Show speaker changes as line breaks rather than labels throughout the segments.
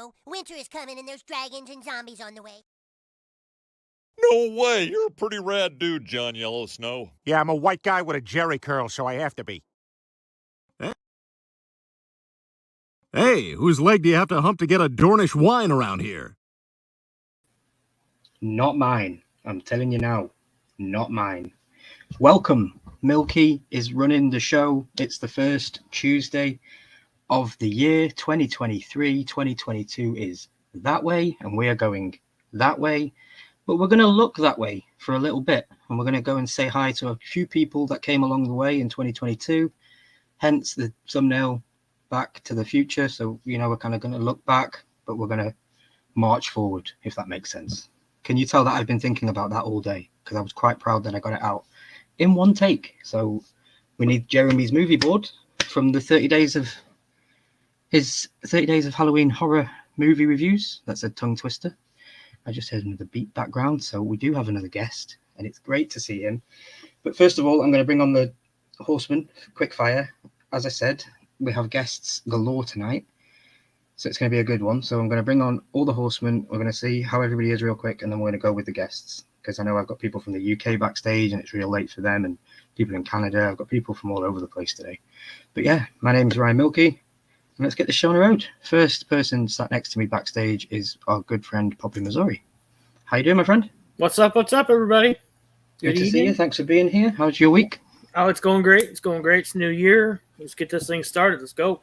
know, winter is coming and there's dragons and zombies on the way.
No way! You're a pretty rad dude, John Yellow Snow.
Yeah, I'm a white guy with a jerry curl, so I have to be.
Hey, whose leg do you have to hump to get a Dornish wine around here?
Not mine. I'm telling you now. Not mine. Welcome. Milky is running the show. It's the first Tuesday of the year 2023. 2022 is that way, and we are going that way. But we're going to look that way for a little bit, and we're going to go and say hi to a few people that came along the way in 2022. Hence the thumbnail, Back to the Future. So, you know, we're kind of going to look back, but we're going to march forward, if that makes sense. Can you tell that I've been thinking about that all day? Because I was quite proud that I got it out in one take. So we need Jeremy's movie board from the 30 days of his 30 days of Halloween horror movie reviews. That's a tongue twister. I just heard another beat background. So we do have another guest, and it's great to see him. But first of all, I'm going to bring on the Horseman quick fire. As I said, we have guests galore tonight. So it's going to be a good one. So I'm going to bring on all the Horsemen. We're going to see how everybody is real quick, and then we're going to go with the guests. Because I know I've got people from the UK backstage, and it's real late for them, and people in Canada. I've got people from all over the place today. But yeah, my name's Ryan Milky, and let's get this show on the road. First person sat next to me backstage is our good friend, Poppy Missouri. How you doing, my friend?
What's up, everybody?
Good to see you. Thanks for being here. How's your week?
Oh, it's going great. It's going great. It's a new year. Let's get this thing started. Let's go.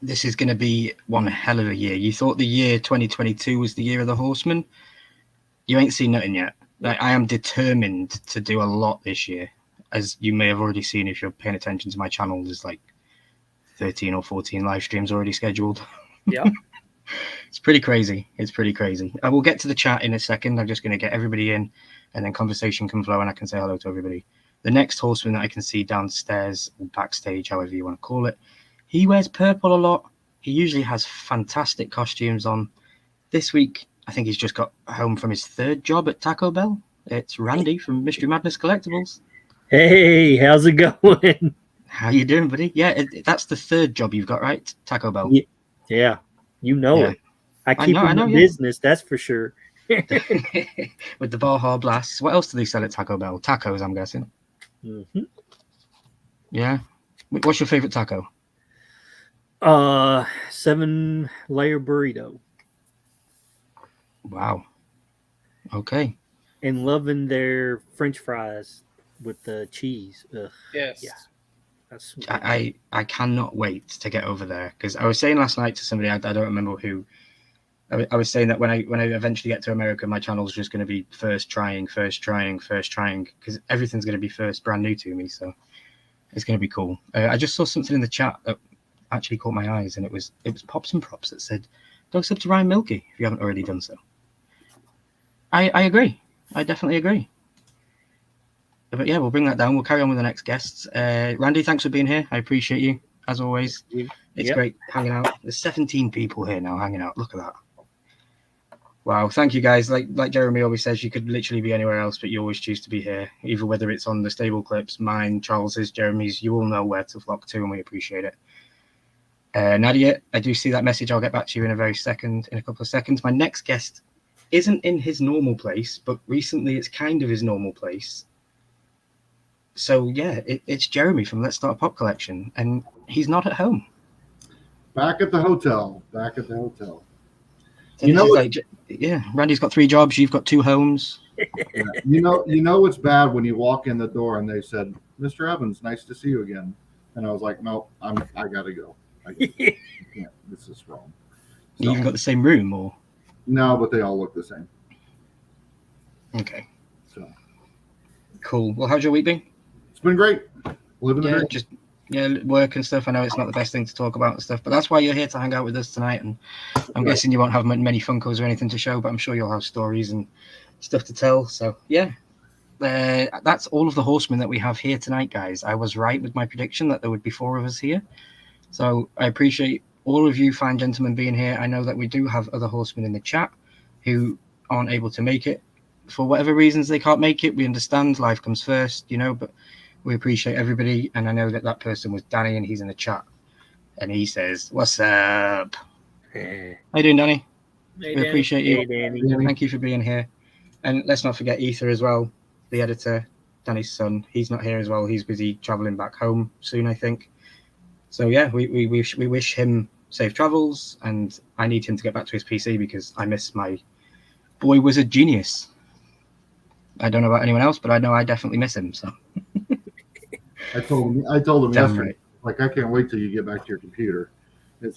This is going to be one hell of a year. You thought the year 2022 was the year of the Horseman. You ain't seen nothing yet. Like, I am determined to do a lot this year. As you may have already seen if you're paying attention to my channel, there's like 13 or 14 live streams already scheduled.
Yeah.
It's pretty crazy. It's pretty crazy. I will get to the chat in a second. I'm just going to get everybody in, and then conversation can flow, and I can say hello to everybody. The next Horseman that I can see downstairs or backstage, however you want to call it, he wears purple a lot. He usually has fantastic costumes on. This week, I think he's just got home from his third job at Taco Bell. It's Randy from Mystery Madness Collectibles.
Hey, how's it going?
How you doing, buddy? Yeah, that's the third job you've got, right? Taco Bell.
Yeah, you know
Yeah.
it. I keep in the business, that's for sure.
With the Baja Blasts. What else do they sell at Taco Bell? Tacos, I'm guessing.
Mm-hmm.
Yeah. What's your favorite taco?
7-layer burrito.
Wow. Okay.
And loving their French fries with the cheese. Ugh.
Yes.
Yeah. That's
I cannot wait to get over there, because I was saying last night to somebody, I don't remember who, I was saying that when I eventually get to America, my channel's just going to be first trying, because everything's going to be first, brand new to me. So it's going to be cool. I just saw something in the chat that actually caught my eyes, and it was Pops and Props that said, "Go sub to Ryan Milky if you haven't already done so." I agree. I definitely agree. But yeah, we'll bring that down. We'll carry on with the next guests. Randy, thanks for being here. I appreciate you, as always. It's great hanging out. There's 17 people here now hanging out. Look at that. Wow, thank you guys. Like Jeremy always says, you could literally be anywhere else, but you always choose to be here. Either whether it's on the stable clips, mine, Charles's, Jeremy's, you all know where to flock to, and we appreciate it. Nadia, I do see that message. I'll get back to you in a couple of seconds. My next guest isn't in his normal place, but recently it's kind of his normal place. So yeah, it's Jeremy from Let's Start a Pop Collection, and he's not at home.
Back at the hotel.
And you know, Randy's got 3 jobs. You've got 2 homes.
Yeah. You know it's bad when you walk in the door and they said, "Mr. Evans, nice to see you again," and I was like, "No, I gotta go. Yeah, this is wrong." So,
You even got the same room, or
no? But they all look the same.
Okay,
So
cool. Well, how's your week been?
it's been great. Living the dream.
Just work and stuff. I know it's not the best thing to talk about and stuff, but that's why you're here to hang out with us tonight. And I'm guessing you won't have many Funkos or anything to show, but I'm sure you'll have stories and stuff to tell. So yeah, that's all of the Horsemen that we have here tonight, guys. I was right with my prediction that there would be 4 of us here. So I appreciate all of you fine gentlemen being here. I know that we do have other Horsemen in the chat who aren't able to make it. For whatever reasons they can't make it, we understand. Life comes first, but we appreciate everybody. And I know that person was Danny, and he's in the chat. And he says, "What's up?"
Hey.
How you doing, Danny?
Hey,
We
Danny.
appreciate you.
Hey, Danny.
Thank you for being here. And let's not forget Ether as well, the editor, Danny's son. He's not here as well. He's busy traveling back home soon, I think. So yeah, we wish him safe travels, and I need him to get back to his PC because I miss my boy wizard genius. I don't know about anyone else, but I know I definitely miss him. So
I told him
Damn
yesterday,
right.
like, I can't wait till you get back to your computer.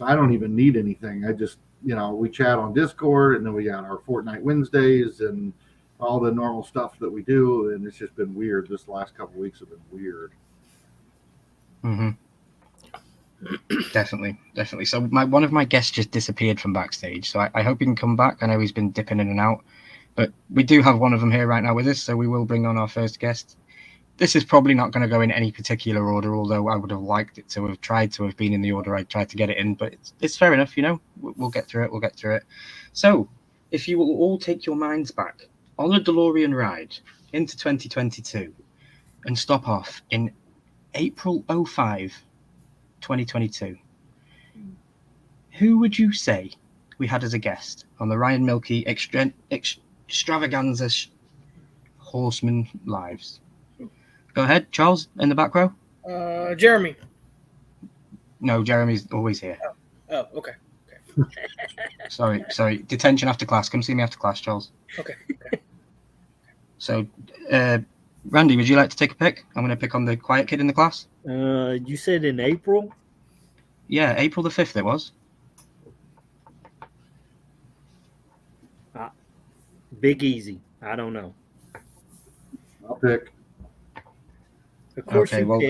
I don't even need anything. I just, we chat on Discord, and then we got our Fortnite Wednesdays and all the normal stuff that we do, and it's just been weird. This last couple of weeks have been weird.
Mm-hmm. Definitely. So one of my guests just disappeared from backstage, so I hope he can come back. I know he's been dipping in and out, but we do have one of them here right now with us, so we will bring on our first guest. This is probably not going to go in any particular order, although I would have liked it to have tried to have been in the order I tried to get it in, but it's fair enough, We'll get through it. So, if you will all take your minds back on a DeLorean ride into 2022 and stop off in April 05, 2022, who would you say we had as a guest on the Ryan Milky Extravaganza Horseman Lives? Go ahead, Charles, in the back row.
Jeremy.
No, Jeremy's always here.
Oh, okay.
Sorry. Detention after class. Come see me after class, Charles.
Okay.
So, Randy, would you like to take a pick? I'm going to pick on the quiet kid in the class.
You said in April?
Yeah, April the 5th it was.
Big Easy. I don't know.
I'll pick.
Of course
Okay, well,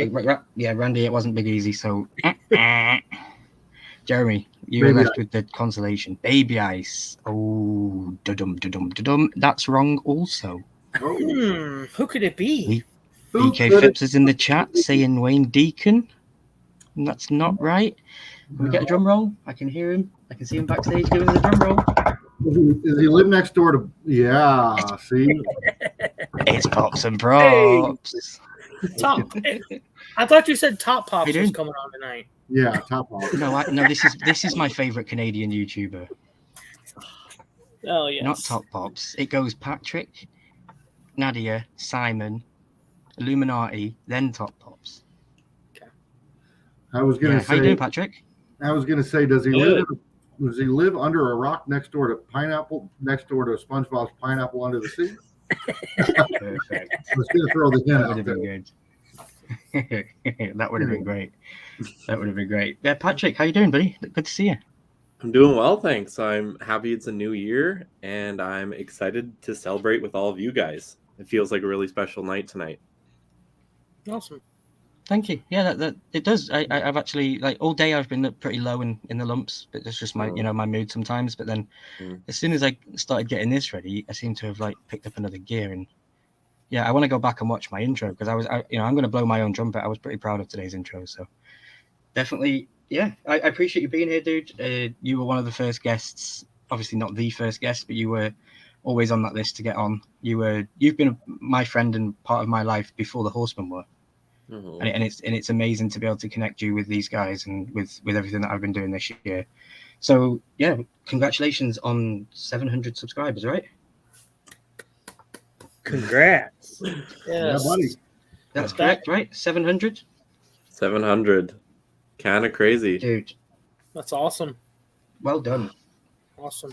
yeah, Randy, it wasn't Big Easy, so Jeremy, you were left with the consolation. Baby Ice. Oh, da-dum. That's wrong also.
Who could it be?
BK Phipps is in the chat saying Wayne Deacon. And that's not right. Can we get a drum roll? I can hear him. I can see him backstage doing the drum roll.
Does he live next door to? Yeah, see.
It's Pops and Props.
Top. I thought you said Top Pops
Hey,
was
dude.
coming on tonight.
Yeah, top off.
No, this is my favorite Canadian YouTuber.
Oh yes.
Not Top Pops. It goes Patrick, Nadia, Simon, Illuminati, then Top Pops.
I was gonna
How you
say.
doing, Patrick?
I was gonna say, does he live under a rock next door to SpongeBob's Pineapple Under the Sea?
Perfect.
I was gonna throw the hint
That
out
would have
there.
been good. That would have been great. Yeah, Patrick, how you doing, buddy? Good to see you.
I'm doing well, thanks. I'm happy it's a new year, and I'm excited to celebrate with all of you guys. It feels like a really special night tonight.
Awesome.
Thank you. Yeah, that it does. I've actually all day I've been pretty low in the lumps, but that's just my my mood sometimes. But then as soon as I started getting this ready, I seem to have picked up another gear. And yeah, I want to go back and watch my intro because I'm going to blow my own trumpet. I was pretty proud of today's intro. So definitely, yeah, I appreciate you being here, dude. You were one of the first guests. Obviously not the first guest, but you were always on that list to get on. You've been my friend and part of my life before the Horseman were.
Mm-hmm.
And it's amazing to be able to connect you with these guys and with everything that I've been doing this year. So yeah, congratulations on 700 subscribers, right?
Congrats.
Yes.
Yeah, buddy.
That's correct, right? 700?
700. Kind of crazy.
Dude,
That's awesome.
well done.
Awesome.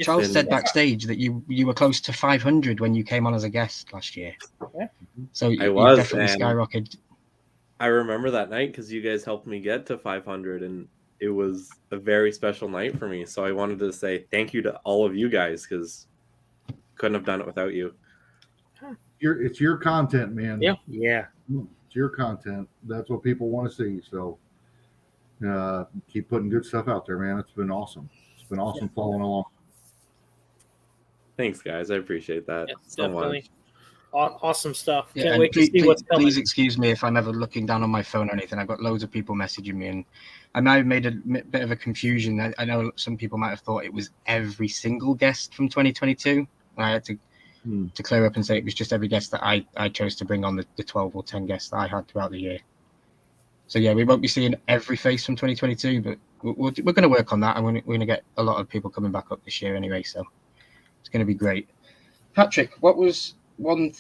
Charles
been-
said backstage that you were close to 500 when you came on as a guest last year.
Yeah.
So you
was,
definitely
and-
skyrocketed.
I remember that night because you guys helped me get to 500, and it was a very special night for me. So I wanted to say thank you to all of you guys because couldn't have done it without you.
It's your content, man.
Yeah.
Yeah.
It's your content. That's what people want to see. So keep putting good stuff out there, man. It's been awesome. It's been awesome following along.
Thanks, guys. I appreciate that so
Definitely.
much.
Awesome stuff.
Yeah,
Can't
and
wait to see what's coming.
please excuse me if I'm ever looking down on my phone or anything. I've got loads of people messaging me, and I might have made a bit of a confusion. I know some people might have thought it was every single guest from 2022. I had to clear up and say it was just every guest that I chose to bring on the 12 or 10 guests that I had throughout the year. So yeah, we won't be seeing every face from 2022, but we're going to work on that, and we're going to get a lot of people coming back up this year anyway. So it's going to be great. Patrick, what was one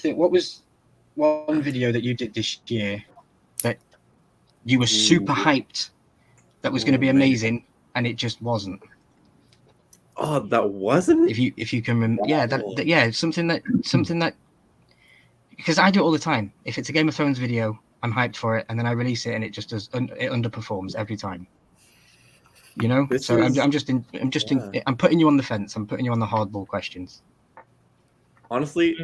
video that you did this year that you were super hyped that was going to be amazing, and it just wasn't?
Oh, that wasn't.
If you can remember, yeah, something that because I do it all the time. If it's a Game of Thrones video, I'm hyped for it, and then I release it, and it just does it underperforms every time. You know, I'm putting you on the fence. I'm putting you on the hardball questions.
Honestly,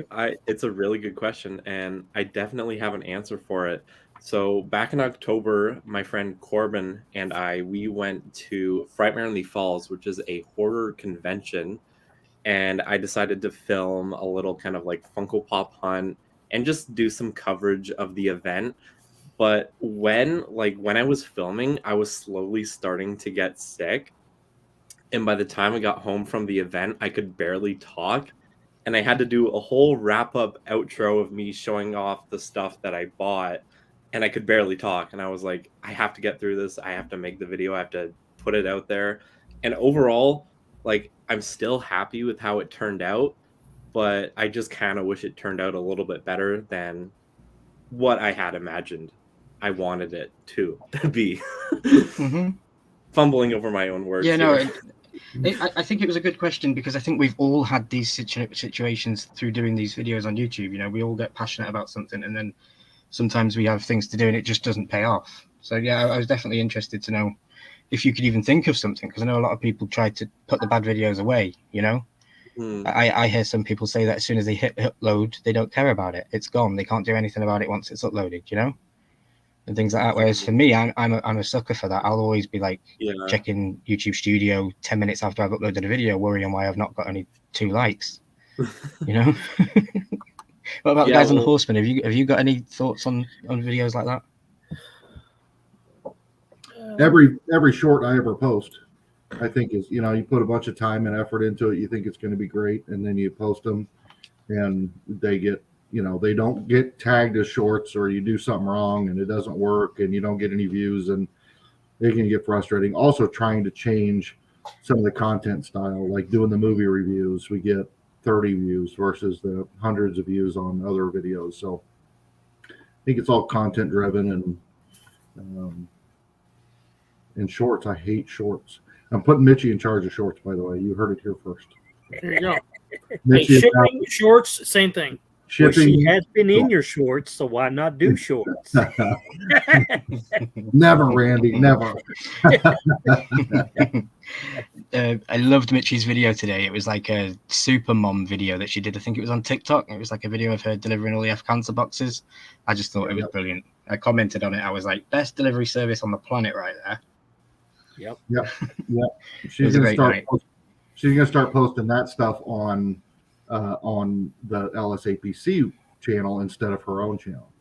it's a really good question, and I definitely have an answer for it. So back in October, my friend Corbin and we went to Frightmare in the Falls, which is a horror convention, and I decided to film a little kind of like Funko Pop hunt and just do some coverage of the event. But when I was filming, I was slowly starting to get sick, and by the time I got home from the event, I could barely talk. And I had to do a whole wrap-up outro of me showing off the stuff that I bought, and I could barely talk. And I was like, I have to get through this. I have to make the video. I have to put it out there. And overall, like, I'm still happy with how it turned out, but I just kind of wish it turned out a little bit better than what I had imagined I wanted it to be. Fumbling over my own words.
Yeah, no, I think it was a good question, because I think we've all had these situations through doing these videos on YouTube. You know, we all get passionate about something, and then sometimes we have things to do and it just doesn't pay off. So yeah, I was definitely interested to know if you could even think of something, because I know a lot of people try to put the bad videos away, you know. I hear some people say that as soon as they hit upload, they don't care about it. It's gone. They can't do anything about it once it's uploaded, you know, and things like that. Whereas for me, I'm a sucker for that. I'll always be like checking YouTube Studio 10 minutes after I've uploaded a video, worrying why I've not got only 2 likes, you know. What about the guys on the Horseman? Have you got any thoughts on videos like that?
Every short I ever post, I think is, you know, you put a bunch of time and effort into it, you think it's going to be great, and then you post them and they get, you know, they don't get tagged as shorts, or you do something wrong and it doesn't work and you don't get any views, and it can get frustrating. Also trying to change some of the content style, like doing the movie reviews, we get 30 views versus the hundreds of views on other videos. So I think it's all content driven, and shorts. I hate shorts. I'm putting Mitchie in charge of shorts, by the way. You heard it here first.
There you go.
Mitchie,
hey, shipping, shorts, same thing.
Shipping. Well, she has been in your shorts, so why not do shorts?
Never, Randy, never.
I loved Mitchie's video today. It was like a super mom video that she did. I think it was on TikTok. It was like a video of her delivering all the cancer boxes. I just thought it was brilliant. I commented on it. I was like, best delivery service on the planet right there.
Yep. She's gonna start posting that stuff on the LSAPC channel instead of her own channel,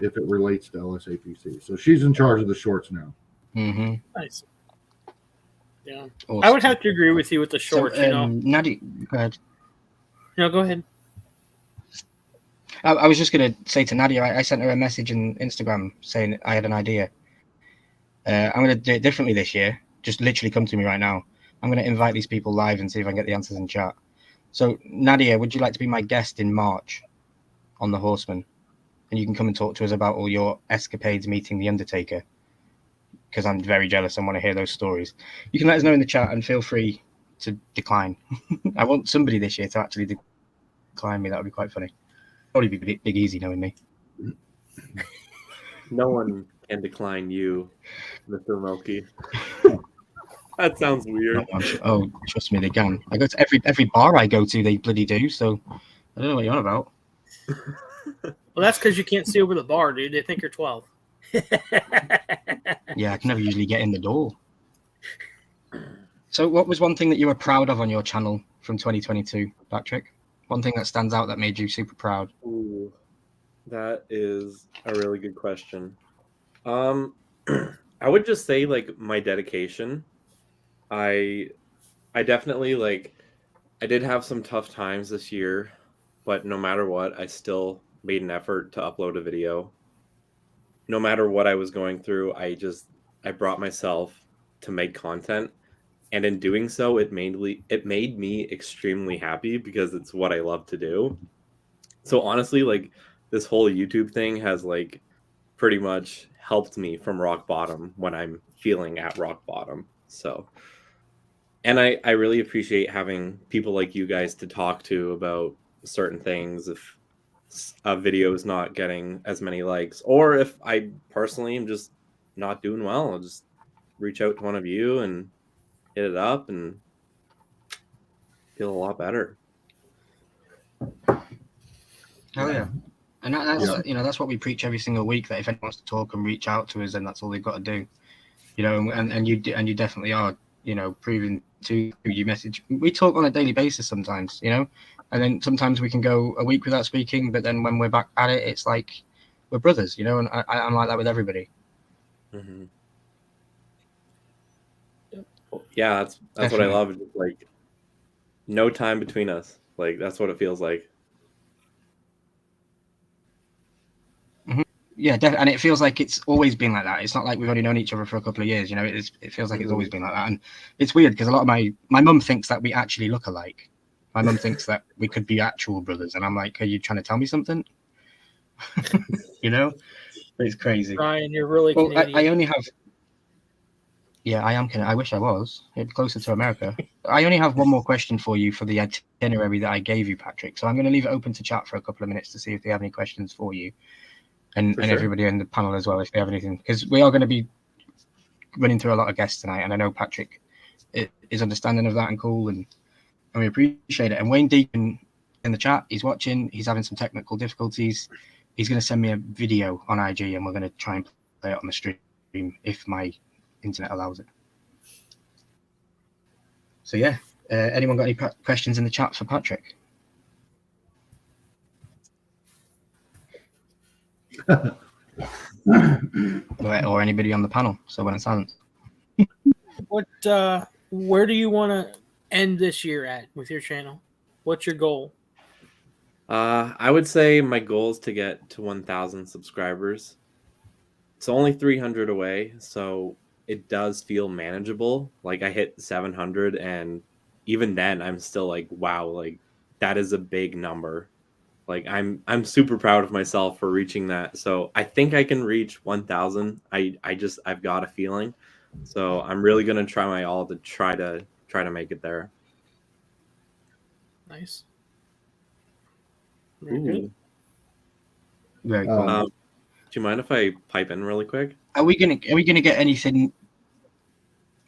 if it relates to LSAPC. So she's in charge of the shorts now.
Nice. Yeah, awesome. I would have to agree with you with the shorts. So,
Nadia, go ahead.
No, go ahead.
I was just going to say to Nadia, I sent her a message on Instagram saying I had an idea. I'm going to do it differently this year. Just literally come to me right now. I'm going to invite these people live and see if I can get the answers in chat. So, Nadia, would you like to be my guest in March on the Horseman? And you can come and talk to us about all your escapades meeting the Undertaker, because I'm very jealous and want to hear those stories. You can let us know in the chat and feel free to decline. I want somebody this year to actually decline me. That would be quite funny. Probably be big easy knowing me.
No one can decline you, Mr. Milky. That sounds weird.
Oh, trust me, they can. I go to every bar I go to, they bloody do. So I don't know what you're on about.
Well, that's because you can't see over the bar, dude. They think you're 12.
Yeah, I can never usually get in the door. So what was one thing that you were proud of on your channel from 2022, Patrick? One thing that stands out that made you super proud?
Ooh, that is a really good question. I would just say, like, my dedication. I definitely, like, I did have some tough times this year, but no matter what, I still made an effort to upload a video. No matter what I was going through, I brought myself to make content, and in doing so, it made me extremely happy because it's what I love to do. So honestly, like this whole YouTube thing has like pretty much helped me from rock bottom when I'm feeling at rock bottom. So, and I really appreciate having people like you guys to talk to about certain things. If a video is not getting as many likes, or if I personally am just not doing well, I'll just reach out to one of you and hit it up and feel a lot better.
Oh yeah, and that's that's what we preach every single week. That if anyone wants to talk and reach out to us, then that's all they've got to do. And you definitely are. Proving to you message. We talk on a daily basis sometimes. And then sometimes we can go a week without speaking, but then when we're back at it, it's like we're brothers. And I'm like that with everybody.
Mm-hmm. Yeah, that's what I love. Like no time between us. Like that's what it feels like.
Yeah, and it feels like it's always been like that. It's not like we've only known each other for a couple of years. It feels like it's always been like that. And it's weird because a lot of my mum thinks that we actually look alike. My mum thinks that we could be actual brothers, and I'm like, are you trying to tell me something? It's crazy.
Ryan, you're really Canadian.
I only have. Yeah, I am Canadian. I wish I was. It'd be closer to America. I only have one more question for you for the itinerary that I gave you, Patrick. So I'm going to leave it open to chat for a couple of minutes to see if they have any questions for you. And everybody in the panel as well, if they have anything, because we are going to be running through a lot of guests tonight, and I know Patrick is understanding of that and cool, and we appreciate it. And Wayne Deacon in the chat, he's watching, he's having some technical difficulties. He's going to send me a video on IG, and we're going to try and play it on the stream if my internet allows it. So yeah, anyone got any questions in the chat for Patrick? Or anybody on the panel, so when it's silent.
Where do you want to end this year at with your channel? What's your goal?
I would say my goal is to get to 1,000 subscribers. It's only 300 away, so it does feel manageable. Like I hit 700, and even then I'm still like, wow, like that is a big number. Like I'm super proud of myself for reaching that. So I think I can reach 1,000. I've got a feeling. So I'm really gonna try my all to try to make it there.
Nice.
Very good. Very cool.
Do you mind if I pipe in really quick?
Are we gonna get anything?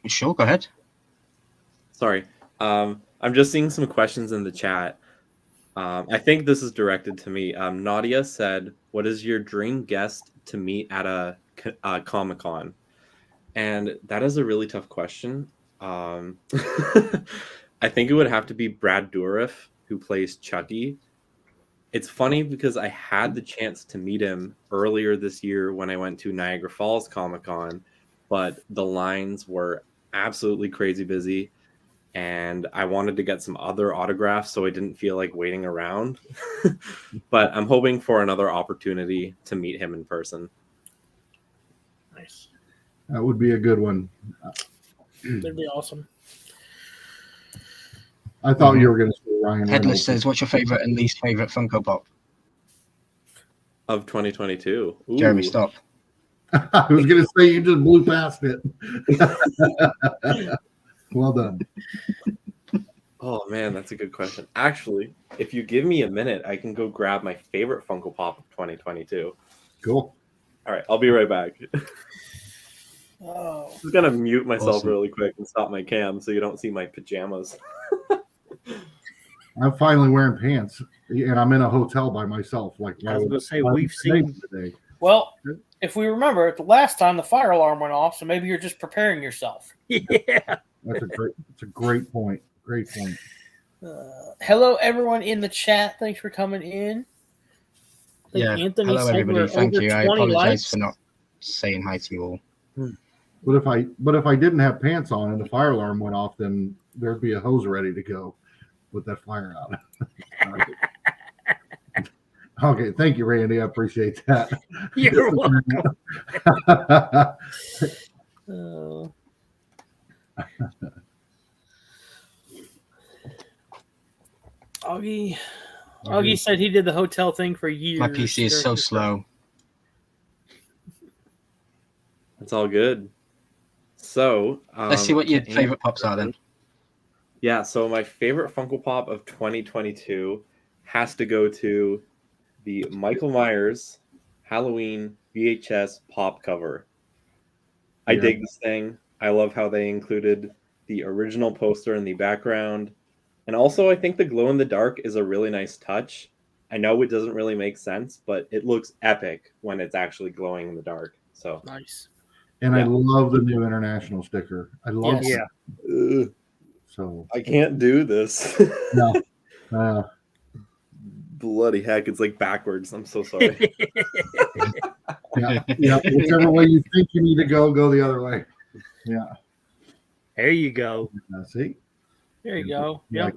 Sure, go ahead.
Sorry. I'm just seeing some questions in the chat. I think this is directed to me. Nadia said, "What is your dream guest to meet at a Comic-Con?" And that is a really tough question. I think it would have to be Brad Dourif, who plays Chucky. It's funny because I had the chance to meet him earlier this year when I went to Niagara Falls Comic-Con, but the lines were absolutely crazy busy. And I wanted to get some other autographs so I didn't feel like waiting around. But I'm hoping for another opportunity to meet him in person.
Nice.
That would be a good one.
That'd be awesome.
I thought you were going to say Ryan
Headless
Reynolds.
says, what's your favorite and least favorite Funko Pop?
Of 2022. Ooh.
Jeremy, stop.
I was going to say you just blew past it. Well done.
Oh man, that's a good question. Actually, if you give me a minute, I can go grab my favorite Funko Pop of 2022.
Cool.
All right, I'll be right back.
Oh.
I'm just gonna mute myself
Awesome.
really quick and stop my cam so you don't see my pajamas.
I'm finally wearing pants, and I'm in a hotel by myself. Like
I was going to say, we've seen.
today.
Well, if we remember, the last time the fire alarm went off, so maybe you're just preparing yourself.
Yeah.
That's a great point. Great point.
Hello, everyone in the chat. Thanks for coming in.
Yeah.
Anthony
Hello,
said
everybody.
we're
Thank
over
you. I
20
apologize
likes.
for not saying hi to you all.
But if I didn't have pants on and the fire alarm went off, then there'd be a hose ready to go with that fire out. Okay, thank you, Randy. I appreciate that.
You're welcome.
Augie said he did the hotel thing for years.
My PC is so slow.
It's all good. So
Let's see what your favorite pops are then.
Yeah, so my favorite Funko Pop of 2022 has to go to the Michael Myers Halloween VHS pop cover. I dig this thing. I love how they included the original poster in the background. And also, I think the glow in the dark is a really nice touch. I know it doesn't really make sense, but it looks epic when it's actually glowing in the dark. So
nice.
And I love the new international sticker. I love it. So
I can't do this.
No.
Bloody heck, it's like backwards. I'm so sorry.
Yeah. Whichever way you think you need to go the other way. Yeah.
There you go.
See?
There you go. Yeah.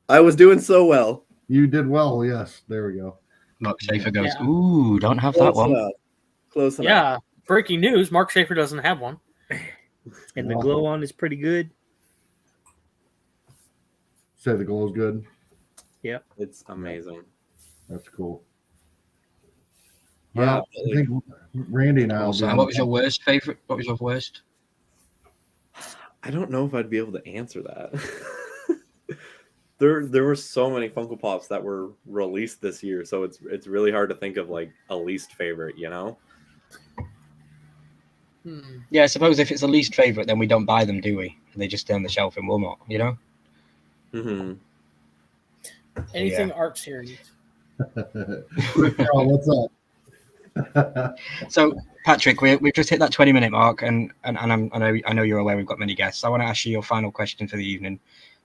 I was doing so well.
You did well, yes. There we go.
Mark Schaefer goes, ooh, don't have that one.
Close enough.
Yeah. Breaking news, Mark Schaefer doesn't have one.
And the glow on is pretty good.
Say the glow's good.
Yep.
It's amazing.
That's cool.
Yeah.
Well, I think Randy and I will
And what was your worst favorite? What was your worst?
I don't know if I'd be able to answer that. There were so many Funko Pops that were released this year, so it's really hard to think of like a least favorite, you know?
Yeah, I suppose if it's a least favorite, then we don't buy them, do we? They just stay on the shelf in Walmart, you know?
Mm-hmm.
Anything art series.
What's up?
So, Patrick, we've just hit that 20-minute mark, and I know you're aware we've got many guests. I want to ask you your final question for the evening,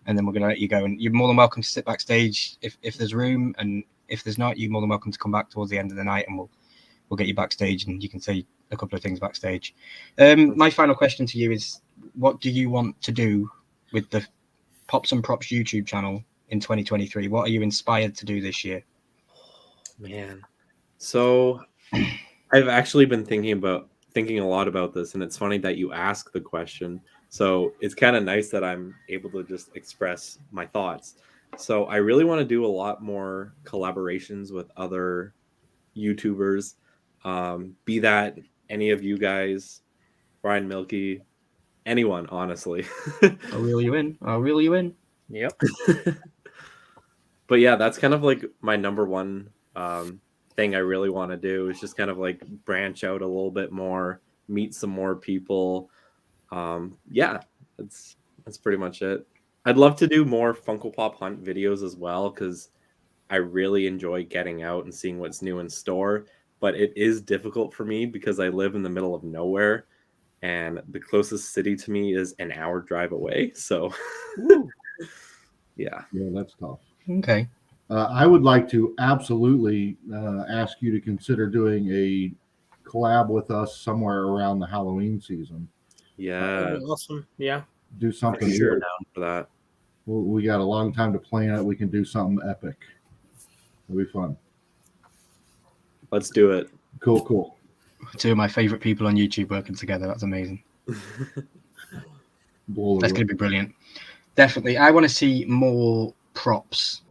and then we're going to let you go. And you're more than welcome to sit backstage if there's room, and if there's not, you're more than welcome to come back towards the end of the night, and we'll get you backstage, and you can say a couple of things backstage. My final question to you is, what do you want to do with the Pops and Props YouTube channel in 2023? What are you inspired to do this year?
Man, so I've actually been thinking a lot about this, and it's funny that you ask the question. So it's kind of nice that I'm able to just express my thoughts. So I really want to do a lot more collaborations with other YouTubers, be that any of you guys, Brian Milkey, anyone, honestly.
I'll reel you in.
Yep.
But yeah, that's kind of like my number one thing I really want to do is just kind of like branch out a little bit more, meet some more people. Yeah, that's pretty much it. I'd love to do more Funko Pop hunt videos as well, because I really enjoy getting out and seeing what's new in store. But it is difficult for me because I live in the middle of nowhere, and the closest city to me is an hour drive away. So, yeah,
that's tough.
Okay.
I would like to absolutely ask you to consider doing a collab with us somewhere around the Halloween season.
Yeah,
awesome. Yeah,
do something.
For sure, down for that.
We got a long time to plan it. We can do something epic. It'll be fun.
Let's do it.
Cool.
Two of my favorite people on YouTube working together. That's amazing. That's going to be brilliant. Definitely. I want to see more props.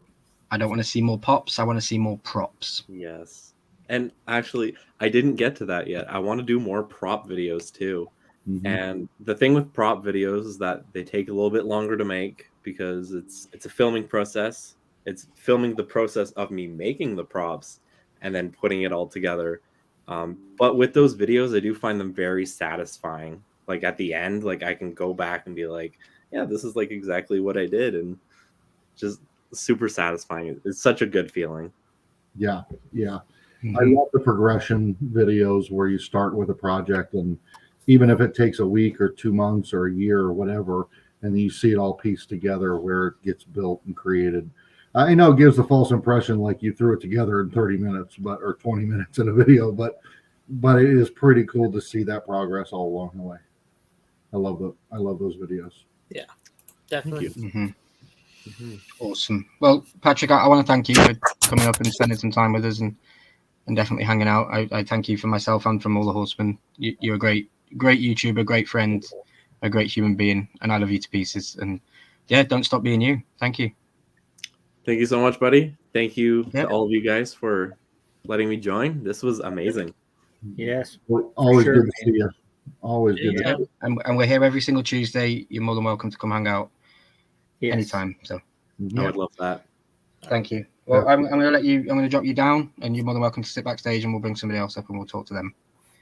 I don't want to see more pops. I want to see more props.
Yes. And actually, I didn't get to that yet. I want to do more prop videos too. Mm-hmm. And the thing with prop videos is that they take a little bit longer to make because it's a filming process. It's filming the process of me making the props and then putting it all together. But with those videos, I do find them very satisfying. Like at the end, like I can go back and be like, yeah, this is like exactly what I did. And just super satisfying. It's such a good feeling.
Yeah. Mm-hmm. I love the progression videos where you start with a project, and even if it takes a week or 2 months or a year or whatever, and then you see it all pieced together where it gets built and created. I know it gives the false impression like you threw it together in 30 minutes, or 20 minutes in a video, but it is pretty cool to see that progress all along the way. I love those videos.
Yeah, definitely.
Mm-hmm. Mm-hmm. Awesome. Well, Patrick, I want to thank you for coming up and spending some time with us and definitely hanging out. I thank you for myself and from all the Horsemen. You're a great YouTuber, great friend. a great human being, and I love you to pieces. And yeah, don't stop being you. Thank you.
Thank you so much, buddy. Thank you
Yeah.
to all of you guys for letting me join. This was amazing.
Yes.
Always
Sure,
good to see you. Always good.
Yeah.
And we're here every single Tuesday. You're more than welcome to come hang out
Yes.
anytime. So
I would love that.
thank you. Well, I'm going to let you. I'm going to drop you down, and you're more than welcome to sit backstage, and we'll bring somebody else up, and we'll talk to them.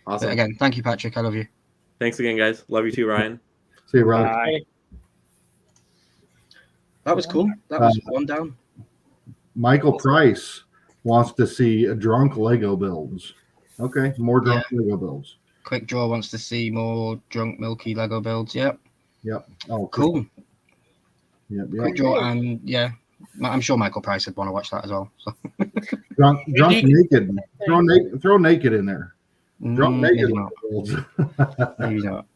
Awesome.
But again, thank you, Patrick. I love you.
Thanks again, guys. Love you too, Ryan.
See you, brother.
Bye.
That was cool. That was one down.
Michael Price wants to see drunk Lego builds. Okay, more drunk Lego builds.
Quick Draw wants to see more drunk Milky Lego builds. Yep.
Oh,
Cool.
Yep.
Quick Draw, and yeah, I'm sure Michael Price would want to watch that as well. So.
Drunk naked. Throw naked in there. Drunk naked
maybe not.
builds.
Maybe not.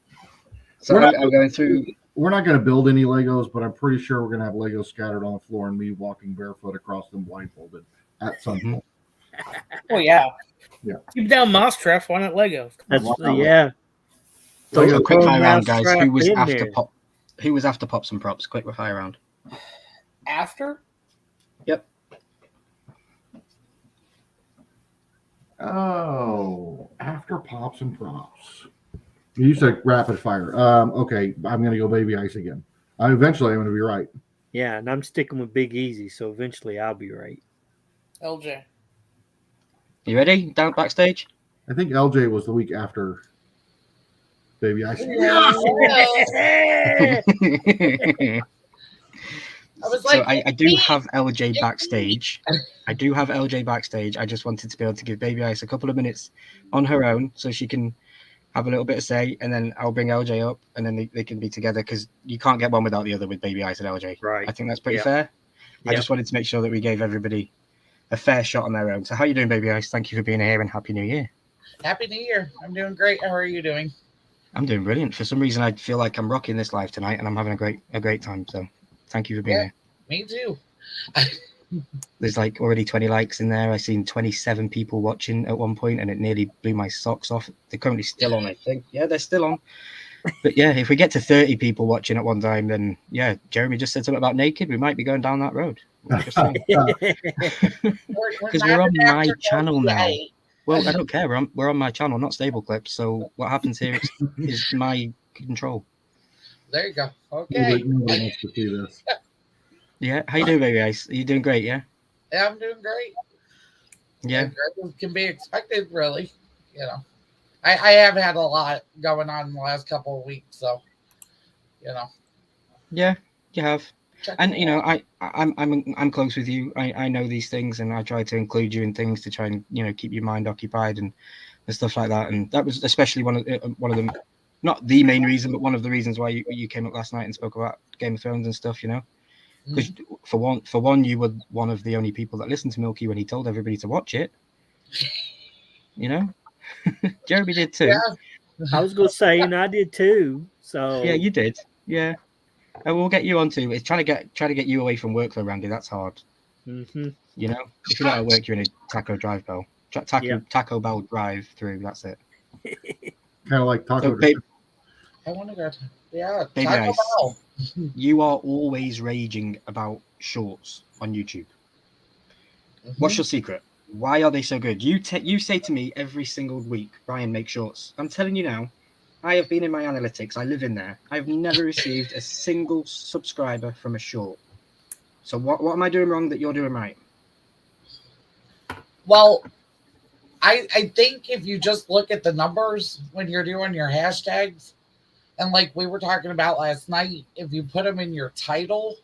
So I'm going through.
We're not going to build any Legos, but I'm pretty sure we're going to have Legos scattered on the floor and me walking barefoot across them blindfolded at some point.
Oh yeah.
Yeah.
Keep down Mousetrap. Why not Legos?
That's
Wow.
yeah.
So
Throw
quick fire round,
mouse
guys. Who
trap
was
in
after
there.
pop? Who was after Pops and Props? Quick fire round.
After?
Yep.
Oh, after Pops and Props. You said rapid fire. Okay, I'm going to go Baby Ice again. Eventually, I'm going to be right.
Yeah, and I'm sticking with Big Easy, so eventually I'll be right.
LJ.
You ready? Down backstage.
I think LJ was the week after Baby Ice.
I was
So
like,
I do have LJ backstage. I do have LJ backstage. I just wanted to be able to give Baby Ice a couple of minutes on her own so she can have a little bit of say, and then I'll bring LJ up, and then they can be together, because you can't get one without the other with Baby Ice and LJ.
Right.
I think that's pretty
Yep.
fair. I
Yep.
just wanted to make sure that we gave everybody a fair shot on their own. So how you doing, Baby Ice? Thank you for being here, and Happy New Year.
Happy New Year. I'm doing great. How are you doing?
I'm doing brilliant. For some reason, I feel like I'm rocking this live tonight, and I'm having a great time. So thank you for being here.
Me too.
There's like already 20 likes in there. I seen 27 people watching at one point, and it nearly blew my socks off. They're currently still on, I think. Yeah, they're still on. But yeah, if we get to 30 people watching at one time, then yeah, Jeremy just said something about naked. We might be going down that road. Because we're on my channel now. Well, I don't care. We're on my channel, not Stable Clips. So what happens here is my control.
There you go. Okay.
Nobody wants to see this.
Yeah. How you doing, Baby Ice? Are you doing great? Yeah.
Yeah, I'm doing great.
Yeah.
As can be expected, really. You know, I have had a lot going on in the last couple of weeks, so you know.
Yeah, you have. And you know, I'm close with you. I know these things, and I try to include you in things to try and keep your mind occupied and stuff like that. And that was especially one of them, not the main reason, but one of the reasons why you came up last night and spoke about Game of Thrones and stuff. Because for one, you were one of the only people that listened to Milky when he told everybody to watch it. Jeremy did too.
Yeah.
I was gonna say, and I did too. So
Yeah, you did. Yeah. And we'll get you on too. It's trying to get you away from work though, Randy. That's hard.
Mm-hmm.
If you're not at work, you're in a Taco Drive Bell. Taco Bell drive through. That's it.
Kind of like Taco.
So, babe,
I want to go. Yeah,
Baby
Taco
Ice.
Bell.
you are always raging about shorts on YouTube. What's your secret? Why are they so good? You say to me every single week, Ryan, make shorts. I'm telling you now, I have been in my analytics. I live in there. I've never received a single subscriber from a short. So what am I doing wrong that you're doing right?
Well, I think if you just look at the numbers when you're doing your hashtags, and like we were talking about last night, if you put them in your title,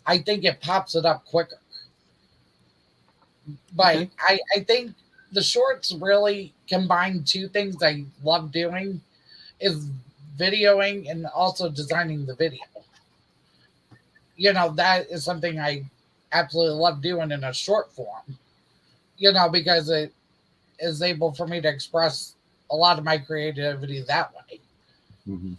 I think it pops it up quicker. But
Okay.
I think the shorts really combine two things I love doing, is videoing and also designing the video. That is something I absolutely love doing in a short form, because it is able for me to express a lot of my creativity that way.
Mm-hmm.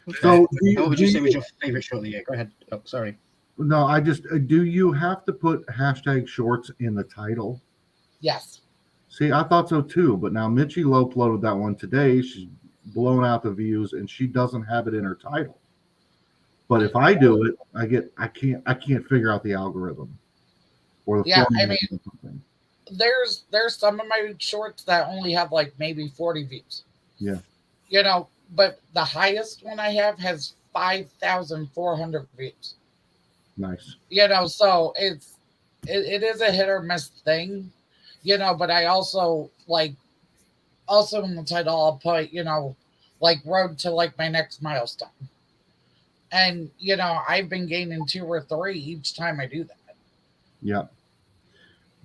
Okay.
So,
what would you say was your favorite short of the year? Go ahead. Oh, sorry.
No, I just do you have to put hashtag shorts in the title?
Yes.
See, I thought so too, but now Mitchie uploaded that one today. She's blown out the views, and she doesn't have it in her title. But if I do it, I can't figure out the algorithm or the
Yeah, I
formula
mean,
or something.
there's some of my shorts that only have like maybe 40 views.
Yeah.
You know, but the highest one I have has 5,400 views.
Nice.
You know, so it is a hit or miss thing, you know, but I also also in the title I'll put, you know, like road to like my next milestone. And, you know, I've been gaining 2 or 3 each time I do that.
Yeah.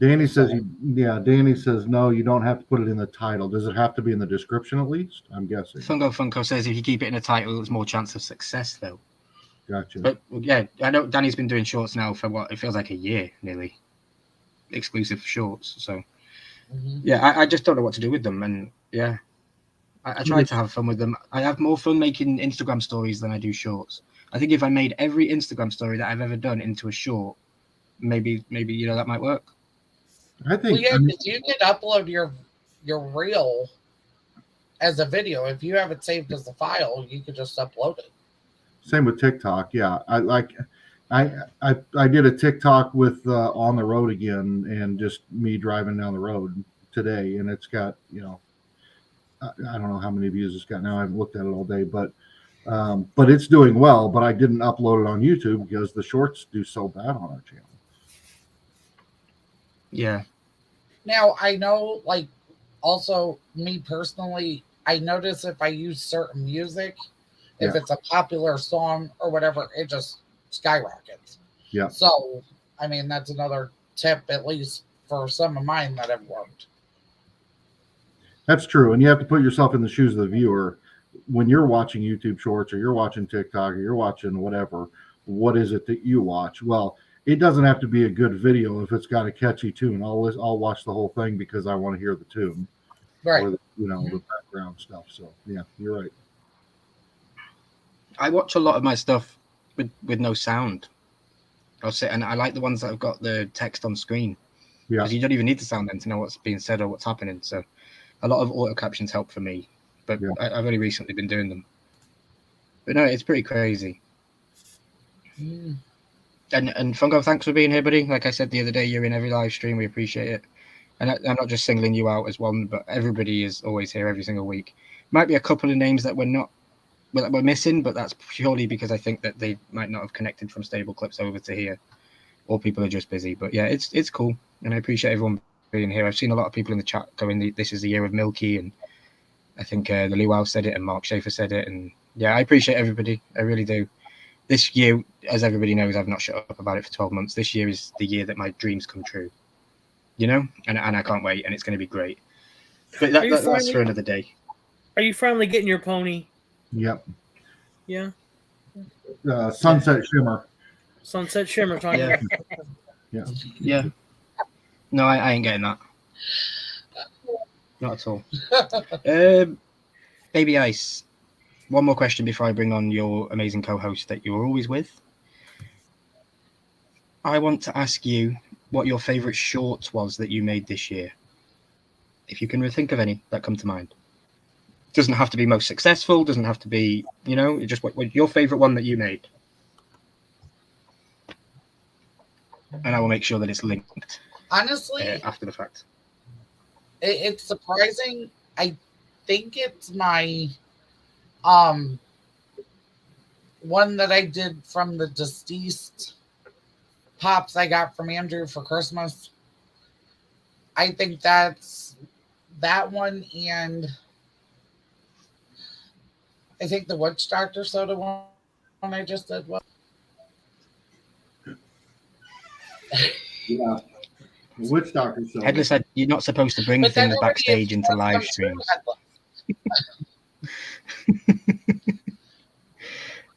Danny says Danny says no, you don't have to put it in the title. Does it have to be in the description at least? I'm guessing.
Funko says if you keep it in the title, there's more chance of success, though.
Gotcha.
But yeah, I know Danny's been doing shorts now for what it feels like a year, nearly, exclusive shorts. So yeah, I just don't know what to do with them, and yeah, I try to have fun with them. I have more fun making Instagram stories than I do shorts. I think if I made every Instagram story that I've ever done into a short, maybe you know that might work.
I think
you can upload your reel as a video. If you have it saved as a file, you could just upload it.
Same with TikTok. Yeah, I did a TikTok with on the road again, and just me driving down the road today, and it's got, you know, I don't know how many views it's got now. I haven't looked at it all day, but it's doing well. But I didn't upload it on YouTube because the shorts do so bad on our channel.
Yeah.
Now, I know, like, also me personally, I notice if I use certain music, if it's a popular song or whatever, it just skyrockets.
Yeah.
So, I mean, that's another tip, at least for some of mine that have worked.
That's true. And you have to put yourself in the shoes of the viewer. When you're watching YouTube shorts, or you're watching TikTok, or you're watching whatever, what is it that you watch? Well, it doesn't have to be a good video if it's got a catchy tune. I'll watch the whole thing because I want to hear the tune,
right?
Or the background stuff. So yeah, you're right.
I watch a lot of my stuff with no sound. I'll sit, and I like the ones that have got the text on screen.
Yeah,
because you don't even need the sound then to know what's being said or what's happening. So a lot of auto captions help for me, but I've only recently been doing them. But no, it's pretty crazy. And Funko, thanks for being here, buddy. Like I said the other day, you're in every live stream. We appreciate it. And I'm not just singling you out as one, but everybody is always here every single week. Might be a couple of names that we're missing, but that's purely because I think that they might not have connected from Stable Clips over to here, or people are just busy. But yeah, it's cool, and I appreciate everyone being here. I've seen a lot of people in the chat going, "This is the year of Milky," and I think the Luau said it, and Mark Schaefer said it, and yeah, I appreciate everybody. I really do. This year, as everybody knows, I've not shut up about it for 12 months. This year is the year that my dreams come true, you know, and I can't wait, and it's going to be great. But that's for another day.
Are you finally getting your pony?
Yep.
Yeah.
Sunset Shimmer.
Sunset Shimmer.
Yeah.
No, I ain't getting that. Not at all. Baby Ice. One more question before I bring on your amazing co-host that you're always with. I want to ask you what your favorite short was that you made this year. If you can think of any that come to mind. Doesn't have to be most successful, doesn't have to be, you know, just what your favorite one that you made. And I will make sure that it's linked.
Honestly,
after the fact.
It's surprising. I think it's my one that I did from the deceased pops I got from Andrew for Christmas. I think that's that one, and I think the Witch Doctor soda one I just did was.
Yeah. Witch Doctor soda.
Headless said you're not supposed to bring things backstage into live streams.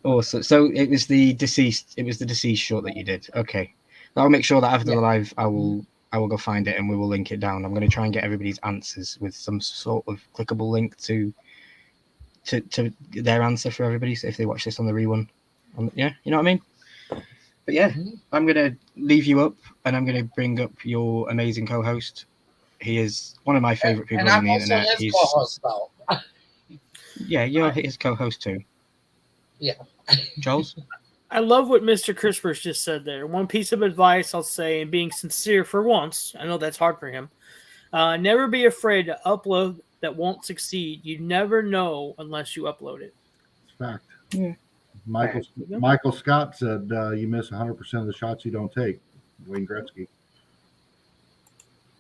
Awesome. So it was the deceased short that you did. Okay. I'll make sure that after the live I will go find it and we will link it down. I'm going to try and get everybody's answers with some sort of clickable link to their answer for everybody. So if they watch this on the rerun. Yeah, you know what I mean? But yeah, I'm going to leave you up and I'm going to bring up your amazing co-host. He is one of my favorite people on the internet.
His co-host, though.
Yeah, you're his co-host too.
Yeah.
Charles?
I love what Mr. Crispers just said there. One piece of advice I'll say, and being sincere for once, I know that's hard for him. Never be afraid to upload that won't succeed. You never know unless you upload it.
It's fact.
Yeah.
Michael Scott said you miss 100% of the shots you don't take. Wayne Gretzky.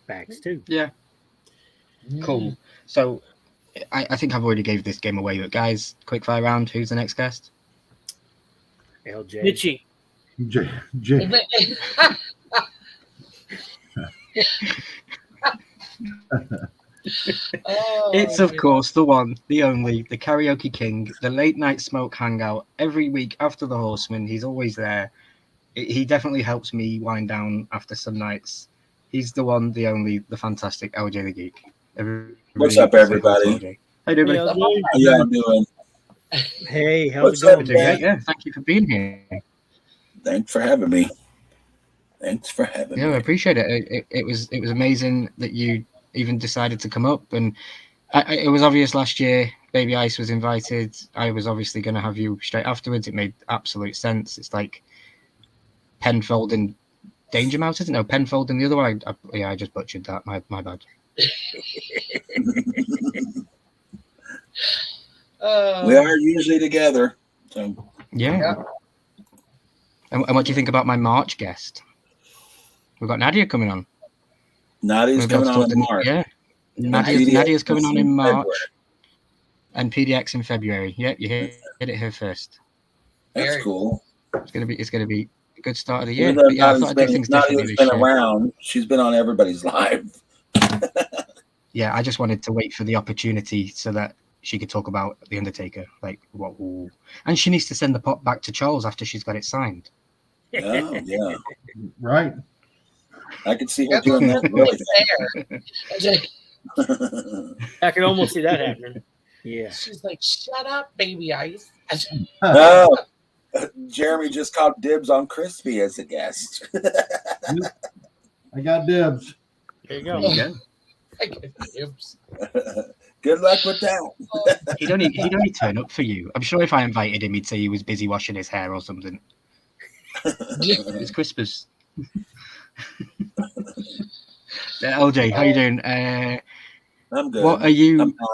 Facts too.
Yeah. Cool. So I think I've already gave this game away, but guys, quick fire round. Who's the next guest?
LJ.
Mitchie.
J.
It's of course the one, the only, the karaoke king, the late night smoke hangout every week after the Horseman. He's always there. He definitely helps me wind down after some nights. He's the one, the only, the fantastic LJ the Geek.
What's up, everybody?
How you doing,
Hey,
buddy?
LJ.
How y'all doing?
Hey, how's
What's
it going,
up,
Doing
man?
great, yeah. Thank you for being here.
Thanks for having me. Thanks for having
Yeah, I
me.
appreciate it. It was amazing that you even decided to come up, and it was obvious last year. Baby Ice was invited. I was obviously going to have you straight afterwards. It made absolute sense. It's like Penfold and Danger Mouse, isn't it? No, Penfold and the other one. I just butchered that. My bad.
We are usually together. So
Yeah. And what do you think about my March guest? We've got Nadia coming on.
Nadia's
We'll be able
coming
to
on
talk
in
to-
March.
Yeah.
And
Nadia's coming on in March.
February.
And PDX in February. Yep, you hit it here first.
That's cool.
It's gonna be a good start of the year.
Even though
But yeah, I
Nadia's
thought I'd do things differently
been
this year.
around, she's been on everybody's live.
Yeah, I just wanted to wait for the opportunity so that she could talk about the Undertaker. Like what? Ooh. And she needs to send the pot back to Charles after she's got it signed.
Yeah, yeah.
Right.
I could see her doing that really
I can almost see that happening.
Yeah.
She's like, shut up, Baby Ice.
Oh, Jeremy just called dibs on Crispy as a guest.
I got dibs.
There you go.
There you go.
I get dibs.
Good luck with that.
He'd only turn up for you. I'm sure if I invited him, he'd say he was busy washing his hair or something. It's Crispers. LJ, how you doing?
I'm good.
What are you?
I'm fine.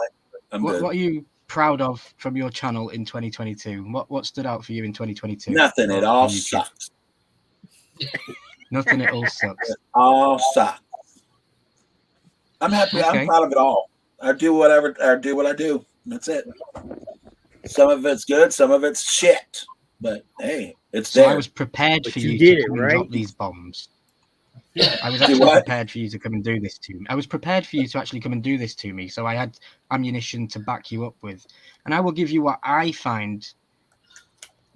I'm good.
What are you proud of from your channel in 2022? What stood out for you in 2022?
Nothing. It
on
all
YouTube?
sucks.
Nothing. It all sucks.
It all sucks. I'm happy.
Okay.
I'm proud of it all. I do what I do. That's it. Some of it's good. Some of it's shit. But hey, it's
So
there.
I was prepared
But
for
you
you
did
to
it,
come and
right?
drop these bombs. I was
Do
actually
what?
prepared for you to come and do this to me. I was prepared for you to actually come and do this to me. So I had ammunition to back you up with. And I will give you what I find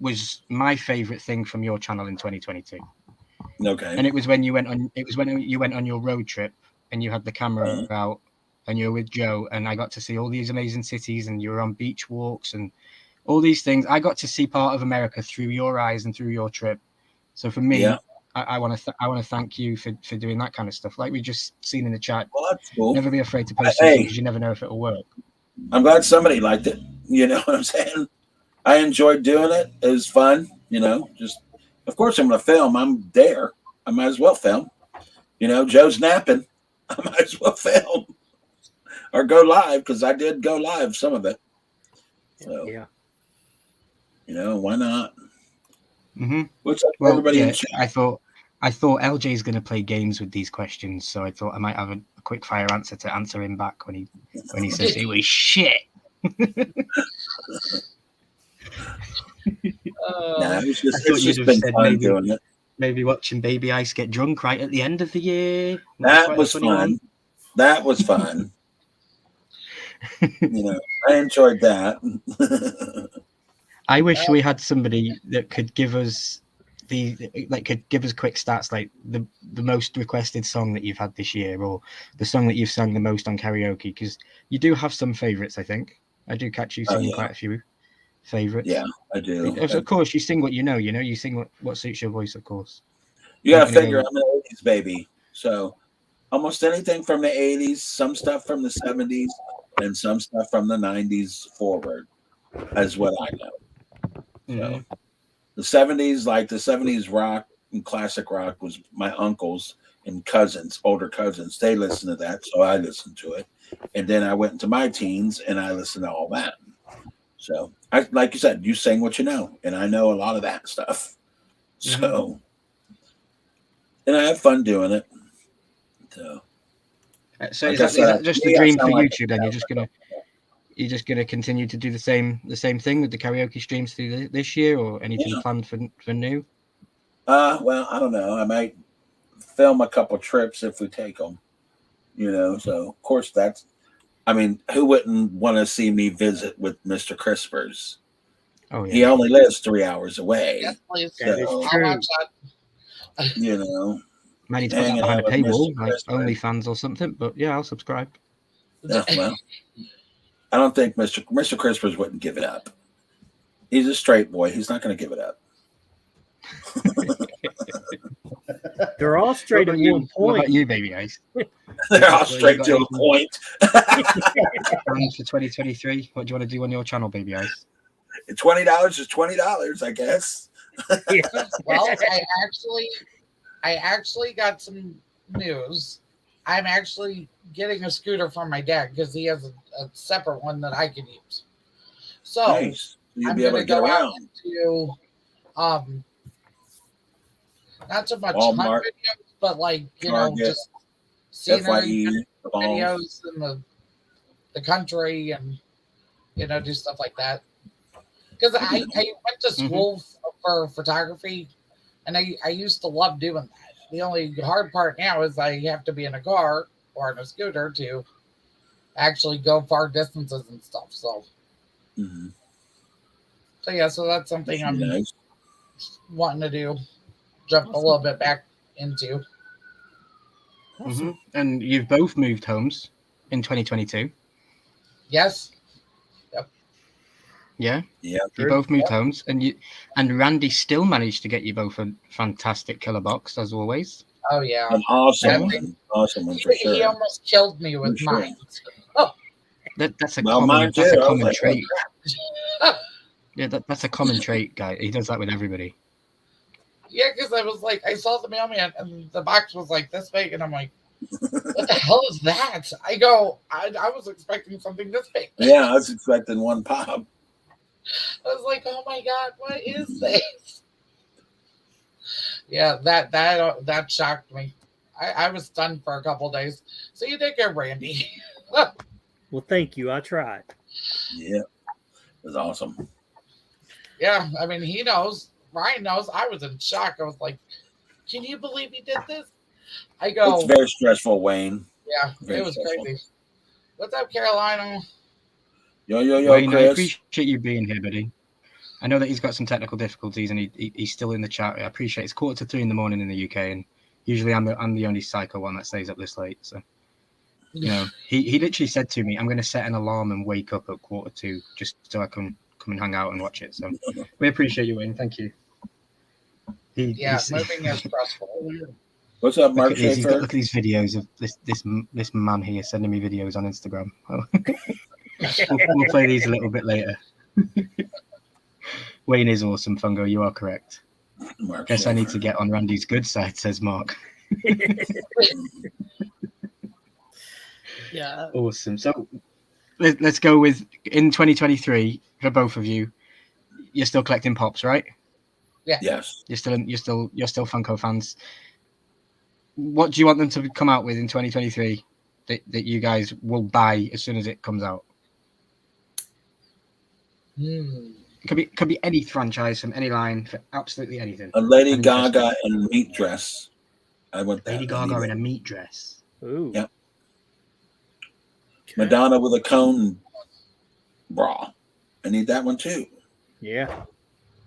was my favorite thing from your channel in 2022.
Okay.
And it was when you went on your road trip and you had the camera out and you were with Joe, and I got to see all these amazing cities, and you were on beach walks and all these things. I got to see part of America through your eyes and through your trip. So for me,
Yeah.
I want to thank you for doing that kind of stuff. Like we just seen in the chat.
Well, that's cool.
Never be afraid to post
Hey.
something because you never know if it'll work.
I'm glad somebody liked it. You know what I'm saying? I enjoyed doing it. It was fun. You know, just of course I'm going to film. I'm there. I might as well film. You know, Joe's napping. I might as well film or go live because I did go live some of it. So,
Yeah.
you know, why not?
Mm-hmm.
What's up,
Well,
everybody
yeah,
in chat?
I thought LJ's going to play games with these questions, so I thought I might have a quick fire answer to answer him back when he says it was shit.
Nah, it's
I thought
just
you'd have
been
said
fun
maybe-
doing it.
Maybe watching Baby Ice get drunk right at the end of the year.
That was fun. That was fun. You know, I enjoyed that.
I wish we had somebody that could give us could give us quick stats, like the most requested song that you've had this year, or the song that you've sung the most on karaoke, because you do have some favorites. I think I do catch you singing quite a few favorites.
Yeah, I do.
Of course, you sing what you know. You sing what suits your voice, of course.
You gotta
I'm gonna
figure
go-
I'm an 80s baby. So almost anything from the 80s, some stuff from the 70s, and some stuff from the 90s forward, is what I know. So the 70s, like the 70s rock and classic rock, was my uncles and cousins, older cousins. They listened to that, so I listened to it. And then I went into my teens and I listened to all that. So, I, like you said, you sing what you know, and I know a lot of that stuff. So, and I have fun doing it.
So is that just the dream for YouTube? Then you're just gonna continue to do the same thing with the karaoke streams through this year, or anything planned for new?
Well, I don't know. I might film a couple trips if we take them. So of course that's. I mean, who wouldn't want to see me visit with Mr. Crispers?
Oh yeah.
He only lives 3 hours away.
Yes, please.
So,
I'll watch
that.
Might need to put that behind a paywall, like OnlyFans or something. But yeah, I'll subscribe.
Yeah, well, I don't think Mr. Crispers wouldn't give it up. He's a straight boy. He's not going to give it up.
They're all straight at one point.
What about you, Baby Ice?
They're all straight to a point.
Plans for 2023. What do you want to do on your channel, Baby Ice?
$20 is $20, I guess.
Well, I actually got some news. I'm actually getting a scooter from my dad because he has a separate one that I can use. So
nice. You'll be able to get around.
To not so much
Walmart,
hunt videos, but like
Target,
just scenery
FYE,
videos in the country, and do stuff like that. Because I went to school for photography, and I used to love doing that. The only hard part now is I have to be in a car or in a scooter to actually go far distances and stuff. So, so that's something I'm wanting to do. Jump a little bit back into.
And you've both moved homes in 2022.
Yes. Yep.
Yeah.
Yeah.
You both moved homes, and Randy still managed to get you both a fantastic killer box as always.
Oh yeah.
An awesome one for sure.
He almost killed me with mine. Oh.
That's a
common
trait. Yeah, that's a common trait, guy. He does that with everybody.
Yeah, because I was like, I saw the mailman and the box was like this big, and I'm like, what the hell is that? I go, I was expecting something this big.
Yeah, I was expecting one pop.
I was like, oh my God, what is this? Yeah, that shocked me. I was stunned for a couple of days. So you did good, Randy.
Well, thank you. I tried.
Yeah, it was awesome.
Yeah, I mean, he knows. Ryan knows. I was in shock. I was like, can you believe he did this? I go,
it's very stressful, Wayne.
Yeah, it was crazy. What's up, Carolina?
Yo, Wayne, Chris. I appreciate you being here, buddy. I know that he's got some technical difficulties and he's still in the chat. I appreciate it's 2:45 in the morning in the UK, and usually I'm the only psycho one that stays up this late. So, he literally said to me, I'm going to set an alarm and wake up at 2:45 just so I can come and hang out and watch it. So we appreciate you, Wayne. Thank you.
Moving is stressful.
What's up, Mark?
Look at these videos of this man here sending me videos on Instagram. We'll play these a little bit later. Wayne is awesome, Fungo. You are correct.
Mark
Guess I need to get on Randy's good side, says Mark.
Yeah.
Awesome. So let's go with in 2023 for both of you. You're still collecting pops, right?
Yeah.
Yes.
You're still Funko fans. What do you want them to come out with in 2023 that you guys will buy as soon as it comes out? It could be any franchise from any line for absolutely anything.
A Lady Gaga in a meat dress. I want that.
Lady Gaga in a meat dress.
Ooh.
Yep. Okay. Madonna with a cone bra. I need that one too.
Yeah.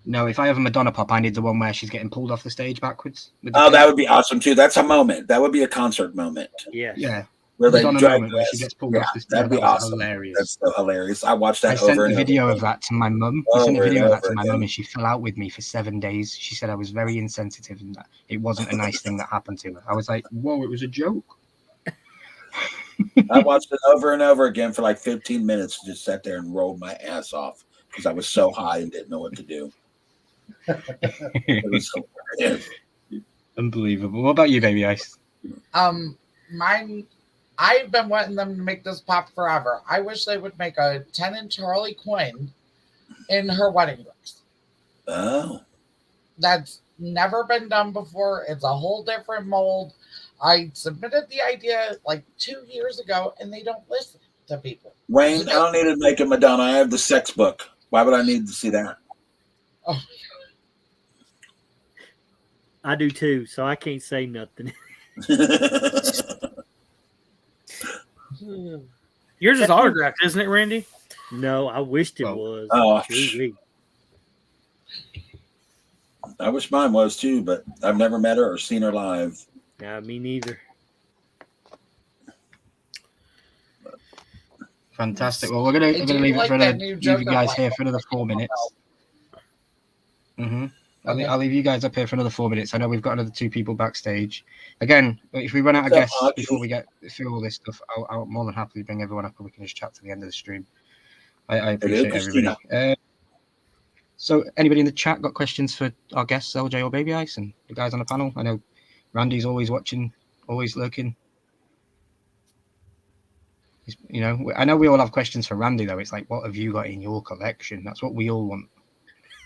No, if I have a Madonna pop, I need the one where she's getting pulled off the stage backwards.
That would be awesome too. That's a moment. That would be a concert moment.
Yeah.
Where they
drag where she gets pulled off the stage.
That'd be awesome.
Hilarious.
That's so hilarious. I watched that.
I sent a video of that to my mum. And she fell out with me for 7 days. She said I was very insensitive and that it wasn't a nice thing that happened to her. I was like, whoa, it was a joke.
I watched it over and over again for like 15 minutes. Just sat there and rolled my ass off because I was so high and didn't know what to do. It was hilarious.
Unbelievable. What about you, Baby Ice?
Mine. I've been wanting them to make this pop forever. I wish they would make a 10-inch Harley Quinn in her wedding dress.
Oh.
That's never been done before. It's a whole different mold. I submitted the idea like 2 years ago, and they don't listen to people.
Wayne, I don't need to make it Madonna. I have the sex book. Why would I need to see that?
Oh.
I do too, so I can't say nothing.
Yours is autographed, isn't it, Randy?
No, I wished it was.
Oh.
Ooh-wee.
I wish mine was too, but I've never met her or seen her live.
Yeah, me neither.
Fantastic. Well, we're gonna leave it for another. Leave you guys here for another 4 minutes. I'll leave you guys up here for another 4 minutes. I know we've got another 2 people backstage. Again, if we run out of guests before we get through all this stuff, I'll more than happily bring everyone up and we can just chat to the end of the stream. I appreciate everybody. So, anybody in the chat got questions for our guests, LJ or Baby Ice, and the guys on the panel? I know Randy's always watching, always lurking. You know, I know we all have questions for Randy, though. It's like, what have you got in your collection? That's what we all want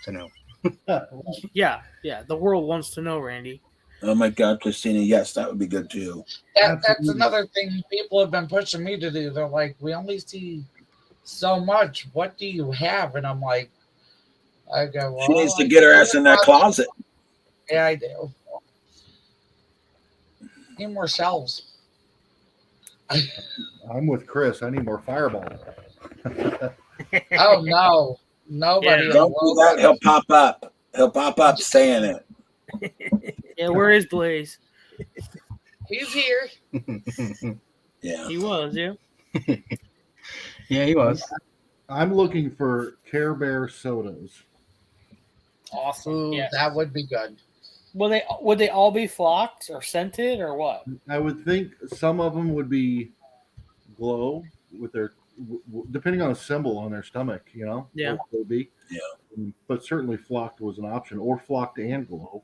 to know.
Yeah. The world wants to know, Randy.
Oh my God, Christina, yes, that would be good too.
That's another thing people have been pushing me to do. They're like, we only see so much. What do you have? And I'm like, I go, well,
she needs to get her ass in that closet.
Yeah, I do. Need more shelves.
I'm with Chris. I need more fireballs.
Oh no. Nobody.
Yeah, don't do that. He'll pop up. He'll pop up saying it.
Yeah, where is Blaze?
He's here.
Yeah.
He was, yeah.
Yeah, he was.
I'm looking for Care Bear sodas.
Awesome.
Yes. That would be good.
Would they all be flocked or scented or what?
I would think some of them would be glow with their, depending on a symbol on their stomach, you know.
Yeah.
Would be.
Yeah.
But certainly flocked was an option, or flocked and glow.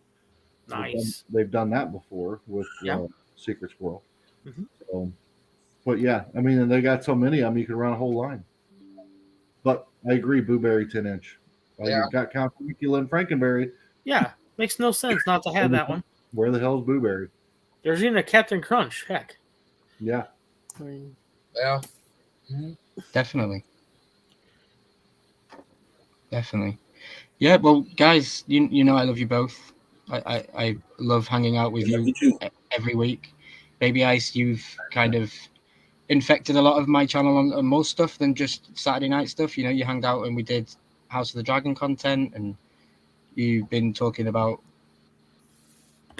Nice.
They've done that before with Secret Squirrel.
Mm-hmm.
So, but yeah, I mean, and they got so many of them, you can run a whole line. But I agree, Booberry 10-inch. You've got Count Caligula and Frankenberry.
Yeah, makes no sense not to have that one.
Where the hell is Booberry?
There's even a Captain Crunch. Heck.
Yeah.
I mean,
yeah.
Mm-hmm. Definitely. Yeah, well, guys, you know I love you both. I love hanging out with you every week. Baby Ice, you've kind of infected a lot of my channel on more stuff than just Saturday night stuff. You know, you hung out and we did House of the Dragon content, and you've been talking about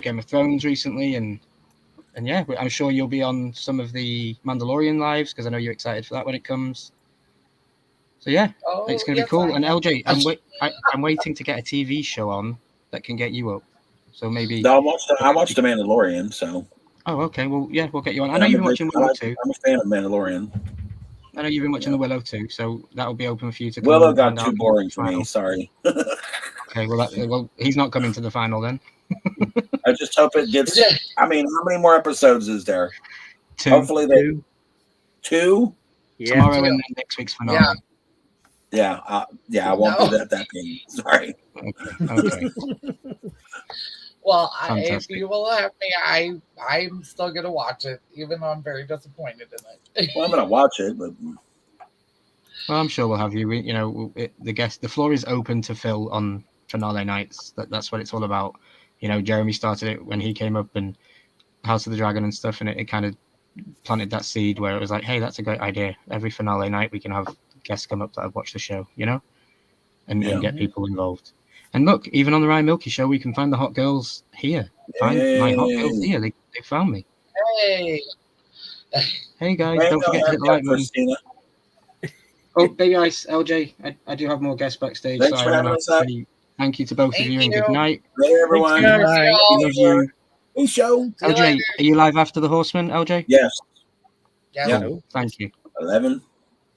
Game of Thrones recently, and yeah, I'm sure you'll be on some of the Mandalorian lives because I know you're excited for that when it comes. So yeah, it's going to be cool. And LJ, I'm waiting to get a TV show on that can get you up. So maybe
I watched The Mandalorian. So
okay, well yeah, we'll get you on. I know you've been watching Willow too.
I'm a fan of Mandalorian.
I know you've been watching the Willow too, so that'll be open for you to.
Willow got too boring for me. Sorry.
Okay, well he's not coming to the final then.
I just hope it gets. I mean, how many more episodes is there?
2.
Hopefully they 2.
Yeah, tomorrow and then next week's finale.
Yeah, I won't be at that game. Sorry.
Okay.
Well, if you will have me, I'm still gonna watch it, even though I'm very disappointed in it.
Well, I'm gonna watch it, but
well, I'm sure we'll have you. You know, the floor is open to fill on finale nights. That's what it's all about. You know, Jeremy started it when he came up and House of the Dragon and stuff, and it kind of planted that seed where it was like, hey, that's a great idea. Every finale night we can have guests come up that have watched the show, you know, and get people involved. And look, even on the Ryan Milky show, we can find the hot girls here. Find my hot girls here. They found me. Hey guys, don't forget to hit the like button. Oh, Baby Ice, LJ, I do have more guests backstage.
Thanks for having us up.
Thank you to both of you, and good night.
Later, everyone.
Bye. Love you.
Hey, show.
LJ, are you live after the Horseman, LJ?
Yes.
Yeah.
Yeah.
Cool. Thank you.
11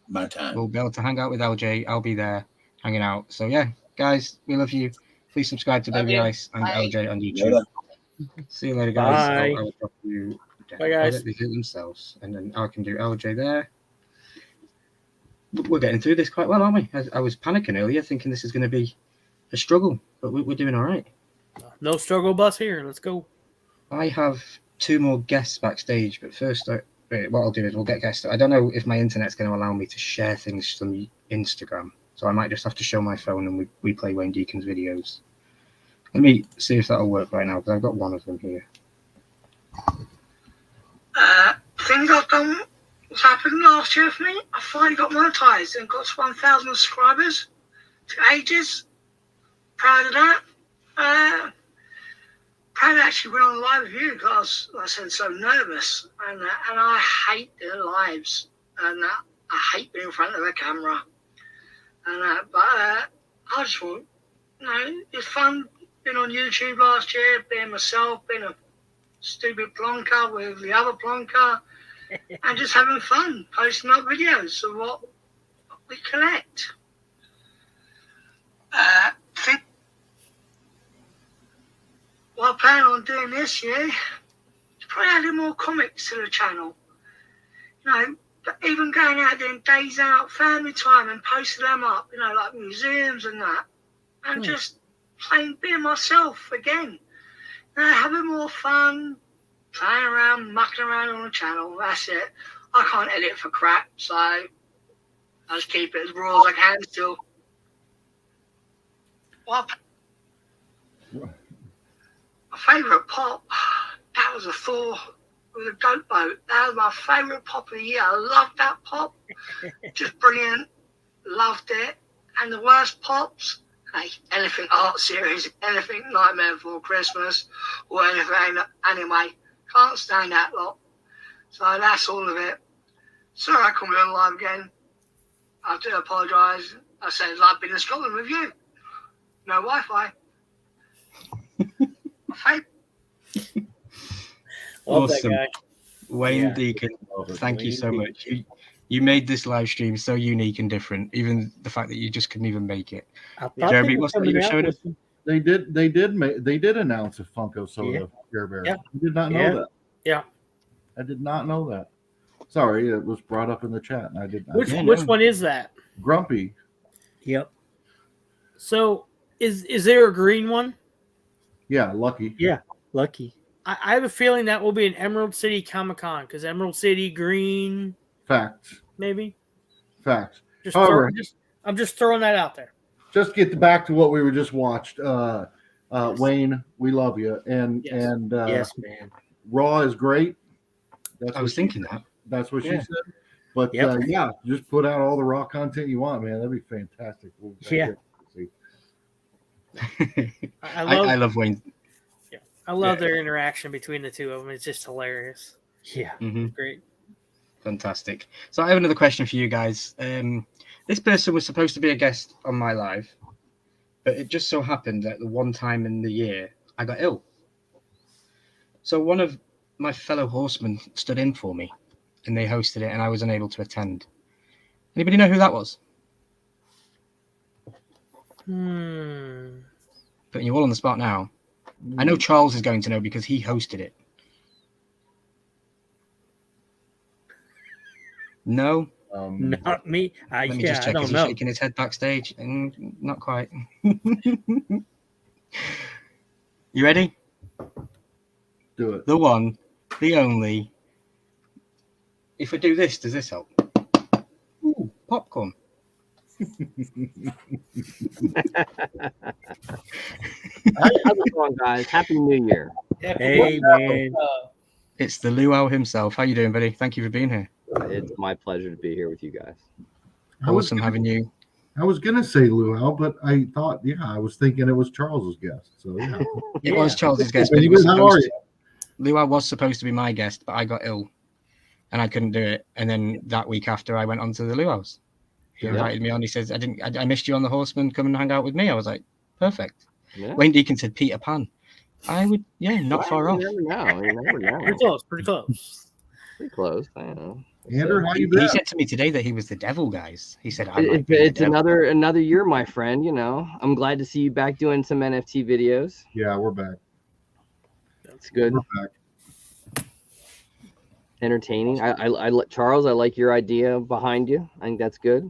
my time.
We'll be able to hang out with LJ. I'll be there hanging out. So yeah, guys, we love you. Please subscribe to
Love
Baby
you.
Ice and
Bye.
LJ on YouTube.
Yoda.
See you later, guys.
Bye.
I'll drop you down.
Bye, guys.
I'll let them do themselves, and then I can do LJ there. We're getting through this quite well, aren't we? I was panicking earlier, thinking this is going to be a struggle, but we're doing all right.
No struggle bus here. Let's go.
I have 2 more guests backstage, but first, what I'll do is we'll get guests. I don't know if my internet's going to allow me to share things from Instagram, so I might just have to show my phone and we play Wayne Deacon's videos. Let me see if that'll work right now, because I've got one of them here.
Things I've done, what's happened last year for me, I finally got monetized and got to 1,000 subscribers. Took ages. Proud of that. Proud to actually went on live with you because, like I said, so nervous. And I hate the lives. And I hate being in front of a camera. But I just want, it's fun being on YouTube last year, being myself, being a stupid plonker with the other plonker, and just having fun, posting up videos of what we collect. What I plan on doing this year is probably adding more comics to the channel. But even going out doing days out, family time, and posting them up, like museums and that, and just being myself again. Having more fun, playing around, mucking around on the channel. That's it. I can't edit for crap, so I just keep it as raw as I can still. What? My favourite pop, that was a Thor with a goat boat. That was my favourite pop of the year. I loved that pop. Just brilliant. Loved it. And the worst pops, anything art series, anything Nightmare Before Christmas, or anything anime. Can't stand that lot. So that's all of it. Sorry I couldn't be on live again. I do apologise. I said I've been in Scotland with you. No Wi-Fi.
Awesome. Wayne Deacon, thank you so much. You made this live stream so unique and different, even the fact that you just couldn't even make it. Jeremy, what's that you showed us?
They did announce a Funko Soda Care Bear.
Yeah.
I did not know that.
Yeah.
I did not know that. Sorry, it was brought up in the chat, and I did not.
Which one is that?
Grumpy.
Yep.
So is there a green one?
Yeah, Lucky.
Yeah, Lucky.
I have a feeling that will be an Emerald City Comic-Con because Emerald City green.
Facts.
Maybe.
Facts.
However, I'm just throwing that out there.
Just get back to what we were just watched. Wayne, we love you, and
yes, man.
Raw is great.
I was thinking that.
That's what she said. But yeah, just put out all the Raw content you want, man. That'd be fantastic.
I love Wayne.
Yeah, I love their interaction between the two of them. It's just hilarious.
Yeah,
great.
Fantastic. So I have another question for you guys. This person was supposed to be a guest on my live, but it just so happened that the one time in the year I got ill. So one of my fellow horsemen stood in for me, and they hosted it, and I was unable to attend. Anybody know who that was? Putting you all on the spot now. I know Charles is going to know because he hosted it. No?
Not me.
Let me just check. Is he shaking his head backstage? Not quite. You ready?
Do it.
The one, the only. If I do this, does this help? Ooh, popcorn.
How's it going, guys? Happy New Year.
Hey, man.
It's the Luau himself. How you doing, buddy? Thank you for being here.
It's my pleasure to be here with you guys.
Awesome having you.
I was gonna say Luau, but I thought, I was thinking it was Charles's guest. So yeah,
it was Charles's guest.
But
Luau was supposed to be my guest, but I got ill, and I couldn't do it. And then that week after, I went on to the Luau's. He invited me on. He says, I missed you on the Horseman. Come and hang out with me. I was like, perfect.
Yeah.
Wayne Deacon said Peter Pan. I would, not far off.
You never know.
Pretty close.
Pretty close. I don't know.
Andrew, how you
He
been?
said to me today that he was the devil, guys. He said, I
It-
might be the
it's
devil.
another year, my friend. You know, I'm glad to see you back doing some NFT videos.
Yeah, we're back.
That's good.
We're back.
Entertaining. Charles, I like your idea behind you. I think that's good.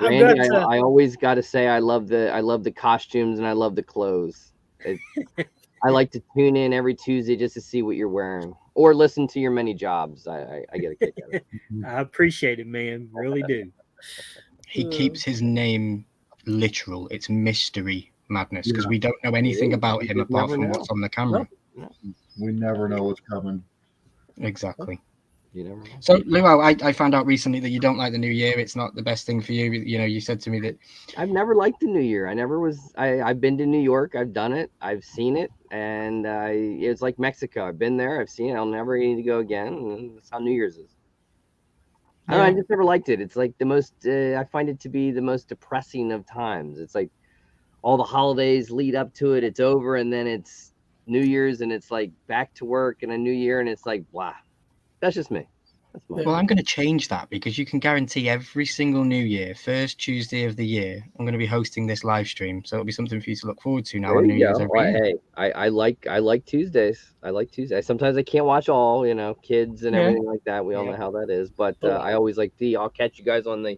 Randy, I always got to say I love the costumes and I love the clothes. I like to tune in every Tuesday just to see what you're wearing or listen to your many jobs. I get a kick out of it.
I appreciate it, man. Really do.
He keeps his name literal. It's mystery madness because we don't know anything about him apart from what's on the camera.
We never know what's coming.
Exactly.
You never know.
So, Luau, I found out recently that you don't like the new year. It's not the best thing for you. You know, you said to me that
I've never liked the new year. I never was. I've been to New York. I've done it. I've seen it, and it's like Mexico. I've been there. I've seen it. I'll never need to go again. And that's how New Year's is. I don't know, I just never liked it. It's like the most. I find it to be the most depressing of times. It's like all the holidays lead up to it. It's over, and then it's New Year's, and it's like back to work and a new year, and it's like blah. That's just me. That's my
well, I'm going to change that because you can guarantee every single New Year, first Tuesday of the year, I'm going to be hosting this live stream. So it'll be something for you to look forward to now
There
on
you
New Year's
go.
every year.
Hey, I like Tuesdays. I like Tuesdays. Sometimes I can't watch all, kids and everything like that. We all know how that is. But I always like I'll catch you guys on the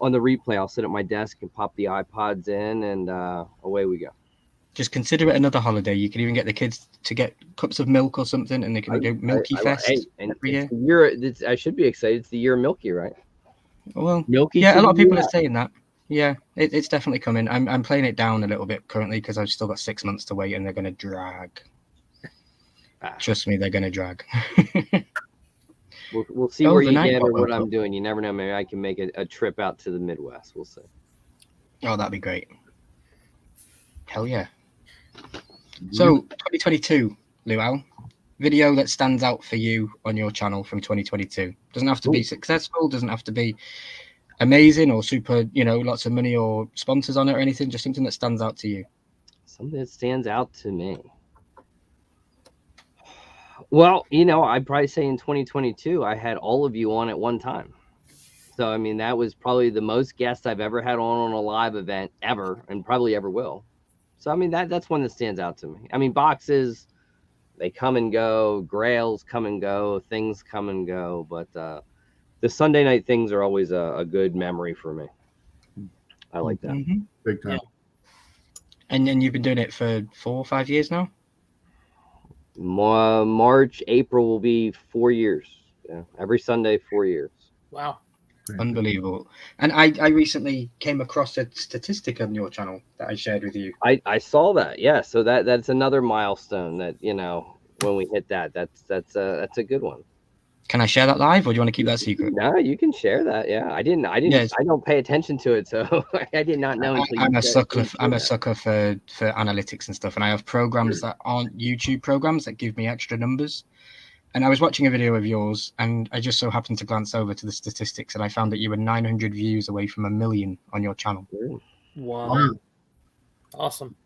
replay. I'll sit at my desk and pop the iPods in, and away we go.
Just consider it another holiday. You can even get the kids to get cups of milk or something, and they can go Milky Fest every year.
I should be excited. It's the year of Milky, right?
Well,
Milky.
Yeah, a lot of people are saying that. Yeah, it's definitely coming. I'm playing it down a little bit currently because I've still got 6 months to wait, and they're going to drag. Trust me, they're going to drag.
We'll see where you get or what I'm doing. You never know. Maybe I can make a trip out to the Midwest. We'll see.
Oh, that'd be great. Hell yeah. So 2022, Luau, video that stands out for you on your channel from 2022. Doesn't have to be successful, doesn't have to be amazing or super, lots of money or sponsors on it or anything, just something that stands out to you.
Something that stands out to me. Well, I'd probably say in 2022, I had all of you on at one time. So, I mean, that was probably the most guests I've ever had on a live event ever, and probably ever will. So, I mean, that's one that stands out to me. I mean, boxes, they come and go. Grails come and go. Things come and go. But the Sunday night things are always a good memory for me. I like that.
Mm-hmm.
Big time.
Yeah. And then you've been doing it for 4 or 5 years now?
March, April will be 4 years. Yeah, every Sunday, 4 years.
Wow.
Unbelievable. And I recently came across a statistic on your channel that I shared with you.
I saw that. Yeah. So that's another milestone that, when we hit that's a good one.
Can I share that live or do you want to keep that secret?
No, you can share that. Yeah. I didn't,
Yes.
I don't pay attention to it. So I did not know.
I'm a sucker for analytics and stuff. And I have programs that aren't YouTube programs that give me extra numbers. And I was watching a video of yours, and I just so happened to glance over to the statistics, and I found that you were 900 views away from 1 million on your channel.
Wow. Awesome.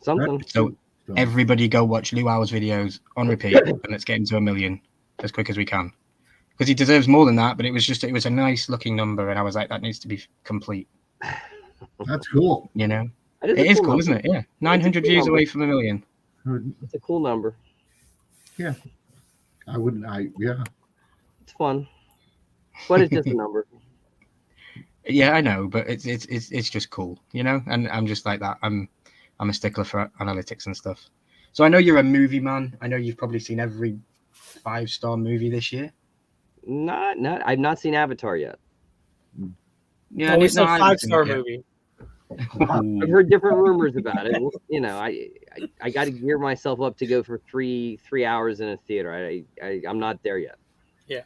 Something.
So everybody go watch Luau's videos on repeat, and let's get into 1 million as quick as we can. Because he deserves more than that, but it was a nice looking number, and I was like, that needs to be complete.
That's cool.
It is cool, isn't it? Yeah. 900 views away from 1 million.
It's a cool number.
Yeah.
It's fun, but it's just a number.
Yeah, I know, but it's just cool, And I'm just like that. I'm a stickler for analytics and stuff. So I know you're a movie man. I know you've probably seen every 5-star movie this year.
Not. I've not seen Avatar yet.
Yeah,
it's a 5-star movie.
I've heard different rumors about it. I got to gear myself up to go for three hours in a theater. I'm not there yet.
Yeah.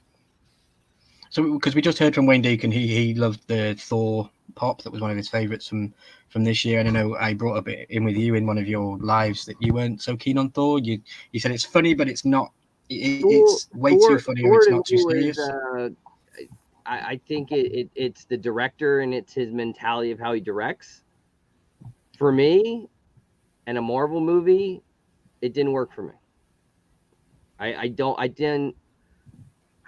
So because we just heard from Wayne Deacon, he loved the Thor pop. That was one of his favorites from this year. And I know I brought up in with you in one of your lives that you weren't so keen on Thor. You said it's funny, but it's not. It's way too funny, or it's not too serious.
I think it's the director and it's his mentality of how he directs. For me, and a Marvel movie, it didn't work for me. I didn't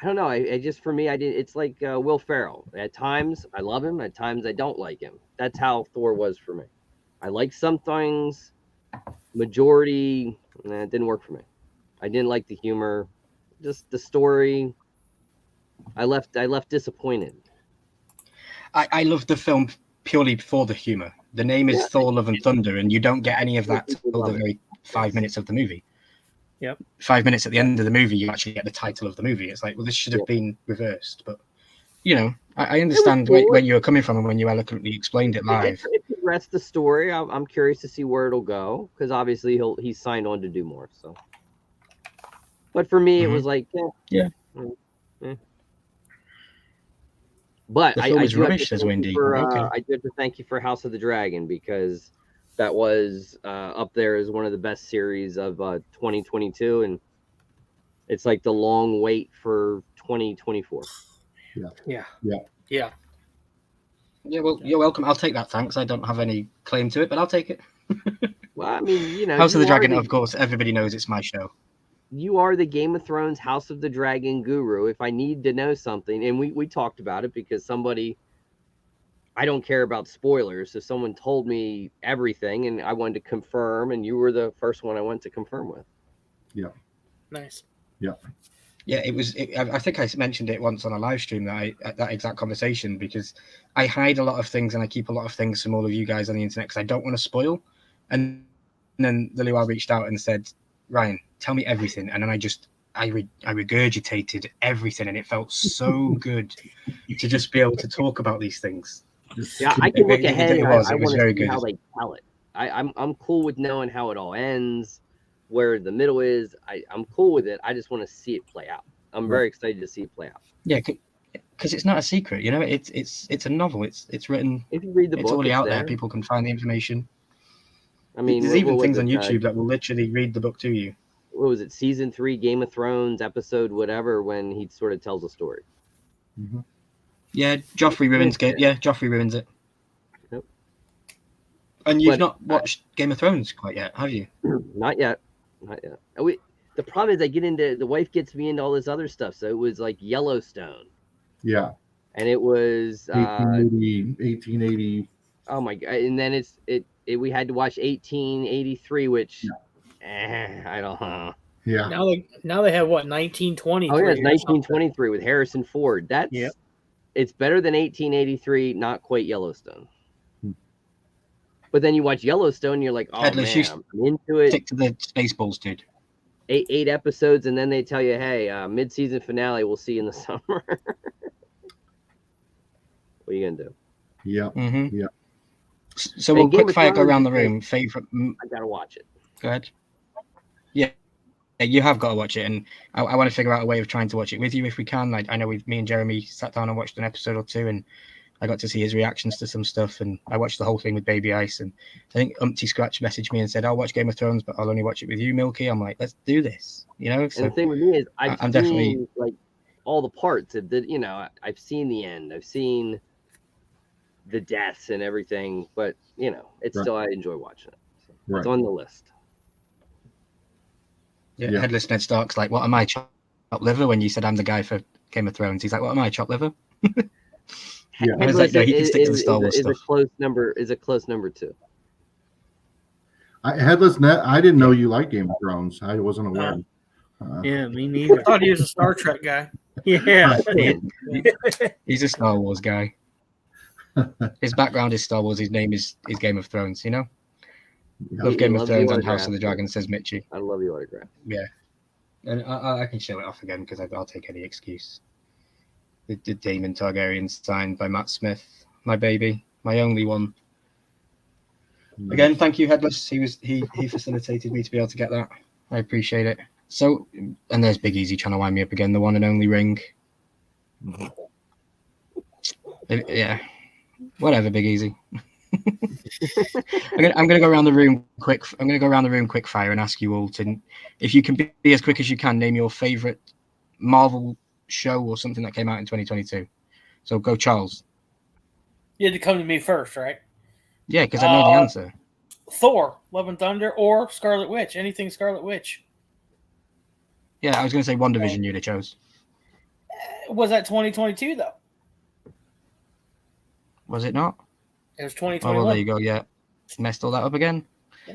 I don't know. I just, for me, I did. It's like Will Ferrell. At times I love him. At times I don't like him. That's how Thor was for me. I like some things. Majority, it didn't work for me. I didn't like the humor. Just the story. I left disappointed.
I love the film purely for the humor. The name is Thor: Love and Thunder, and you don't get any of that till the very 5 minutes of the movie.
Yep.
5 minutes at the end of the movie, you actually get the title of the movie. It's like, well, this should have been reversed. But, you know, I understand where you were coming from and when you eloquently explained it live.
If you rest the story, I'm curious to see where it'll go, because obviously he's signed on to do more. So, but for me, it was like, yeah. But
The
I
film
do
is
have to
rubbish, says
thank you
Wendy.
for,
Okay.
I do have to thank you for House of the Dragon, because that was up there as one of the best series of 2022, and it's like the long wait for 2024.
Yeah.
Yeah, well, you're welcome. I'll take that, thanks. I don't have any claim to it, but I'll take it.
Well, I mean, you know,
House of the
you are
Dragon, of course, everybody knows it's my show.
You are the Game of Thrones House of the Dragon guru. If I need to know something, and we talked about it because I don't care about spoilers, so someone told me everything and I wanted to confirm, and you were the first one I went to confirm with.
Yeah.
Nice.
Yeah.
Yeah, I think I mentioned it once on a live stream, that exact conversation, because I hide a lot of things and I keep a lot of things from all of you guys on the internet because I don't want to spoil. And then Liliwa reached out and said, Ryan, tell me everything. And then I regurgitated everything, and it felt so good to just be able to talk about these things.
Yeah, I can look ahead.
It
I
was
want to
very
see
good.
how they tell it. I'm cool with knowing how it all ends, where the middle is. I'm cool with it. I just want to see it play out. I'm very excited to see it play out.
Yeah, because it's not a secret, you know. It's a novel. It's written.
If you read the book,
it's already out there.
there.
People can find the information.
I mean,
there's
what
even
was
things
it,
on YouTube that will literally read the book to you.
What was it? Season 3, Game of Thrones, episode whatever, when he sort of tells a story.
Mm-hmm.
Yeah, Joffrey ruins it. Yeah, Joffrey ruins it.
Yep.
And you've not watched Game of Thrones quite yet, have you?
Not yet. The problem is the wife gets me into all this other stuff. So it was like Yellowstone.
Yeah.
And it was
1880.
Oh my god! And then we had to watch 1883, which I don't know.
Yeah.
Now they have what, 1923?
Oh yeah, it's 1923 with Harrison Ford. It's better than 1883. Not quite Yellowstone. But then you watch Yellowstone, and you're like, oh
Headless,
man, I'm into it.
Stick to the Spaceballs, dude.
8 episodes, and then they tell you, hey, mid-season finale, we'll see you in the summer. What are you gonna do?
Yeah.
Mm-hmm.
Yeah.
So we'll quick fire go around the room. Favorite?
I gotta watch it.
Go ahead. Yeah, you have got to watch it, and I want to figure out a way of trying to watch it with you if we can. I know me and Jeremy sat down and watched an episode or two, and I got to see his reactions to some stuff, and I watched the whole thing with Baby Ice. And I think Umpty Scratch messaged me and said, "I'll watch Game of Thrones, but I'll only watch it with you, Milky." I'm like, "Let's do this," you know. So
and the thing with me is, I'm seen,
definitely
like all the parts of the, I've seen the end, I've seen the deaths and everything, but it's still, I enjoy watching it. So it's on the list.
Yeah. Headless Ned Stark's like, "What am I, chopped liver?" When you said I'm the guy for Game of Thrones, he's like, "What am I, chopped liver?"
Yeah,
I was like, no, he can stick to the Star Wars stuff.
Is a close number 2.
Headless Net. I didn't know you liked Game of Thrones. I wasn't aware.
Yeah, me neither.
I thought he was a Star Trek guy.
Yeah.
He's a Star Wars guy. His background is Star Wars. His name is Game of Thrones. You know. Love Game of Thrones and House of the Dragon, says Mitchie.
I love the autograph.
Yeah, and I can show it off again because I'll take any excuse. The Daemon Targaryen signed by Matt Smith, my baby, my only one. Again, thank you, Headless. He facilitated me to be able to get that. I appreciate it. So, and there's Big Easy trying to wind me up again. The one and only ring. Yeah, whatever, Big Easy. I'm gonna go around the room quick. I'm gonna go around the room quick fire and ask you all to, if you can be as quick as you can, name your favorite Marvel show or something that came out in 2022. So go, Charles.
You had to come to me first, right?
Yeah, because I know the answer.
Thor, Love and Thunder, or Scarlet Witch. Anything Scarlet Witch.
Yeah, I was going to say WandaVision you'd have chose.
Was that 2022 though?
Was it not?
It was
Oh,
2021.
well, there you go. Yeah. Messed all that up again.
Yeah.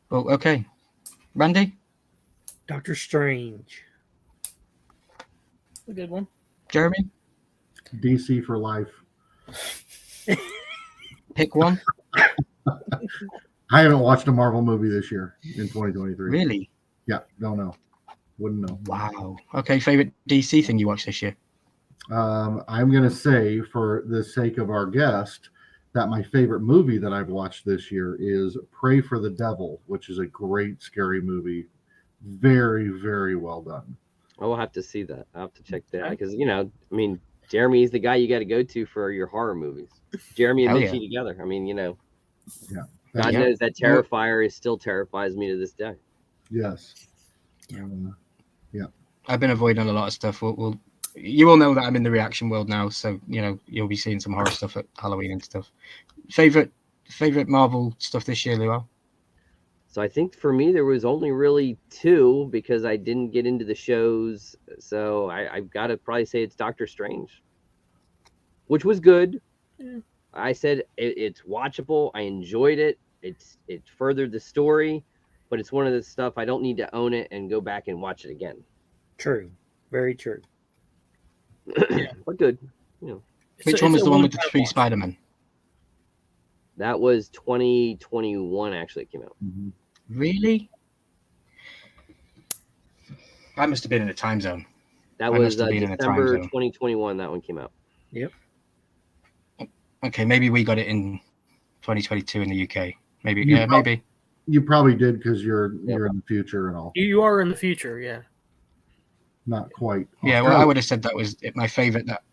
Well, okay. Randy?
Doctor Strange.
A good one.
Jeremy?
DC for life.
Pick one.
I haven't watched a Marvel movie this year in 2023.
Really?
Yeah, don't know. Wouldn't know.
Wow. Okay, favorite DC thing you watched this year?
I'm going to say, for the sake of our guest, that my favorite movie that I've watched this year is Pray for the Devil, which is a great scary movie. Very, very well done.
I will have to see that. I'll have to check that because, you know, I mean, Jeremy is the guy you got to go to for your horror movies. Jeremy and
Hell
Mitchie
yeah.
together. I mean, you know,
Yeah.
God
Yeah.
knows that Terrifier still terrifies me to this day.
Yes.
I've been avoiding a lot of stuff. You all know that I'm in the reaction world now, so you know you'll be seeing some horror stuff at Halloween and stuff. Favorite Marvel stuff this year, Luau?
So I think for me there was only really two because I didn't get into the shows. So I've got to probably say it's Doctor Strange, which was good.
Yeah.
I said it's watchable. I enjoyed it. It furthered the story, but it's one of the stuff I don't need to own it and go back and watch it again.
True. Very true.
But good. You know,
Which one was the one with the three Spider-Man?
that was 2021. Actually, it came out.
Mhm.
Really? I must have been in a time zone.
That
I
was
must have been in a time
December
zone.
2021. That one came out.
Yep.
Okay, maybe we got it in 2022 in the UK. Maybe,
You
yeah,
prob-
maybe.
You probably did because you're in the future and all.
You are in the future, yeah.
Not quite.
Yeah, well, I would have said that was my favorite that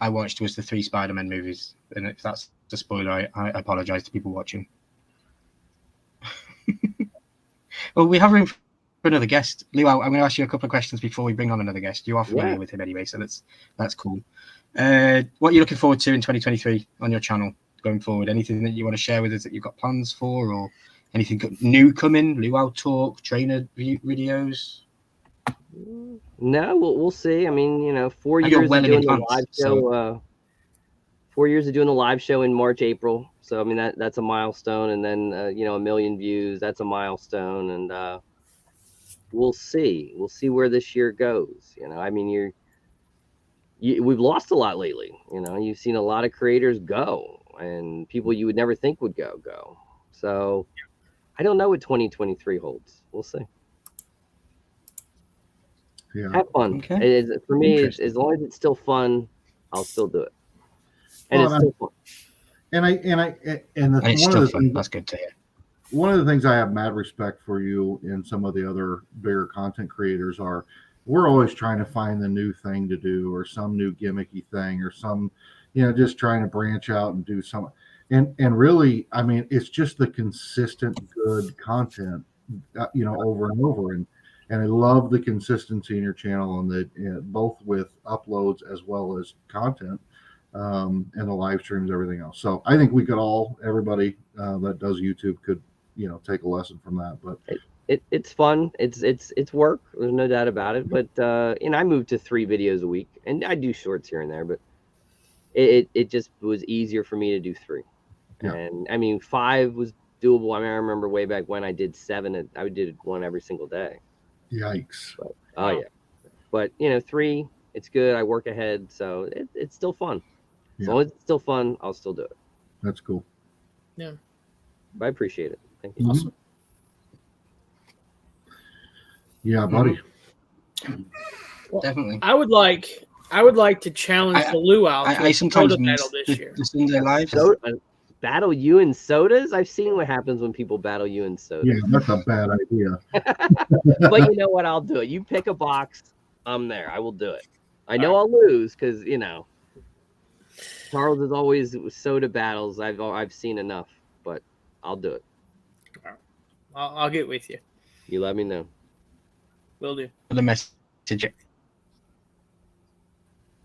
I watched was the three Spider-Man movies. And if that's the spoiler, I apologize to people watching. Well, we have room for another guest. Lou, I'm going to ask you a couple of questions before we bring on another guest. You are familiar with him anyway, so that's cool. What are you looking forward to in 2023 on your channel going forward? Anything that you want to share with us that you've got plans for, or anything new coming? Luau talk, trainer videos?
No, we'll see. I mean, you know, 4
And you're
years
well
of
in
doing the
advance,
live show. 4 years of doing the live show in March, April. So I mean that's a milestone, and then you know, 1 million views. That's a milestone, and we'll see. We'll see where this year goes. You know, I mean, we've lost a lot lately. You know, you've seen a lot of creators go, and people you would never think would go. So I don't know what 2023 holds. We'll see.
Yeah.
Have fun.
Okay.
For me, as long as it's still fun, I'll still do it. And
Well,
it's still fun.
And
it's
one
still
of the
fun.
things,
That's good to hear.
one of the things I have mad respect for you and some of the other bigger content creators are, we're always trying to find the new thing to do, or some new gimmicky thing, or some, you know, just trying to branch out and do some. And really, I mean, it's just the consistent good content, you know, over and over. And I love the consistency in your channel, and both with uploads as well as content, and the live streams, everything else. So I think we could everybody that does YouTube could, you know, take a lesson from that. But
it's fun. It's work. There's no doubt about it. But I moved to 3 videos a week, and I do shorts here and there. But it just was easier for me to do 3.
Yeah.
And I mean, 5 was doable. I mean, I remember way back when I did 7. I did 1 every single day.
Yikes!
But, oh yeah. But you know, 3, it's good. I work ahead, so it's still fun. As long as it's still fun, I'll still do it.
That's cool.
Yeah.
But I appreciate it. Thank you.
Awesome.
Yeah, buddy.
Well,
Definitely.
I would like to challenge the luau to
I
a
sometimes
soda
miss
battle this year.
the Sunday lives.
Battle you in sodas? I've seen what happens when people battle you in sodas.
Yeah, that's a bad idea.
But you know what? I'll do it. You pick a box, I'm there. I will do it. I know I'll lose because, you know, Charles is always soda battles. I've seen enough, but I'll do it.
I'll get with you.
You let me know.
Will do.
The message.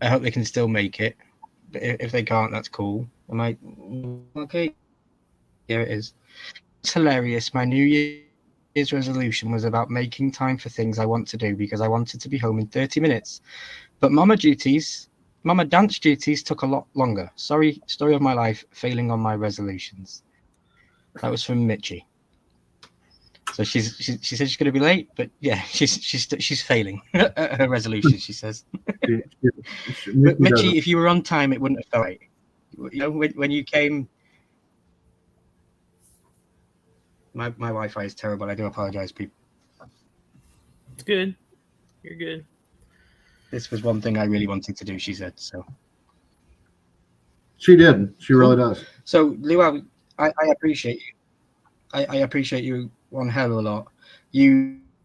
I hope they can still make it, but if they can't, that's cool. I'm like, okay, here it is. It's hilarious. My New Year's resolution was about making time for things I want to do because I wanted to be home in 30 minutes. But Mama dance duties took a lot longer. Sorry, story of my life, failing on my resolutions. That was from Mitchie. So she said she's going to be late, but yeah, she's failing at her resolution. She says. But Mitchie, if you were on time, it wouldn't have felt right. You know, when you came. My Wi-Fi is terrible. I do apologize, people.
It's good. You're good.
This was one thing I really wanted to do, she said. So
she did. She really does.
So Lou, I appreciate you. I appreciate you one hell of a lot.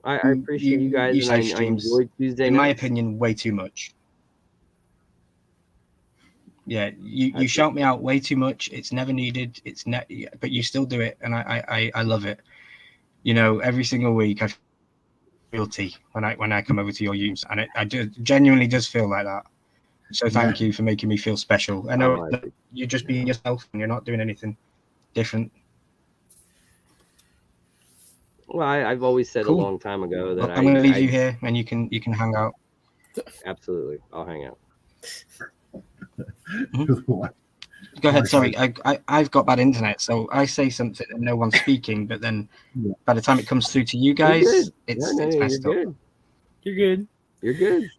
I appreciate you guys, and I enjoyed Tuesday.
In my opinion, way too much. Yeah, you shout me out way too much. It's never needed. But you still do it, and I love it. You know, every single week I feel guilty when I come over to your use, and I genuinely does feel like that. So thank you for making me feel special. I know that you're just being yourself, and you're not doing anything different.
Well, I've always said a long time ago that
I'm going to leave you here, and you can hang out.
Absolutely, I'll hang out.
Go ahead. Sorry, I've got bad internet, so I say something and no one's speaking. But then, by the time it comes through to you guys, it's messed up.
You're good.
You're good.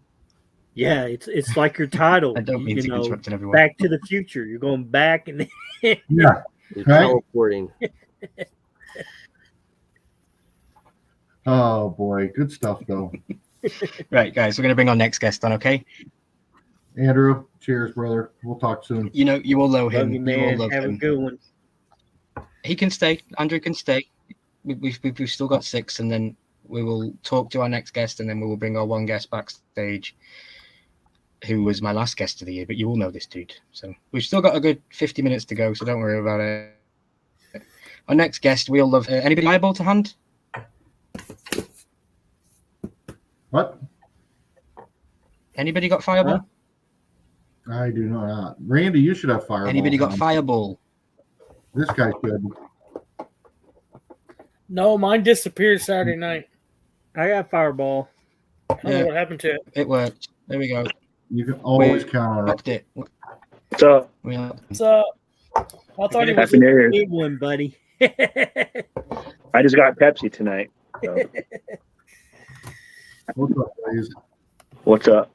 Yeah, it's like your title.
I don't mean to interrupt everyone.
Back to the Future. You're going back and
yeah,
you're teleporting.
Oh boy, good stuff though.
Right, guys, we're going to bring our next guest on, okay?
Andrew, cheers, brother. We'll talk soon.
You know, you all know him.
Love you, man.
all love
Have
him.
a good one.
He can stay. Andrew can stay. We've still got 6, and then we will talk to our next guest, and then we will bring our one guest backstage, who was my last guest of the year. But you all know this dude. So we've still got a good 50 minutes to go, so don't worry about it. Our next guest, we all love. Anybody liable to hand?
What?
Anybody got Fireball?
I do not. Randy, you should have Fireball.
Anybody got Fireball?
This guy should.
No, mine disappeared Saturday night.
I got Fireball.
I don't know what happened to it.
It worked. There we go.
You can always count on it.
It.
What's up?
What's up? I thought he was
Happy New Year.
Big one, buddy.
I just got Pepsi tonight. So.
What's up, guys?
What's up?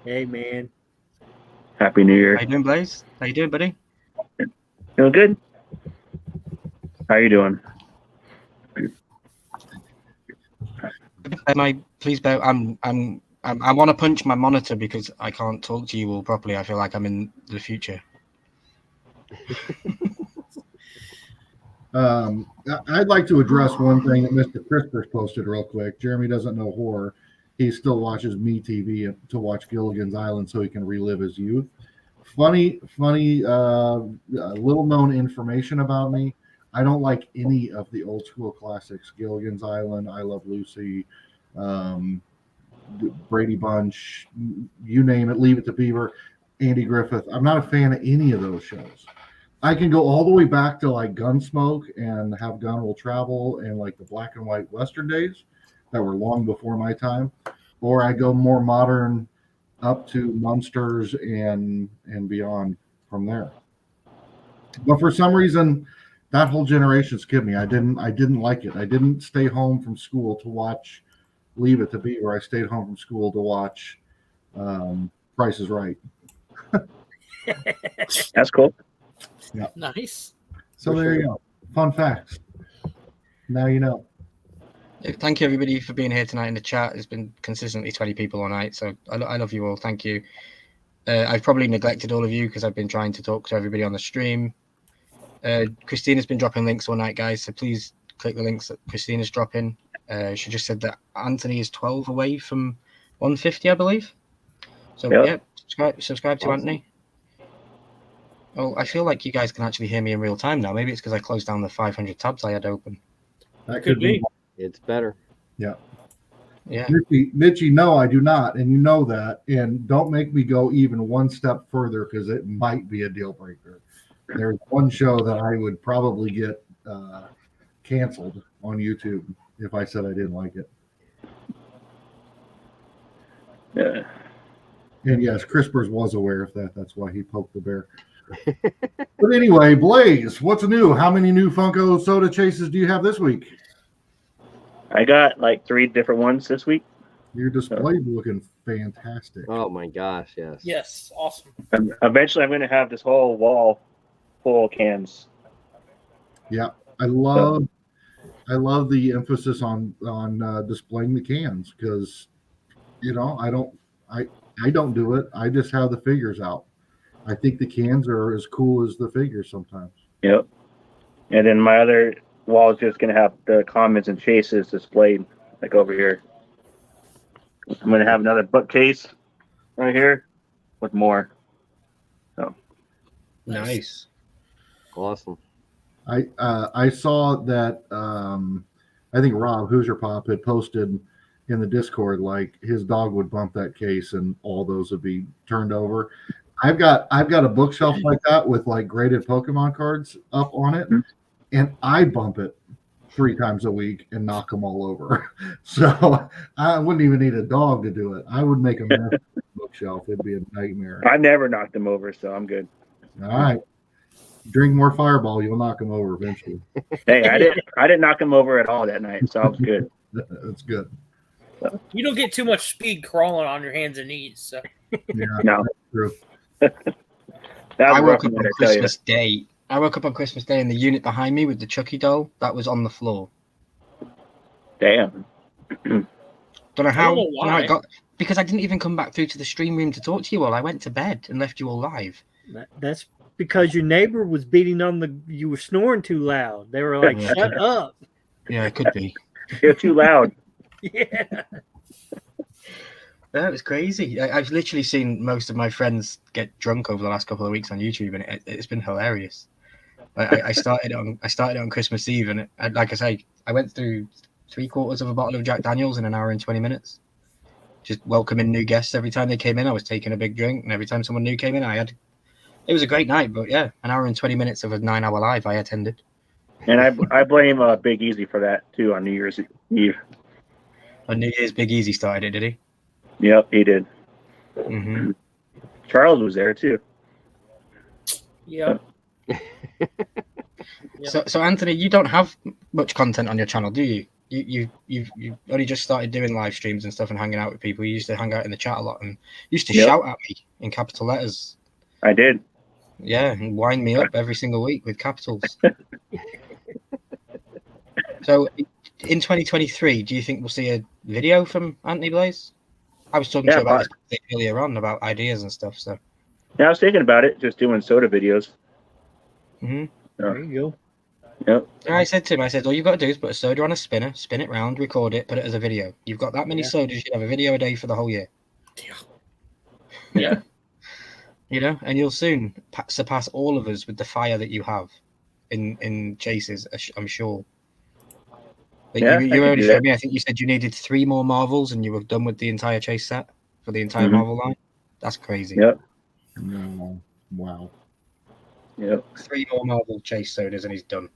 Hey, man.
Happy New Year.
How you doing, Blaze? How you doing, buddy?
Feeling good? How you doing?
Please bear. I want to punch my monitor because I can't talk to you all properly. I feel like I'm in the future.
I'd like to address one thing that Mr. Crispers posted real quick. Jeremy doesn't know horror. He still watches MeTV to watch Gilligan's Island so he can relive his youth. Funny, little known information about me. I don't like any of the old school classics. Gilligan's Island, I Love Lucy, Brady Bunch, you name it, Leave It to Beaver, Andy Griffith. I'm not a fan of any of those shows. I can go all the way back to like Gunsmoke and Have Gun Will Travel and like the black and white Western days that were long before my time, or I go more modern up to Munsters and beyond from there. But for some reason, that whole generation skipped me. I didn't like it. I didn't stay home from school to watch Leave It to Beaver. I stayed home from school to watch Price is Right.
That's cool.
Yeah.
Nice.
So there you go. Fun facts. Now you know.
Thank you, everybody, for being here tonight in the chat. There's been consistently 20 people all night, so I love you all. Thank you. I've probably neglected all of you because I've been trying to talk to everybody on the stream. Christina's been dropping links all night, guys, so please click the links that Christina's dropping. She just said that Anthony is 12 away from 150, I believe. So, yeah, subscribe to Anthony. Oh, I feel like you guys can actually hear me in real time now. Maybe it's because I closed down the 500 tabs I had open.
That could be.
It's better.
Yeah.
Yeah.
Mitchie, no, I do not. And you know that. And don't make me go even one step further because it might be a deal breaker. There's one show that I would probably get canceled on YouTube if I said I didn't like it.
Yeah.
And yes, Crispers was aware of that. That's why he poked the bear. But anyway, Blaze, what's new? How many new Funko soda chases do you have this week?
I got like 3 different ones this week.
Your display's looking fantastic.
Oh my gosh, yes.
Yes, awesome.
Eventually, I'm going to have this whole wall full of cans.
Yeah, I love the emphasis on displaying the cans because, you know, I don't do it. I just have the figures out. I think the cans are as cool as the figures sometimes.
Yep. And then my other wall is just going to have the commons and chases displayed, like over here. I'm going to have another bookcase right here with more. So
Nice.
Awesome.
I saw that I think Rob Hoosier Pop had posted in the Discord like his dog would bump that case and all those would be turned over. I've got a bookshelf like that with like graded Pokemon cards up on it, and I bump it 3 times a week and knock them all over. So I wouldn't even need a dog to do it. I would make a mess of the bookshelf. It'd be a nightmare.
I never knocked them over, so I'm good.
All right. Drink more Fireball, you'll knock them over eventually.
Hey, I didn't knock them over at all that night, so I was good.
That's good.
You don't get too much speed crawling on your hands and knees. So.
Yeah,
no.
That's true.
I woke up on Christmas Day. I woke up on Christmas Day and the unit behind me with the Chucky doll that was on the floor.
Damn.
Don't know how.
don't know why.
I got because I didn't even come back through to the stream room to talk to you all. I went to bed and left you all live.
That's because your neighbor was beating on the. You were snoring too loud. They were like, "Shut up."
Yeah, it could be.
You're too loud.
Yeah.
That was crazy. I've literally seen most of my friends get drunk over the last couple of weeks on YouTube, and it's been hilarious. I started it on Christmas Eve, and like I say, I went through 3/4 of a bottle of Jack Daniels in an hour and 20 minutes. Just welcoming new guests every time they came in. I was taking a big drink, and every time someone new came in, it was a great night. But yeah, an hour and 20 minutes of a 9-hour live I attended.
And I blame Big Easy for that too on New Year's Eve.
On New Year's, Big Easy started it, did he?
Yep, he did.
Mm-hmm.
Charles was there too.
Yeah.
So Anthony, you don't have much content on your channel, do you? You've only just started doing live streams and stuff and hanging out with people. You used to hang out in the chat a lot and used to shout at me in capital letters.
I did.
Yeah, and wind me up every single week with capitals. So in 2023, do you think we'll see a video from Anthony Blaze? I was talking to you about this earlier on about ideas and stuff. So
yeah, I was thinking about it, just doing soda videos.
Mm-hmm.
There you go.
Yep.
I said to him, all you've got to do is put a soda on a spinner, spin it round, record it, put it as a video. You've got that many sodas, you have a video a day for the whole year.
Yeah.
You know, and you'll soon surpass all of us with the fire that you have in chases, I'm sure. But
Yeah,
you already showed me, I think you said you needed 3 more Marvels and you were done with the entire chase set for the entire Marvel line. That's crazy.
Yep.
No. Wow.
Yep.
3 more Marvel chase sodas and he's done.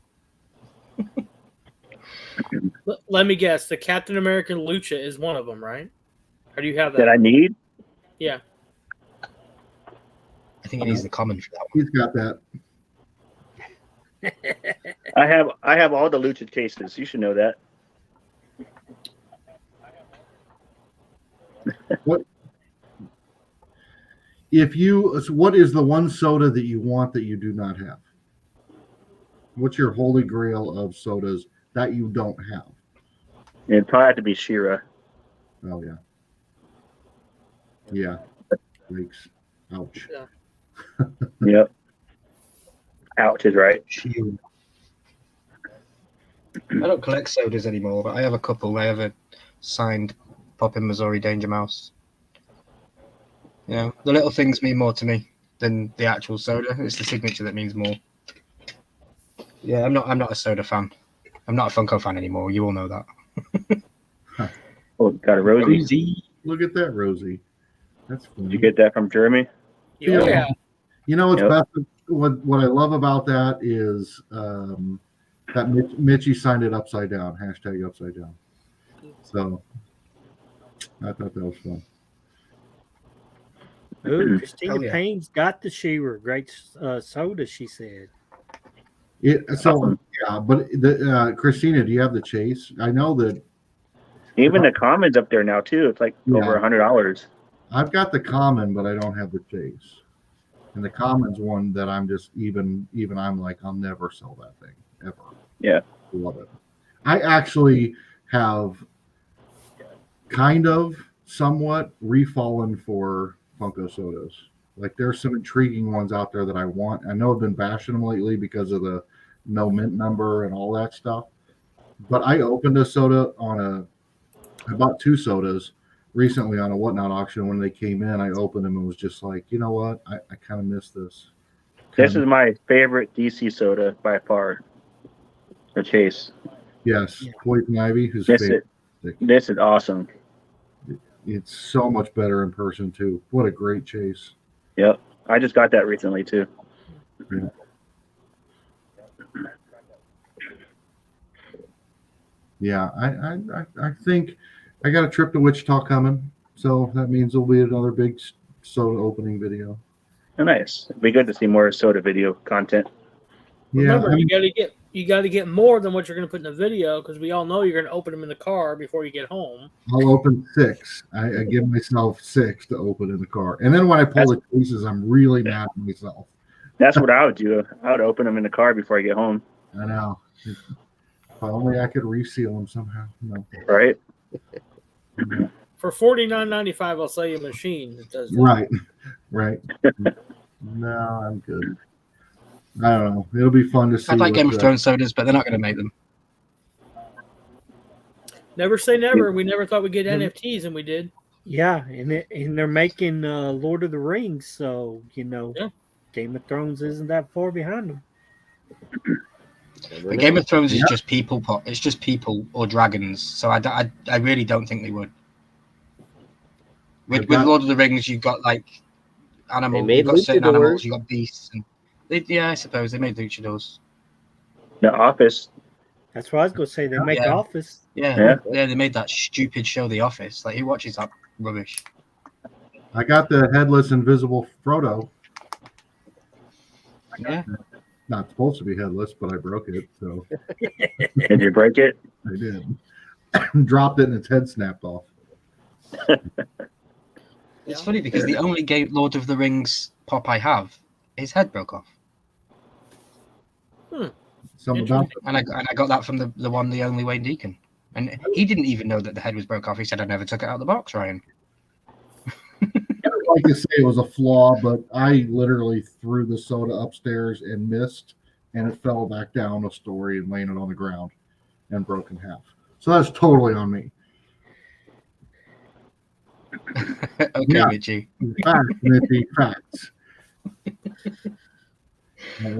Let me guess. The Captain American Lucha is one of them, right? Or do you have that?
That I need?
Yeah.
I think he needs the common for that one.
He's got that.
I have all the Lucha cases. You should know that.
What is the one soda that you want that you do not have? What's your holy grail of sodas that you don't have?
It'd probably have to be Shira.
Oh yeah. Yeah. Weeks. Ouch.
Yeah.
Yep. Ouch is right.
I don't collect sodas anymore, but I have a couple. I have a signed Poppin' Missouri Danger Mouse. You know, the little things mean more to me than the actual soda. It's the signature that means more. Yeah, I'm not a soda fan. I'm not a Funko fan anymore. You all know that.
Oh, got a Rosie.
Look at that, Rosie. That's funny.
Did you get that from Jeremy?
Yeah.
You know what's best? What I love about that is That Mitchie signed it upside down. Hashtag upside down. So I thought that was fun.
Ooh, Christina
Oh, yeah.
Payne's got the Shearer. Great soda, she said.
Yeah, but Christina, do you have the Chase? I know that
Even the Common's up there now too. It's like over $100.
I've got the Common, but I don't have the Chase. And the Common's one that I'm just even I'm like, I'll never sell that thing ever.
Yeah.
I love it. I actually have kind of somewhat refallen for Funko sodas. Like there's some intriguing ones out there that I want. I know I've been bashing them lately because of the no mint number and all that stuff. But I opened a soda I bought 2 sodas recently on a Whatnot auction. When they came in, I opened them and was just like, you know what? I kind of miss this.
This is my favorite DC soda by far. The Chase.
Yes, Poison Ivy. Who's
this is awesome.
It's so much better in person too. What a great Chase.
Yep, I just got that recently too.
Yeah. Yeah, I think I got a trip to Wichita coming, so that means there'll be another big soda opening video.
Oh, nice. It'd be good to see more soda video content.
Yeah,
Remember, you got to get more than what you're going to put in the video because we all know you're going to open them in the car before you get home.
I'll open 6. I give myself 6 to open in the car, and then when I pull the cases, I'm really mad at myself.
That's what I would do. I would open them in the car before I get home.
I know. If only I could reseal them somehow. No.
Right.
For $49.95, I'll sell you a machine that does that.
Right. No, I'm good. I don't know. It'll be fun to see.
I'd like Game of Thrones sodas, but they're not going to make them.
Never say never. We never thought we'd get NFTs, and we did.
Yeah, and they're making Lord of the Rings, so Game of Thrones isn't that far behind them.
But Game of Thrones is just people. It's just people or dragons. So I really don't think they would. With Lord of the Rings, you've got like animals. You've got certain animals. You've got beasts. And I suppose they made luchadors.
The Office.
That's what I was going to say. They make The Office.
Yeah, they made that stupid show, The Office. Like, who watches that rubbish?
I got the headless invisible Frodo.
Yeah.
Not supposed to be headless, but I broke it. So.
Did you break it?
I did. Dropped it and its head snapped off.
It's funny because the only Lord of the Rings pop I have, his head broke off.
And
I got that from the only Wayne Deacon. And he didn't even know that the head was broke off. He said, I never took it out of the box, Ryan.
I like to say it was a flaw, but I literally threw the soda upstairs and missed, and it fell back down a story and landed on the ground and broke in half. So that's totally on me.
Okay, Mitchie.
Facts.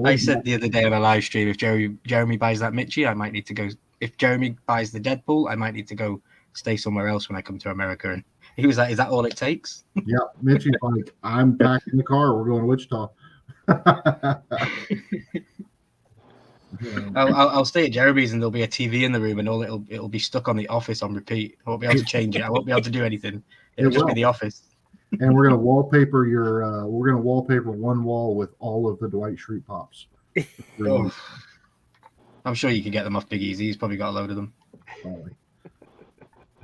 I said the other day on a live stream, if Jeremy buys that Mitchie, I might need to go. If Jeremy buys the Deadpool, I might need to go stay somewhere else when I come to America. And he was like, "Is that all it takes?"
Yeah, Mitchie's like, "I'm back in the car. We're going to Wichita."
I'll stay at Jeremy's and there'll be a TV in the room and it'll be stuck on The Office on repeat. I won't be able to change it. I won't be able to do anything. It'll just be The Office.
And we're gonna wallpaper one wall with all of the Dwight Schrute pops.
I'm sure you could get them off Big Easy. He's probably got a load of them.
Probably.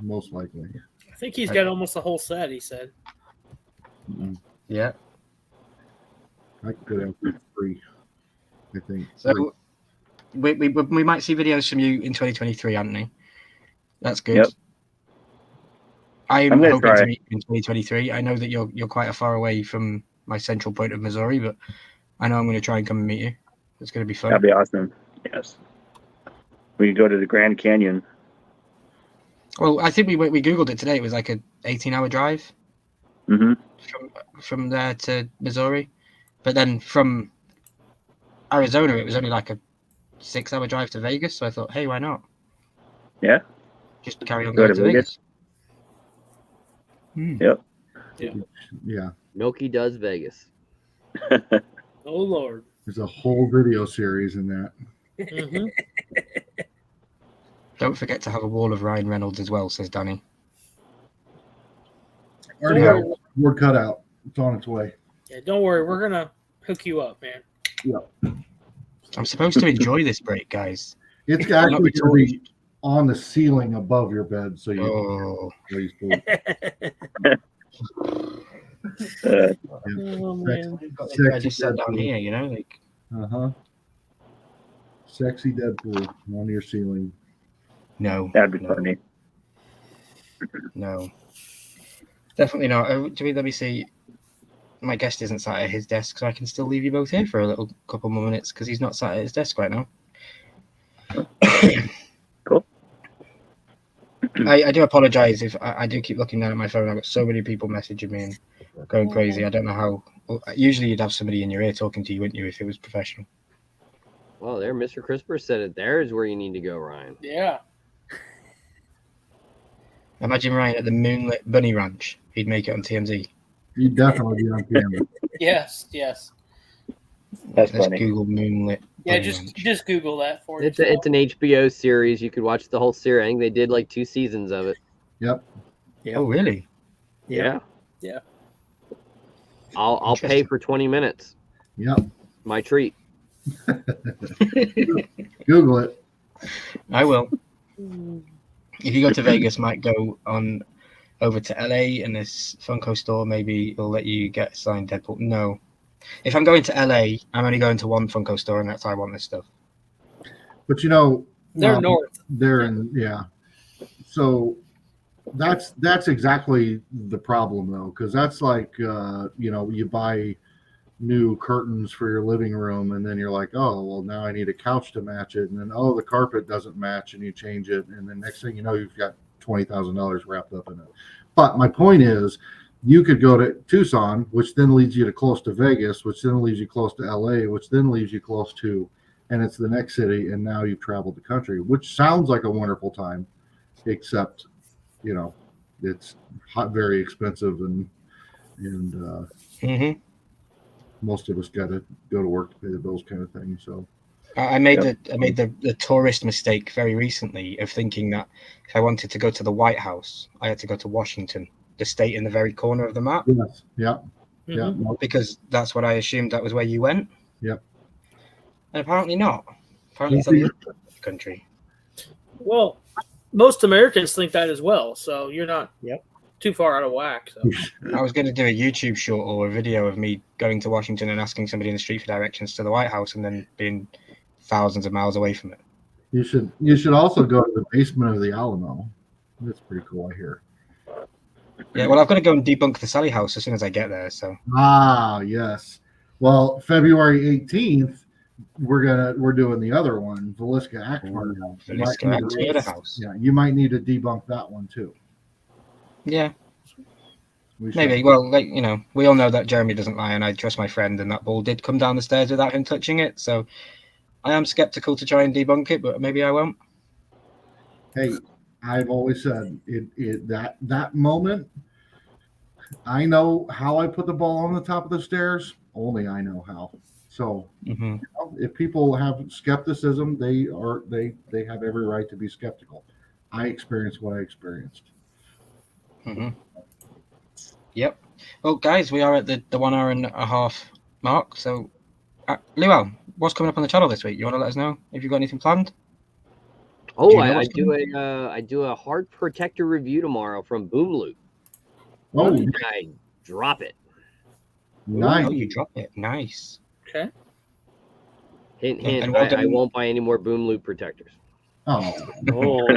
Most likely.
I think he's got almost the whole set, he said.
Mm-hmm.
Yeah.
I could go down for free, I think.
So we might see videos from you in 2023, Anthony. That's good.
Yep.
I'm hoping to meet you in 2023. I know that you're quite a far away from my central point of Missouri, but I know I'm going to try and come and meet you. It's going to be fun.
That'd be awesome. Yes. We could go to the Grand Canyon.
Well, I think we Googled it today. It was like a 18-hour drive from there to Missouri. But then from Arizona, it was only like a 6-hour drive to Vegas. So I thought, hey, why not?
Yeah.
Just carry on
Go
going
to
to Vegas.
Yep.
Yeah.
Milky does Vegas.
Oh, Lord.
There's a whole video series in that.
Mm-hmm.
Don't forget to have a wall of Ryan Reynolds as well, says Danny.
Already have word cut out. It's on its way.
Yeah, don't worry. We're gonna hook you up, man.
Yeah.
I'm supposed to enjoy this break, guys.
It's actually going to be on the ceiling above your bed, so you please sleep.
Oh man!
I just sat down here, you know, like.
Sexy Deadpool on your ceiling.
No,
that'd be funny.
No, definitely not. Let me see. My guest isn't sat at his desk, so I can still leave you both here for a little couple more minutes because he's not sat at his desk right now.
Cool.
I do apologize if I do keep looking down at my phone. I've got so many people messaging me and going crazy. I don't know how. Well, usually you'd have somebody in your ear talking to you, wouldn't you, if it was professional?
Well, there, Mr. CRISPR said it. There is where you need to go, Ryan.
Yeah.
Imagine Ryan at the Moonlit Bunny Ranch. He'd make it on TMZ.
He'd definitely be on camera.
Yes.
That's
Let's
funny.
Google Moonlit.
Yeah,
Bunny Ranch.
just Google that for
It's
yourself.
it's an HBO series. You could watch the whole series. I think they did like 2 seasons of it.
Yep.
Oh, really?
Yeah.
Yeah.
I'll pay for 20 minutes.
Yep.
My treat.
Google it.
I will. If you go to Vegas, might go on over to LA and this Funko store. Maybe it'll let you get signed Deadpool. No. If I'm going to LA, I'm only going to one Funko store, and that's I want this stuff.
But you know,
They're north.
They're in, yeah. So that's exactly the problem, though, because that's like you know, you buy new curtains for your living room, and then you're like, oh, well, now I need a couch to match it, and then oh, the carpet doesn't match, and you change it, and then next thing you know, you've got $20,000 wrapped up in it. But my point is, you could go to Tucson, which then leads you to close to Vegas, which then leads you close to LA, which then leads you close to, and it's the next city, and now you've traveled the country, which sounds like a wonderful time, except, you know, it's very expensive, and most of us got to go to work to pay the bills, kind of thing. So
I made the tourist mistake very recently of thinking that if I wanted to go to the White House, I had to go to Washington, the state in the very corner of the map.
Yes. Yeah. Yeah.
Because that's what I assumed that was where you went.
Yep.
And apparently not. Apparently it's on the other side of the country.
Well, most Americans think that as well, so you're not too far out of whack. So.
I was going to do a YouTube short or a video of me going to Washington and asking somebody in the street for directions to the White House and then being thousands of miles away from it.
You should also go to the basement of the Alamo. That's pretty cool, I hear.
Yeah, well, I've got to go and debunk the Sally House as soon as I get there. So.
Ah, yes. Well, February 18th, we're doing the other one, Villisca Axford House.
Villisca Axford House.
Yeah, you might need to debunk that one too.
Yeah. Maybe. Well, like, you know, we all know that Jeremy doesn't lie, and I trust my friend, and that ball did come down the stairs without him touching it. So I am skeptical to try and debunk it, but maybe I won't.
Hey, I've always said that moment, I know how I put the ball on the top of the stairs. Only I know how. So you know, if people have skepticism, they have every right to be skeptical. I experienced what I experienced.
Yep. Well, guys, we are at the 1 hour and a half mark. So, Luau, what's coming up on the channel this week? You want to let us know if you've got anything planned?
Oh, I do a heart protector review tomorrow from Boom Loop.
Oh,
I drop it.
Nice.
Oh, you drop it. Nice.
Okay.
Hint,
And
hint.
well
I won't buy any more Boom Loop protectors.
Oh.
Oh.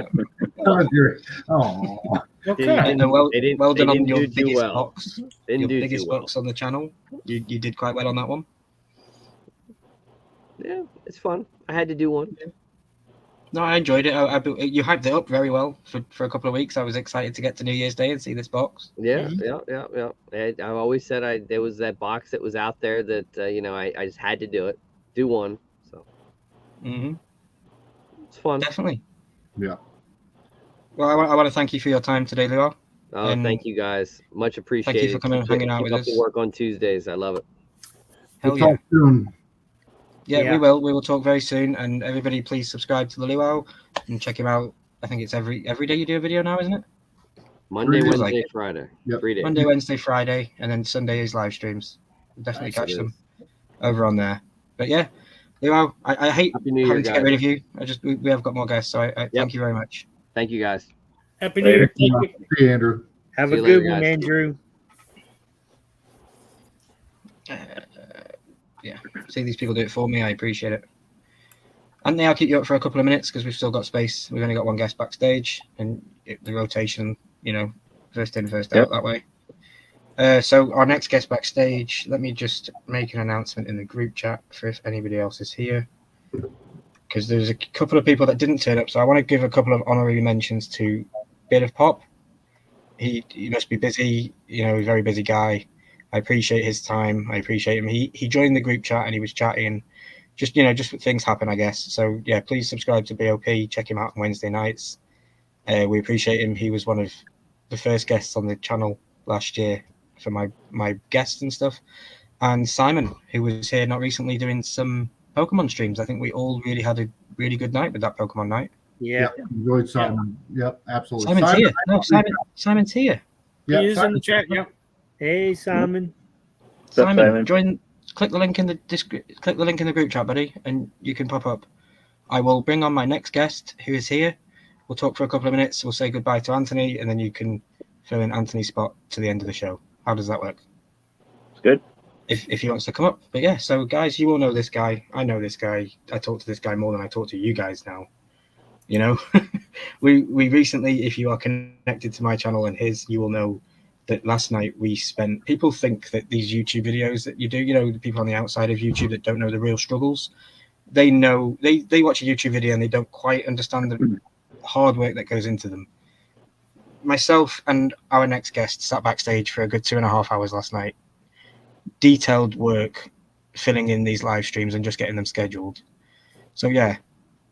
Okay.
And well done on your
do
biggest
well.
box.
Didn't
Your
do
biggest
too well.
box on the channel. You did quite well on that one.
Yeah, it's fun. I had to do one.
No, I enjoyed it. You hyped it up very well for a couple of weeks. I was excited to get to New Year's Day and see this box.
Yeah. I've always said there was that box that was out there that I just had to do one. So it's fun.
Definitely.
Yeah.
Well, I want to thank you for your time today, Luau.
Oh, thank you guys. Much appreciated.
Thank you for coming and hanging out with us.
Keep up the work on Tuesdays. I love it.
Hell
We'll
yeah.
talk soon.
Yeah, we will. We will talk very soon. And everybody, please subscribe to the Luau and check him out. I think it's every day you do a video now, isn't it?
Monday,
Feels
Wednesday,
like it.
Friday.
Yep.
3 days.
Monday, Wednesday, Friday, and then Sunday is live streams. Definitely
Nice,
catch
it
them over on there. But yeah, Luau, I hate
Happy New Year,
having to get
guys.
rid of you. We have got more guests, so I thank you very much.
Thank you, guys.
Happy New Year. Thank you.
See you, Andrew.
Have
See
a
you
good
later,
one,
guys.
Andrew.
Yeah, see these people do it for me. I appreciate it. Anthony, I'll keep you up for a couple of minutes because we've still got space. We've only got one guest backstage, and the rotation, first in, first out that way. So our next guest backstage, let me just make an announcement in the group chat for if anybody else is here, because there's a couple of people that didn't turn up. So I want to give a couple of honorary mentions to Bit of Pop. He must be busy, a very busy guy. I appreciate his time. I appreciate him. He joined the group chat and he was chatting. Just things happen, I guess. So yeah, please subscribe to BOP. Check him out on Wednesday nights. We appreciate him. He was one of the first guests on the channel last year for my guests and stuff. And Simon, who was here not recently doing some Pokemon streams. I think we all really had a really good night with that Pokemon night.
Yeah.
Enjoyed Simon. Yep, absolutely.
Simon's here. No, Simon's here.
Yeah,
He is in the chat. Yep.
Hey, Simon.
Simon, join. Click the link in the group chat, buddy, and you can pop up. I will bring on my next guest, who is here. We'll talk for a couple of minutes. We'll say goodbye to Anthony, and then you can fill in Anthony's spot to the end of the show. How does that work?
It's good.
If he wants to come up. But yeah, so guys, you all know this guy. I know this guy. I talk to this guy more than I talk to you guys now. We recently, if you are connected to my channel and his, you will know that last night people think that these YouTube videos that you do, the people on the outside of YouTube that don't know the real struggles, they watch a YouTube video and they don't quite understand the hard work that goes into them. Myself and our next guest sat backstage for a good 2.5 hours last night. Detailed work filling in these live streams and just getting them scheduled. So yeah,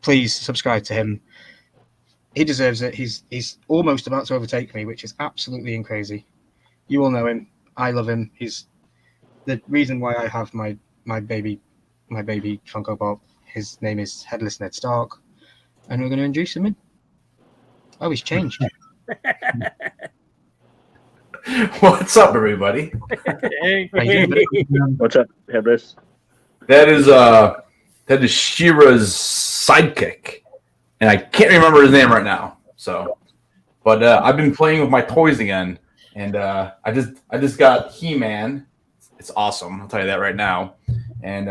please subscribe to him. He deserves it. He's almost about to overtake me, which is absolutely crazy. You all know him. I love him. He's the reason why I have my baby Funko Pop. His name is Headless Ned Stark, and we're going to introduce him in. Oh, he's changed.
What's up, everybody?
Hey.
What's up, Headless?
That is Shira's sidekick, and I can't remember his name right now. So, but I've been playing with my toys again, and I just got He-Man. It's awesome. I'll tell you that right now. And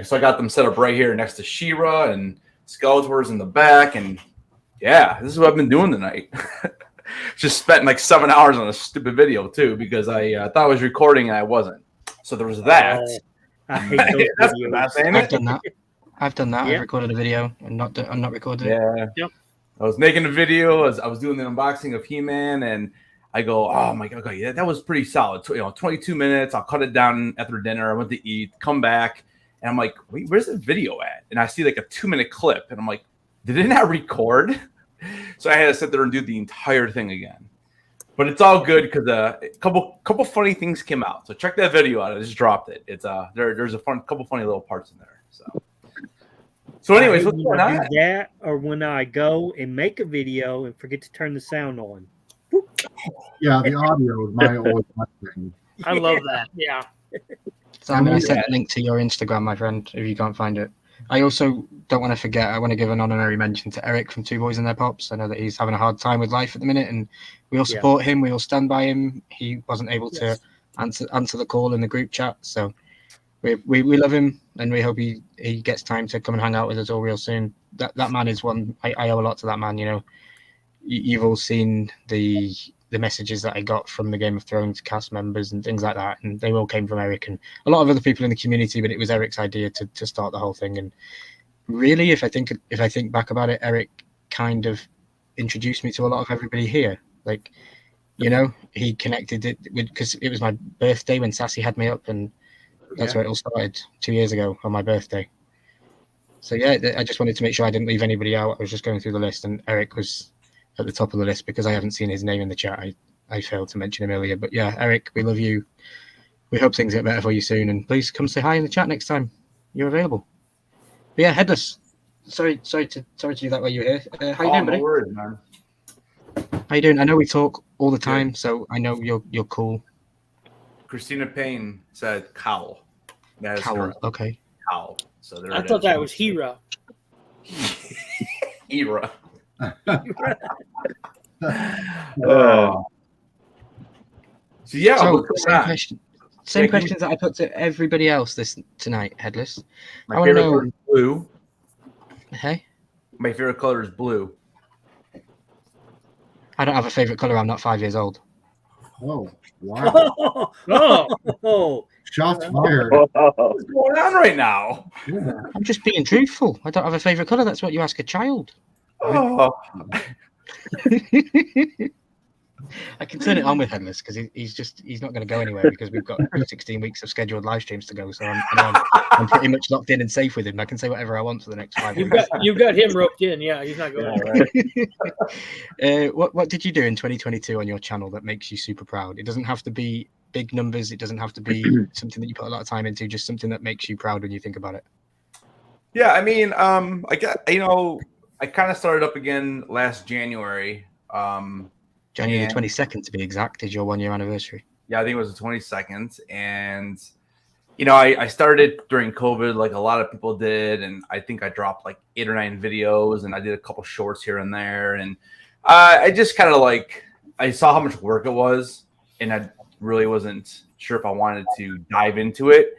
so I got them set up right here next to She-Ra, and Skeletor's in the back, and yeah, this is what I've been doing tonight. Just spent like 7 hours on a stupid video too, because I thought I was recording and I wasn't. So there was that.
I hate those
That's
videos.
best, ain't it?
I've done that.
Yeah.
I've recorded a video and not recorded it.
Yeah.
Yep.
I was making a video as I was doing the unboxing of He-Man, and I go, "Oh my god, okay, that was pretty solid. 22 minutes. I'll cut it down after dinner. I went to eat, come back, and I'm like, wait, where's the video at? And I see like a 2-minute clip, and I'm like, did it not record? So I had to sit there and do the entire thing again. But it's all good because a couple funny things came out. So check that video out. I just dropped it. It's there's a couple funny little parts in there. So anyways, what's going on?
That or when I go and make a video and forget to turn the sound on.
Yeah, the audio is always my thing.
I love that. Yeah.
Simon, I sent a link to your Instagram, my friend, if you can't find it. I also don't want to forget, I want to give an honorary mention to Eric from Two Boys and Their Pops. I know that he's having a hard time with life at the minute, and we all support him. We all stand by him. He wasn't able to answer the call in the group chat, so we love him, and we hope he gets time to come and hang out with us all real soon. That man is one. I owe a lot to that man. You've all seen the messages that I got from the Game of Thrones cast members and things like that, and they all came from Eric and a lot of other people in the community, but it was Eric's idea to start the whole thing. And really, if I think back about it, Eric kind of introduced me to a lot of everybody here. Like, he connected it because it was my birthday when Sassy had me up, and that's where it all started 2 years ago on my birthday. So yeah, I just wanted to make sure I didn't leave anybody out. I was just going through the list, and Eric was at the top of the list because I haven't seen his name in the chat. I failed to mention him earlier, but yeah, Eric, we love you. We hope things get better for you soon, and please come say hi in the chat next time you're available. But yeah, Headless. Sorry to do that while you're here. How you doing, buddy?
No worries, man.
How you doing? I know we talk all the time, so I know you're cool.
Christina Payne said cowl. That is
Cowl.
correct.
Okay.
Cowl. So there
I
it
thought
is.
that was Hera.
Era. So yeah,
So,
what's going on?
same questions that I put to everybody else tonight, Headless.
My
I want to
favorite
know.
color is blue.
Hey,
My favorite color is blue.
I don't have a favorite color. I'm not 5 years old.
Oh, wow.
Oh,
Shots fired.
What's going on right now?
I'm just being truthful. I don't have a favorite color. That's what you ask a child.
Oh.
I can turn it on with Headless because he's not going to go anywhere because we've got 16 weeks of scheduled live streams to go. So I'm pretty much locked in and safe with him. I can say whatever I want for the next 5 weeks.
You've got him roped in. Yeah, he's not going
anywhere. What did you do in 2022 on your channel that makes you super proud? It doesn't have to be big numbers. It doesn't have to be something that you put a lot of time into. Just something that makes you proud when you think about it.
Yeah, I mean, I kind of started up again last January.
January the 22nd, to be exact, is your 1 year anniversary.
Yeah, I think it was the 22nd. And, I started during COVID like a lot of people did. And I think I dropped like 8 or 9 videos and I did a couple shorts here and there. And I just kind of I saw how much work it was. And I really wasn't sure if I wanted to dive into it.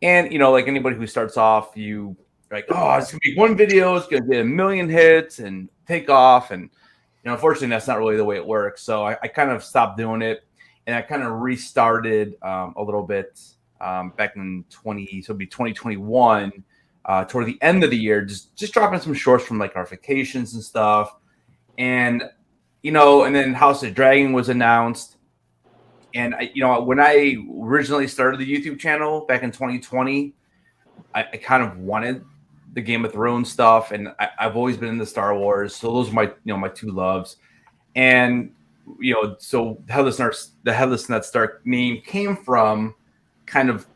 And, like anybody who starts off, you like, oh, it's going to be one video. It's going to get 1 million hits and take off. And, unfortunately, that's not really the way it works. So I kind of stopped doing it, and I kind of restarted a little bit back in 2021, toward the end of the year, just dropping some shorts from like our vacations and stuff. And and then House of Dragon was announced, and when I originally started the YouTube channel back in 2020, I kind of wanted the Game of Thrones stuff, and I've always been into Star Wars, so those are my my two loves. And so the Headless Nut Stark name came from kind of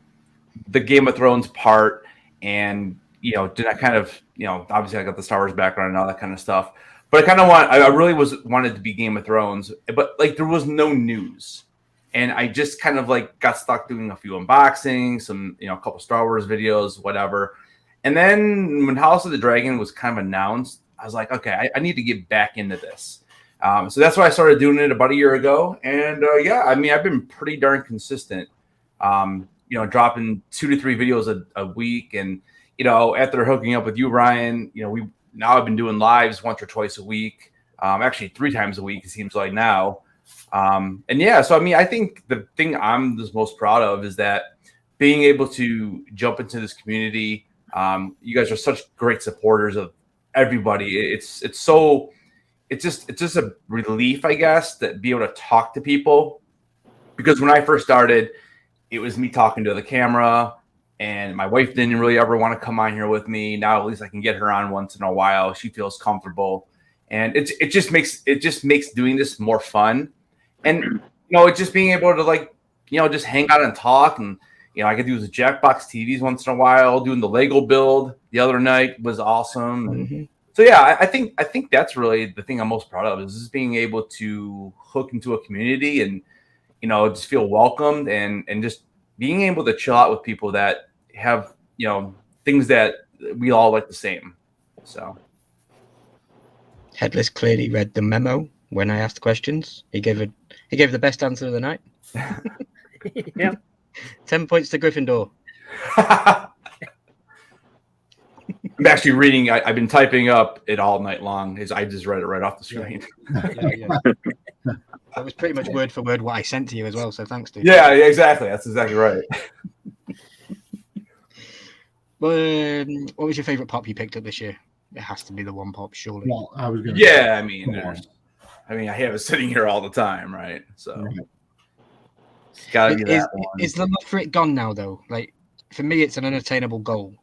the Game of Thrones part, and did I kind of obviously I got the Star Wars background and all that kind of stuff, but I really wanted to be Game of Thrones, but there was no news, and I just kind of got stuck doing a few unboxings, some a couple Star Wars videos, whatever. And then when House of the Dragon was kind of announced, I was like, okay, I need to get back into this. So that's why I started doing it about a year ago. And yeah, I mean, I've been pretty darn consistent, dropping 2 to 3 videos a week. And, after hooking up with you, Ryan, I've been doing lives once or twice a week, actually 3 times a week, it seems like now. And yeah, so I mean, I think the thing I'm the most proud of is that being able to jump into this community. You guys are such great supporters of everybody. It's just a relief, I guess, that be able to talk to people, because when I first started, it was me talking to the camera, and my wife didn't really ever want to come on here with me. Now at least I can get her on once in a while. She feels comfortable, and it just makes doing this more fun. And it's just being able to just hang out and talk. And I could do the Jackbox TVs once in a while. Doing the Lego build the other night was awesome. And so yeah, I think that's really the thing I'm most proud of, is just being able to hook into a community and just feel welcomed, and just being able to chill out with people that have things that we all like the same. So
Headless clearly read the memo when I asked questions. He gave the best answer of the night.
Yeah.
10 points to Gryffindor.
I'm actually reading. I've been typing up it all night long. I just read it right off the screen.
Yeah. That was pretty much word for word what I sent to you as well. So thanks, dude.
Yeah, exactly. That's exactly right.
Well, what was your favorite pop you picked up this year? It has to be the one pop, surely.
Well, I was going to.
Yeah, I mean, I have it sitting here all the time, right? So. It's gotta be that one.
Is the love for it gone now, though? Like, for me, it's an unattainable goal.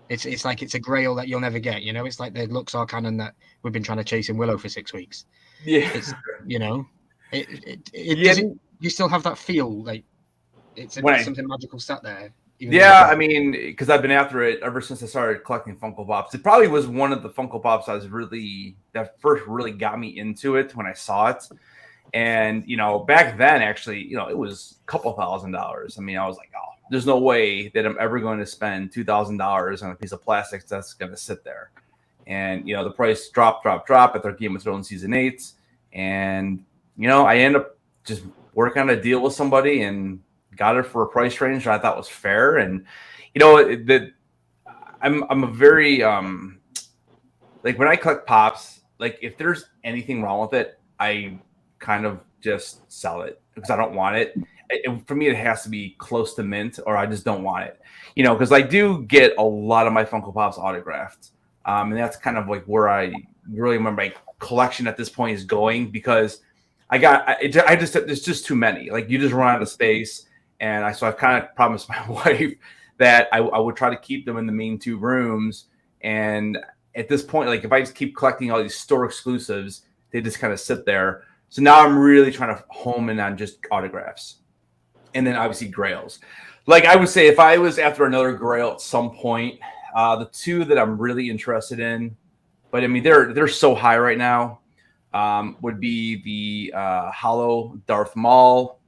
It's like it's a grail that you'll never get. It's like the Lux Arcanon that we've been trying to chase in Willow for 6 weeks.
Yeah,
it's you still have that feel like it's something magical sat there.
Yeah, I mean, because I've been after it ever since I started collecting Funko Pops. It probably was one of the Funko Pops that first really got me into it when I saw it. And, back then, actually, it was a couple $1,000s. I mean, I was like, oh, there's no way that I'm ever going to spend $2,000 on a piece of plastic that's going to sit there. And, the price dropped after Game of Thrones Season 8. And, I end up just working on a deal with somebody and got it for a price range that I thought was fair. And, I'm a very, like when I collect Pops, like if there's anything wrong with it, I kind of just sell it because I don't want it. For me, it has to be close to mint or I just don't want it, because I do get a lot of my Funko Pops autographed. And that's kind of like where I really remember my collection at this point is going, because there's just too many. Like you just run out of space. And so I kind of promised my wife that I would try to keep them in the main 2 rooms. And at this point, like if I just keep collecting all these store exclusives, they just kind of sit there. So now I'm really trying to home in on just autographs. And then obviously grails. Like I would say if I was after another grail at some point, the 2 that I'm really interested in, but I mean, they're so high right now, would be the Hollow Darth Maul.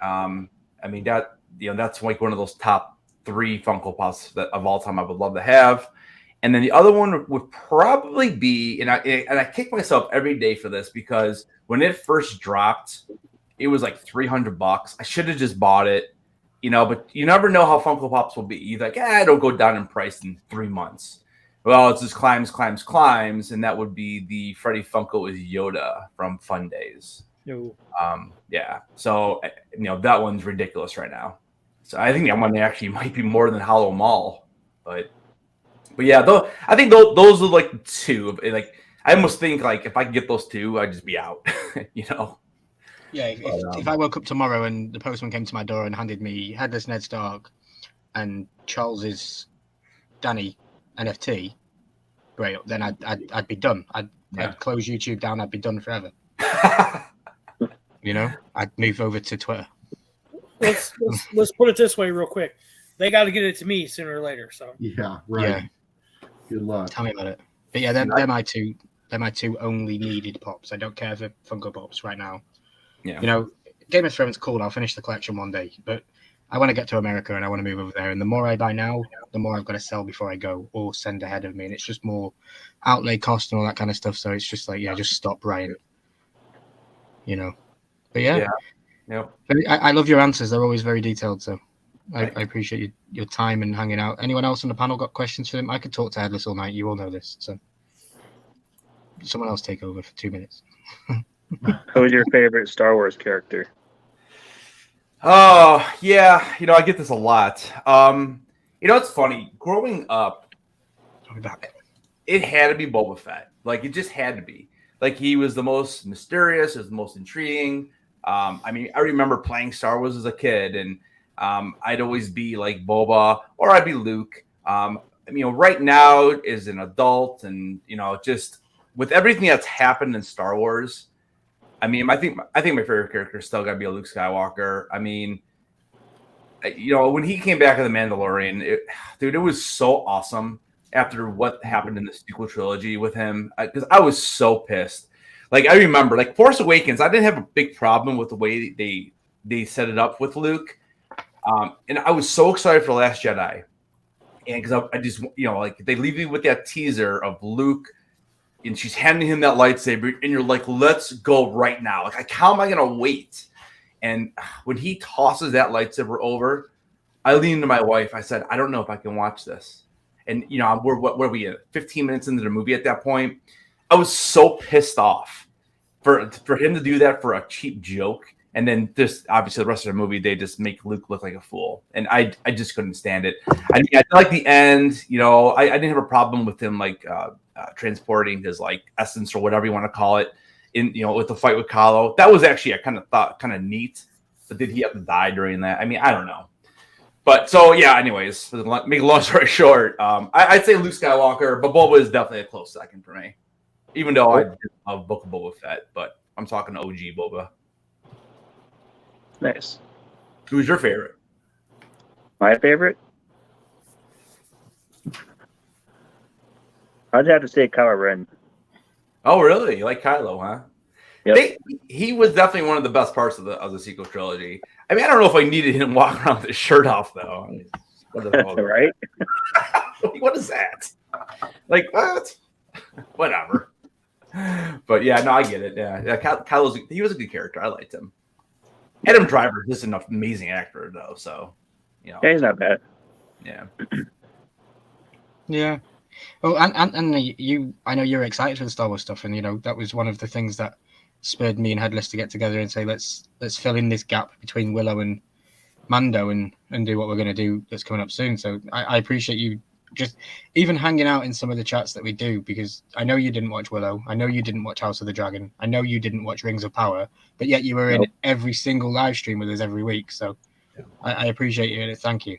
I mean, that's like one of those top 3 Funko Pops that of all time I would love to have. And then the other one would probably be, and I kick myself every day for this because when it first dropped, it was like $300. I should have just bought it, but you never know how Funko Pops will be. You're like, it'll go down in price in 3 months. Well, it just climbs. And that would be the Freddy Funko is Yoda from Fun Days.
No.
Yeah. So, that one's ridiculous right now. So I think that one actually might be more than Hollow Mall, but yeah, I think those are like 2. Like I almost think like if I could get those 2, I'd just be out.
Yeah. If I woke up tomorrow and the postman came to my door and handed me Headless Ned Stark and Charles's Danny NFT, great. Then I'd be done. I'd close YouTube down. I'd be done forever. I'd move over to Twitter.
Let's put it this way real quick. They got to get it to me sooner or later. So
yeah, right. Yeah. Good luck.
Tell me about it. But yeah, they're my 2. They're my 2 only needed Pops. I don't care for Funko Pops right now.
Yeah.
Game of Thrones cool. I'll finish the collection one day, but I want to get to America and I want to move over there. And the more I buy now, the more I've got to sell before I go or send ahead of me. And it's just more outlay cost and all that kind of stuff. So it's just like, just stop buying. But yeah. I love your answers. They're always very detailed. So I appreciate your time and hanging out. Anyone else on the panel got questions for him? I could talk to Headless all night. You all know this. So someone else take over for 2 minutes.
Who is your favorite Star Wars character?
Oh, yeah. I get this a lot. It's funny. Growing up, it had to be Boba Fett. Like, it just had to be. Like, he was the most mysterious, was the most intriguing. I mean, I remember playing Star Wars as a kid, and I'd always be like Boba, or I'd be Luke. Right now as an adult, and just with everything that's happened in Star Wars, I mean, I think my favorite character is still got to be a Luke Skywalker. I mean, when he came back as the Mandalorian, it was so awesome after what happened in the sequel trilogy with him, because I was so pissed. Like, I remember, like, Force Awakens, I didn't have a big problem with the way they set it up with Luke. And I was so excited for The Last Jedi. And because I just, like, they leave you with that teaser of Luke, and she's handing him that lightsaber, and you're like, let's go right now. Like, how am I going to wait? And when he tosses that lightsaber over, I leaned to my wife. I said, I don't know if I can watch this. And, what are we at? 15 minutes into the movie at that point. I was so pissed off for him to do that for a cheap joke. And then just obviously the rest of the movie, they just make Luke look like a fool. And I just couldn't stand it. I mean, I like the end, I didn't have a problem with him like transporting his like essence or whatever you want to call it in, with the fight with Kylo. That was actually, I kind of thought kind of neat. But did he have to die during that? I mean, I don't know. But so yeah, anyways, make a long story short, I'd say Luke Skywalker, but Boba is definitely a close second for me. Even though I love Book of Boba Fett, but I'm talking OG Boba.
Nice.
Who's your favorite?
My favorite? I'd have to say Kylo Ren.
Oh, really? You like Kylo, huh?
Yep.
He was definitely one of the best parts of the sequel trilogy. I mean, I don't know if I needed him walking around with his shirt off, though. I mean, what the hell?
Right?
What is that? Like, what? Whatever. But yeah, no, I get it. Yeah, Kylo's he was a good character. I liked him. Adam Driver is an amazing actor, though. So, you know,
Yeah, he's not bad.
Yeah.
Yeah. Well, and you, I know you're excited for the Star Wars stuff, and you know that was one of the things that spurred me and Headless to get together and say let's fill in this gap between Willow and Mando and do what we're going to do that's coming up soon. So I appreciate you just even hanging out in some of the chats that we do, because I know you didn't watch Willow, I know you didn't watch House of the Dragon, I know you didn't watch Rings of Power, but yet you were in every single live stream with us every week. So I appreciate you and thank you.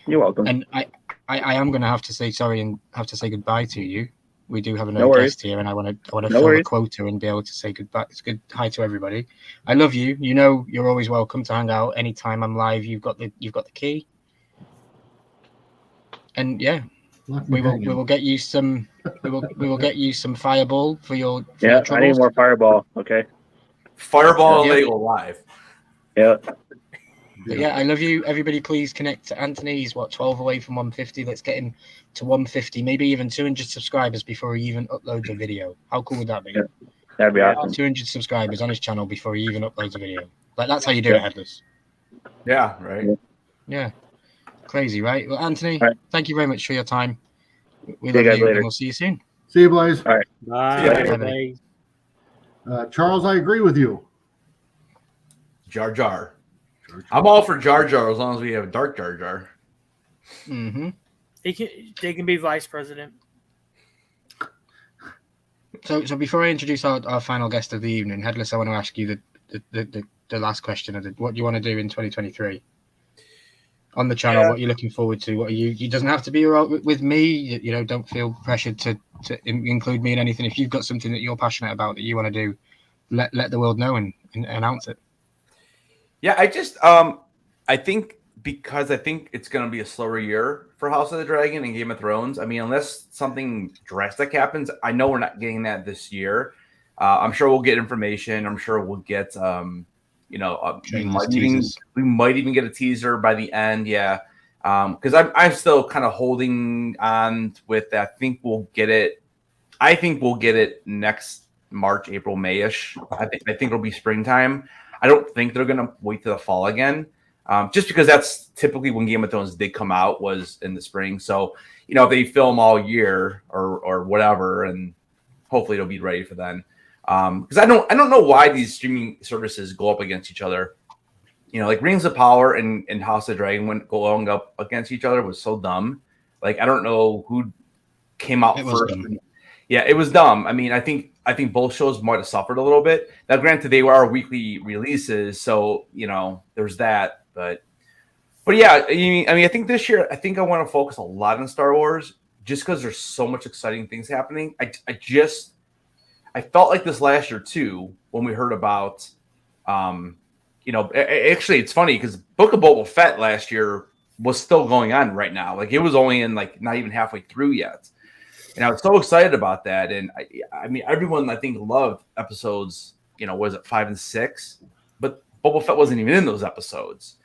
You're welcome.
And I am going to have to say sorry and have to say goodbye to you. We do have another guest here, and I want to fill the quota and be able to say goodbye. It's good. Hi to everybody. I love you. You know, you're always welcome to hang out anytime I'm live. You've got the key. And yeah, we will get you some. We will get you some Fireball for your.
Yeah, I need more Fireball. Okay.
Fireball and Lego Live.
Yeah.
But yeah, I love you. Everybody, please connect to Anthony. He's 12 away from 150. Let's get him to 150, maybe even 200 subscribers before he even uploads a video. How cool would that be?
Yeah, that'd be awesome.
200 subscribers on his channel before he even uploads a video. Like that's how you do it, Headless.
Yeah, right.
Yeah, crazy, right? Well, Anthony, thank you very much for your time. We
See you
love
guys
you,
later.
and we'll see you soon.
See you, Blaze.
All right.
Bye.
Charles, I agree with you.
Jar Jar. I'm all for Jar Jar as long as we have Dark Jar Jar.
Mm-hmm.
They can be vice president.
So before I introduce our final guest of the evening, Headless, I want to ask you the last question of what do you want to do in 2023 on the channel?
Yeah.
What are you looking forward to? What are you? It doesn't have to be with me. You know, don't feel pressured to include me in anything. If you've got something that you're passionate about that you want to do, let the world know and announce it.
Yeah, I think because I think it's going to be a slower year for House of the Dragon and Game of Thrones. I mean, unless something drastic happens, I know we're not getting that this year. I'm sure we'll get information. I'm sure we'll get, we might even get a teaser by the end. Yeah, because I'm still kind of holding on with that. I think we'll get it next March, April, May-ish. I think it'll be springtime. I don't think they're going to wait to the fall again, just because that's typically when Game of Thrones did come out, was in the spring. So, you know, if they film all year or whatever, and hopefully it'll be ready for then. Because I don't know why these streaming services go up against each other. You know, like Rings of Power and House of the Dragon going up against each other was so dumb. Like, I don't know who came out first. Yeah, it was dumb. I mean, I think both shows might have suffered a little bit. Now, granted, they were weekly releases, so you know there's that. But yeah, I mean, I think this year, I think I want to focus a lot on Star Wars, just because there's so much exciting things happening. I felt like this last year too when we heard about, you know, actually it's funny because Book of Boba Fett last year was still going on right now. Like it was only in like not even halfway through yet. And I was so excited about that. And I mean, everyone I think loved episodes, you know, was it 5 and 6? But Boba Fett wasn't even in those episodes,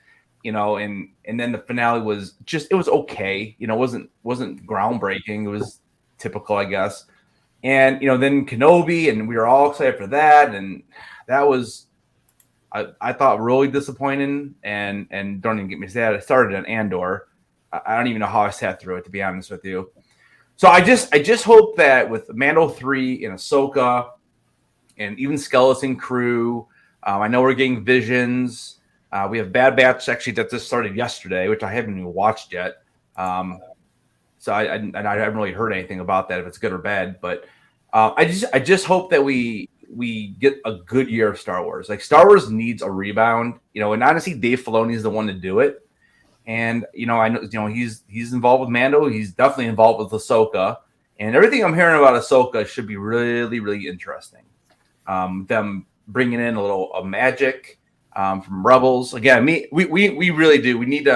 you know, and then the finale was it was okay. You know, wasn't groundbreaking. It was typical, I guess. And, you know, then Kenobi, and we were all excited for that. And that was, I thought, really disappointing. And don't even get me sad. I started on Andor. I don't even know how I sat through it, to be honest with you. So I just hope that with Mando 3 and Ahsoka and even Skeleton Crew, I know we're getting Visions. We have Bad Batch actually that just started yesterday, which I haven't even watched yet. So I haven't really heard anything about that if it's good or bad. But I just hope that we get a good year of Star Wars. Like Star Wars needs a rebound, you know. And honestly, Dave Filoni is the one to do it. And, you know, I know, you know, he's involved with Mando. He's definitely involved with Ahsoka. And everything I'm hearing about Ahsoka should be really, really interesting. Them bringing in a little magic from Rebels. Again, we really do. We need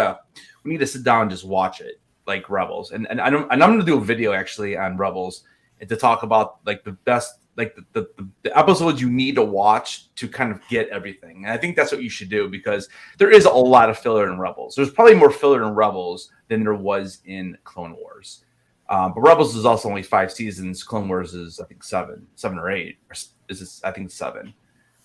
we need to sit down and just watch it, like Rebels. And I'm going to do a video actually on Rebels and to talk about like the best, like the episodes you need to watch to kind of get everything. And I think that's what you should do because there is a lot of filler in Rebels. There's probably more filler in Rebels than there was in Clone Wars. But Rebels is also only 5 seasons. Clone Wars is, I think, 7 or 8. Or is this, I think, 7.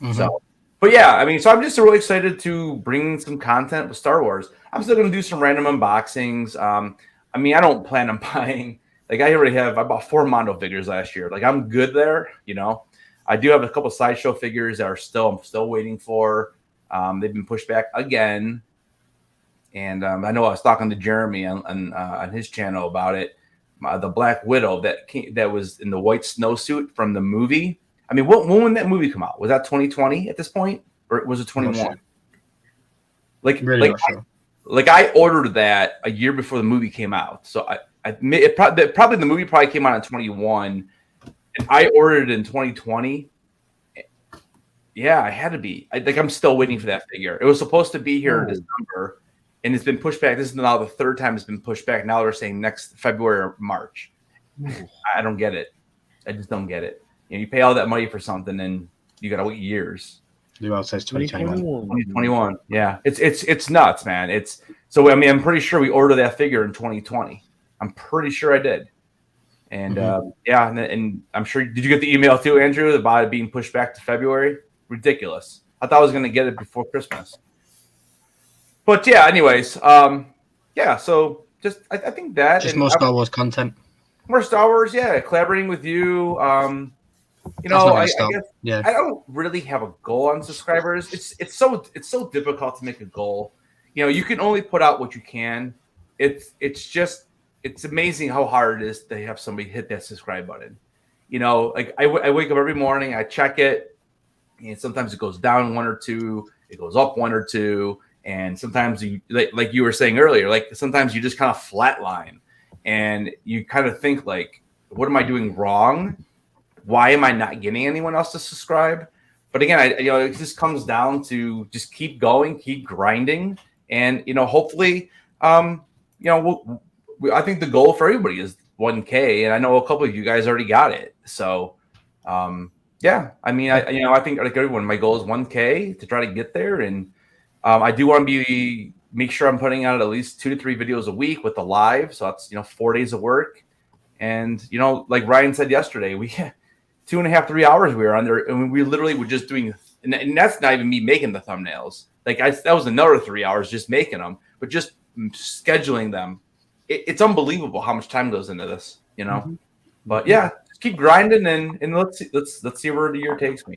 Mhm.
So, but yeah, I mean, so I'm just really excited to bring some content with Star Wars. I'm still going to do some random unboxings. I mean, I don't plan on buying. Like I bought 4 Mondo figures last year. Like I'm good there, you know. I do have a couple Sideshow figures that I'm still waiting for. They've been pushed back again. And I know I was talking to Jeremy on his channel about it. The Black Widow that was in the white snowsuit from the movie. I mean, when did that movie come out? Was that 2020 at this point, or was it 21?
Sure.
Like I ordered that a year before the movie came out. So probably the movie probably came out in 21, and I ordered it in 2020. Yeah, I had to be. I'm still waiting for that figure. It was supposed to be here in December, and it's been pushed back. This is now the 3rd time it's been pushed back. Now they're saying next February or March. I don't get it. I just don't get it. You know, you pay all that money for something, and you got to wait years.
Well, it says 2021.
2021. Yeah, it's nuts, man. So. I mean, I'm pretty sure we ordered that figure in 2020. I'm pretty sure I did. And yeah, and I'm sure. Did you get the email too, Andrew, about it being pushed back to February? Ridiculous. I thought I was going to get it before Christmas. But yeah, anyways, yeah. So just I think that
just more Star Wars content.
More Star Wars, yeah. Collaborating with you. You know, I guess I don't really have a goal on subscribers. It's so difficult to make a goal. You know, you can only put out what you can. It's amazing how hard it is to have somebody hit that subscribe button. You know, like I wake up every morning, I check it, and sometimes it goes down 1 or 2, it goes up 1 or 2, and sometimes you like you were saying earlier, like sometimes you just kind of flatline, and you kind of think like, what am I doing wrong? Why am I not getting anyone else to subscribe? But again, it just comes down to just keep going, keep grinding, and hopefully, I think the goal for everybody is 1K, and I know a couple of you guys already got it. So, yeah, I mean, I think like everyone, my goal is 1K to try to get there, and I do want to make sure I'm putting out at least 2 to 3 videos a week with the live. So that's 4 days of work, and like Ryan said yesterday, we 2.5, 3 hours we were under, and we literally were just doing, and that's not even me making the thumbnails. Like that was another 3 hours just making them, but just scheduling them. It's unbelievable how much time goes into this,
Mm-hmm.
But yeah, just keep grinding and let's see where the year takes me,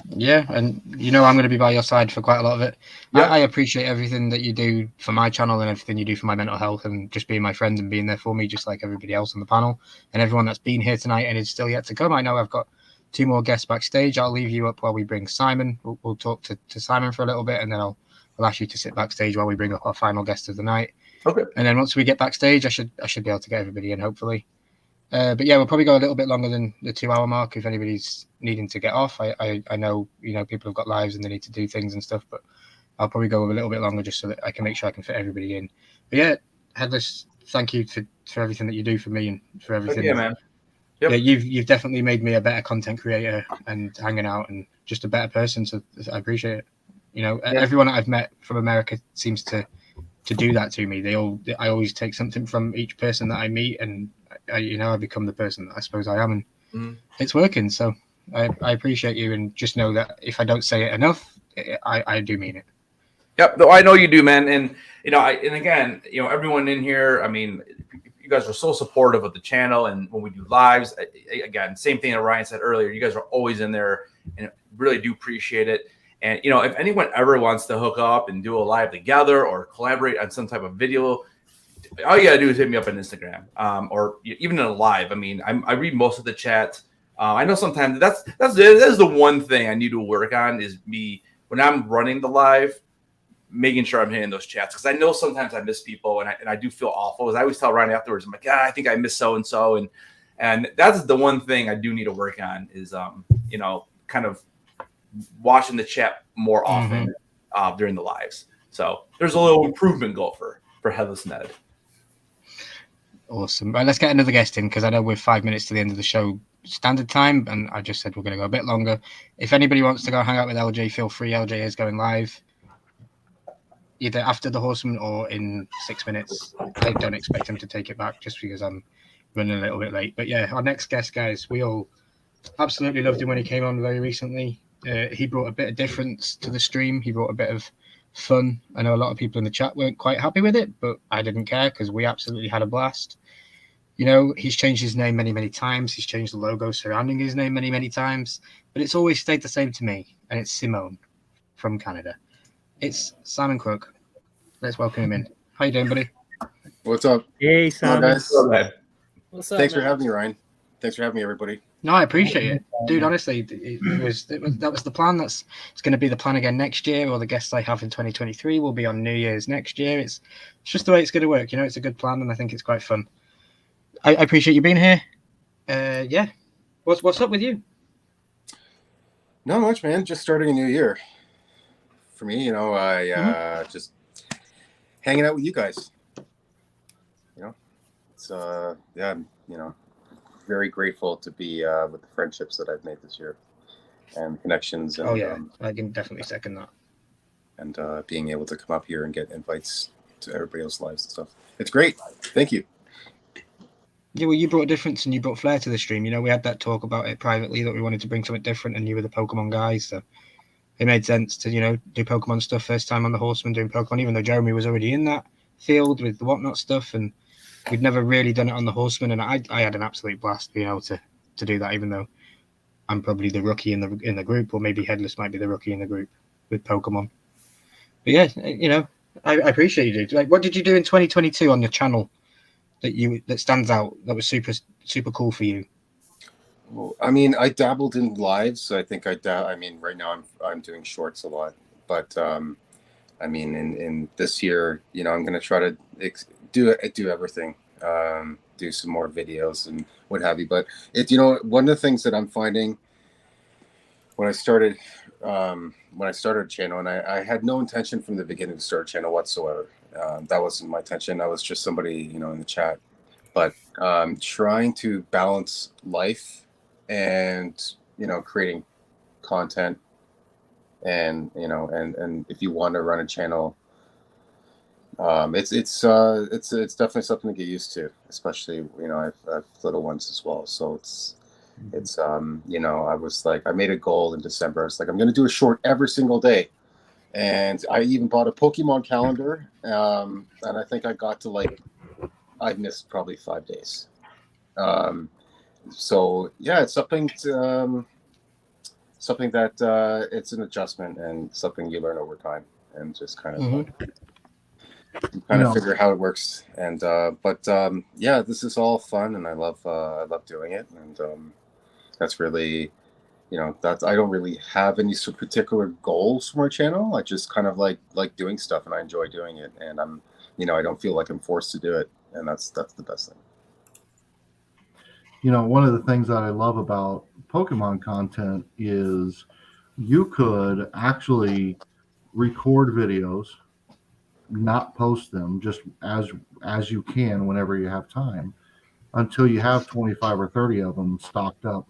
Yeah, and I'm going to be by your side for quite a lot of it. Yeah. I appreciate everything that you do for my channel and everything you do for my mental health, and just being my friend and being there for me, just like everybody else on the panel and everyone that's been here tonight and is still yet to come. I know I've got 2 more guests backstage. I'll leave you up while we bring Simon. We'll talk to Simon for a little bit, and then I'll ask you to sit backstage while we bring up our final guest of the night.
Okay.
And then once we get backstage, I should be able to get everybody in, hopefully. But yeah, we'll probably go a little bit longer than the 2 hour mark if anybody's needing to get off. I know people have got lives and they need to do things and stuff, but I'll probably go a little bit longer just so that I can make sure I can fit everybody in. But yeah, Headless, thank you for everything that you do for me and for everything.
Yeah, man. Yep.
Yeah, you've definitely made me a better content creator and hanging out and just a better person. So I appreciate it. Everyone that I've met from America seems to do that to me. I always take something from each person that I meet, and I become the person that I suppose I am, and it's working. So I appreciate you, and just know that if I don't say it enough, I do mean it.
Yep, though I know you do, man. And and again, everyone in here, I mean, you guys are so supportive of the channel, and when we do lives, again, same thing that Ryan said earlier, you guys are always in there, and really do appreciate it. And if anyone ever wants to hook up and do a live together or collaborate on some type of video, all you gotta do is hit me up on Instagram, or even in a live. I mean, I read most of the chat. I know sometimes that's the one thing I need to work on is me when I'm running the live, making sure I'm hitting those chats, because I know sometimes I miss people, and I do feel awful. As I always tell Ryan afterwards, I'm like, I think I miss so and so, and that's the one thing I do need to work on is kind of watching the chat more often during the lives. So there's a little improvement goal for for Headless Ned.
Awesome. Right, let's get another guest in because I know we're 5 minutes to the end of the show standard time, and I just said we're going to go a bit longer. If anybody wants to go hang out with LJ, feel free. LJ is going live either after the Horseman or in 6 minutes. I don't expect him to take it back just because I'm running a little bit late. But yeah, our next guest, guys, we all absolutely loved him when he came on very recently. He brought a bit of difference to the stream. He brought a bit of fun. I know a lot of people in the chat weren't quite happy with it, but I didn't care because we absolutely had a blast. You know, he's changed his name many, many times. He's changed the logo surrounding his name many, many times, but it's always stayed the same to me, and it's Simone from Canada. It's Simon Crook. Let's welcome him in. How you doing, buddy?
What's up?
Hey, Simon.
guys.
What's up,
Thanks
man?
for having me, Ryan. Thanks for having me, everybody.
No, I appreciate it, dude. Honestly, that was the plan. It's going to be the plan again next year. All the guests I have in 2023 will be on New Year's next year. It's just the way it's going to work. You know, it's a good plan, and I think it's quite fun. I appreciate you being here. Yeah, what's up with you?
Not much, man. Just starting a new year. For me, you know, I just hanging out with you guys. You know, it's yeah, you know, very grateful to be with the friendships that I've made this year and the connections. And,
Oh yeah, I can definitely second that.
And being able to come up here and get invites to everybody else's lives and stuff. It's great. Thank you.
Yeah, well, you brought a difference and you brought flair to the stream. You know, we had that talk about it privately that we wanted to bring something different, and you were the Pokemon guys, so it made sense to, you know, do Pokemon stuff first time on the Horseman doing Pokemon, even though Jeremy was already in that field with the whatnot stuff, and we'd never really done it on the Horseman, and I had an absolute blast being able to do that, even though I'm probably the rookie in the group, or maybe Headless might be the rookie in the group with Pokemon. But yeah, you know, I appreciate you, dude. Like, what did you do in 2022 on your channel that stands out, that was super cool for you?
Well, I mean, I dabbled in lives. So I think I mean, right now I'm doing shorts a lot, but I mean, in this year, you know, I'm going to try to do everything, do some more videos and what have you. But you know, one of the things that I'm finding when I started a channel, and I had no intention from the beginning to start a channel whatsoever. That wasn't my intention. I was just somebody, you know, in the chat. But trying to balance life and, you know, creating content, and, you know, and if you want to run a channel, it's definitely something to get used to, especially, you know, I've little ones as well. So it's you know, I was like, I made a goal in December. I was like, I'm going to do a short every single day. And I even bought a Pokemon calendar. And I think I got to, like, I missed probably 5 days. So yeah, it's something that it's an adjustment and something you learn over time, and just kind of figure how it works. And but yeah, this is all fun, and I love doing it. And that's really, you know, I don't really have any particular goals for my channel. I just kind of like doing stuff, and I enjoy doing it, and I'm, you know, I don't feel like I'm forced to do it, and that's the best thing.
You know, one of the things that I love about Pokemon content is you could actually record videos, not post them, just as you can whenever you have time, until you have 25 or 30 of them stocked up,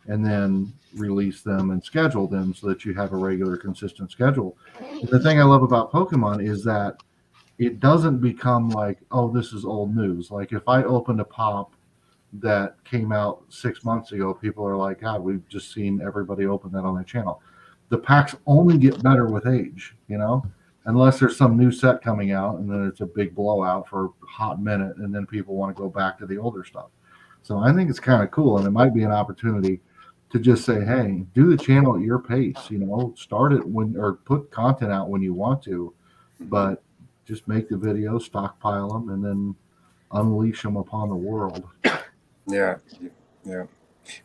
and then release them and schedule them so that you have a regular, consistent schedule. And the thing I love about Pokemon is that it doesn't become like, oh, this is old news. Like, if I opened a pop that came out 6 months ago, people are like, God, we've just seen everybody open that on their channel. The packs only get better with age, you know, unless there's some new set coming out, and then it's a big blowout for a hot minute, and then people want to go back to the older stuff. So I think it's kind of cool, and it might be an opportunity to just say, hey, do the channel at your pace, you know, start it or put content out when you want to, but just make the videos, stockpile them, and then unleash them upon the world.
Yeah.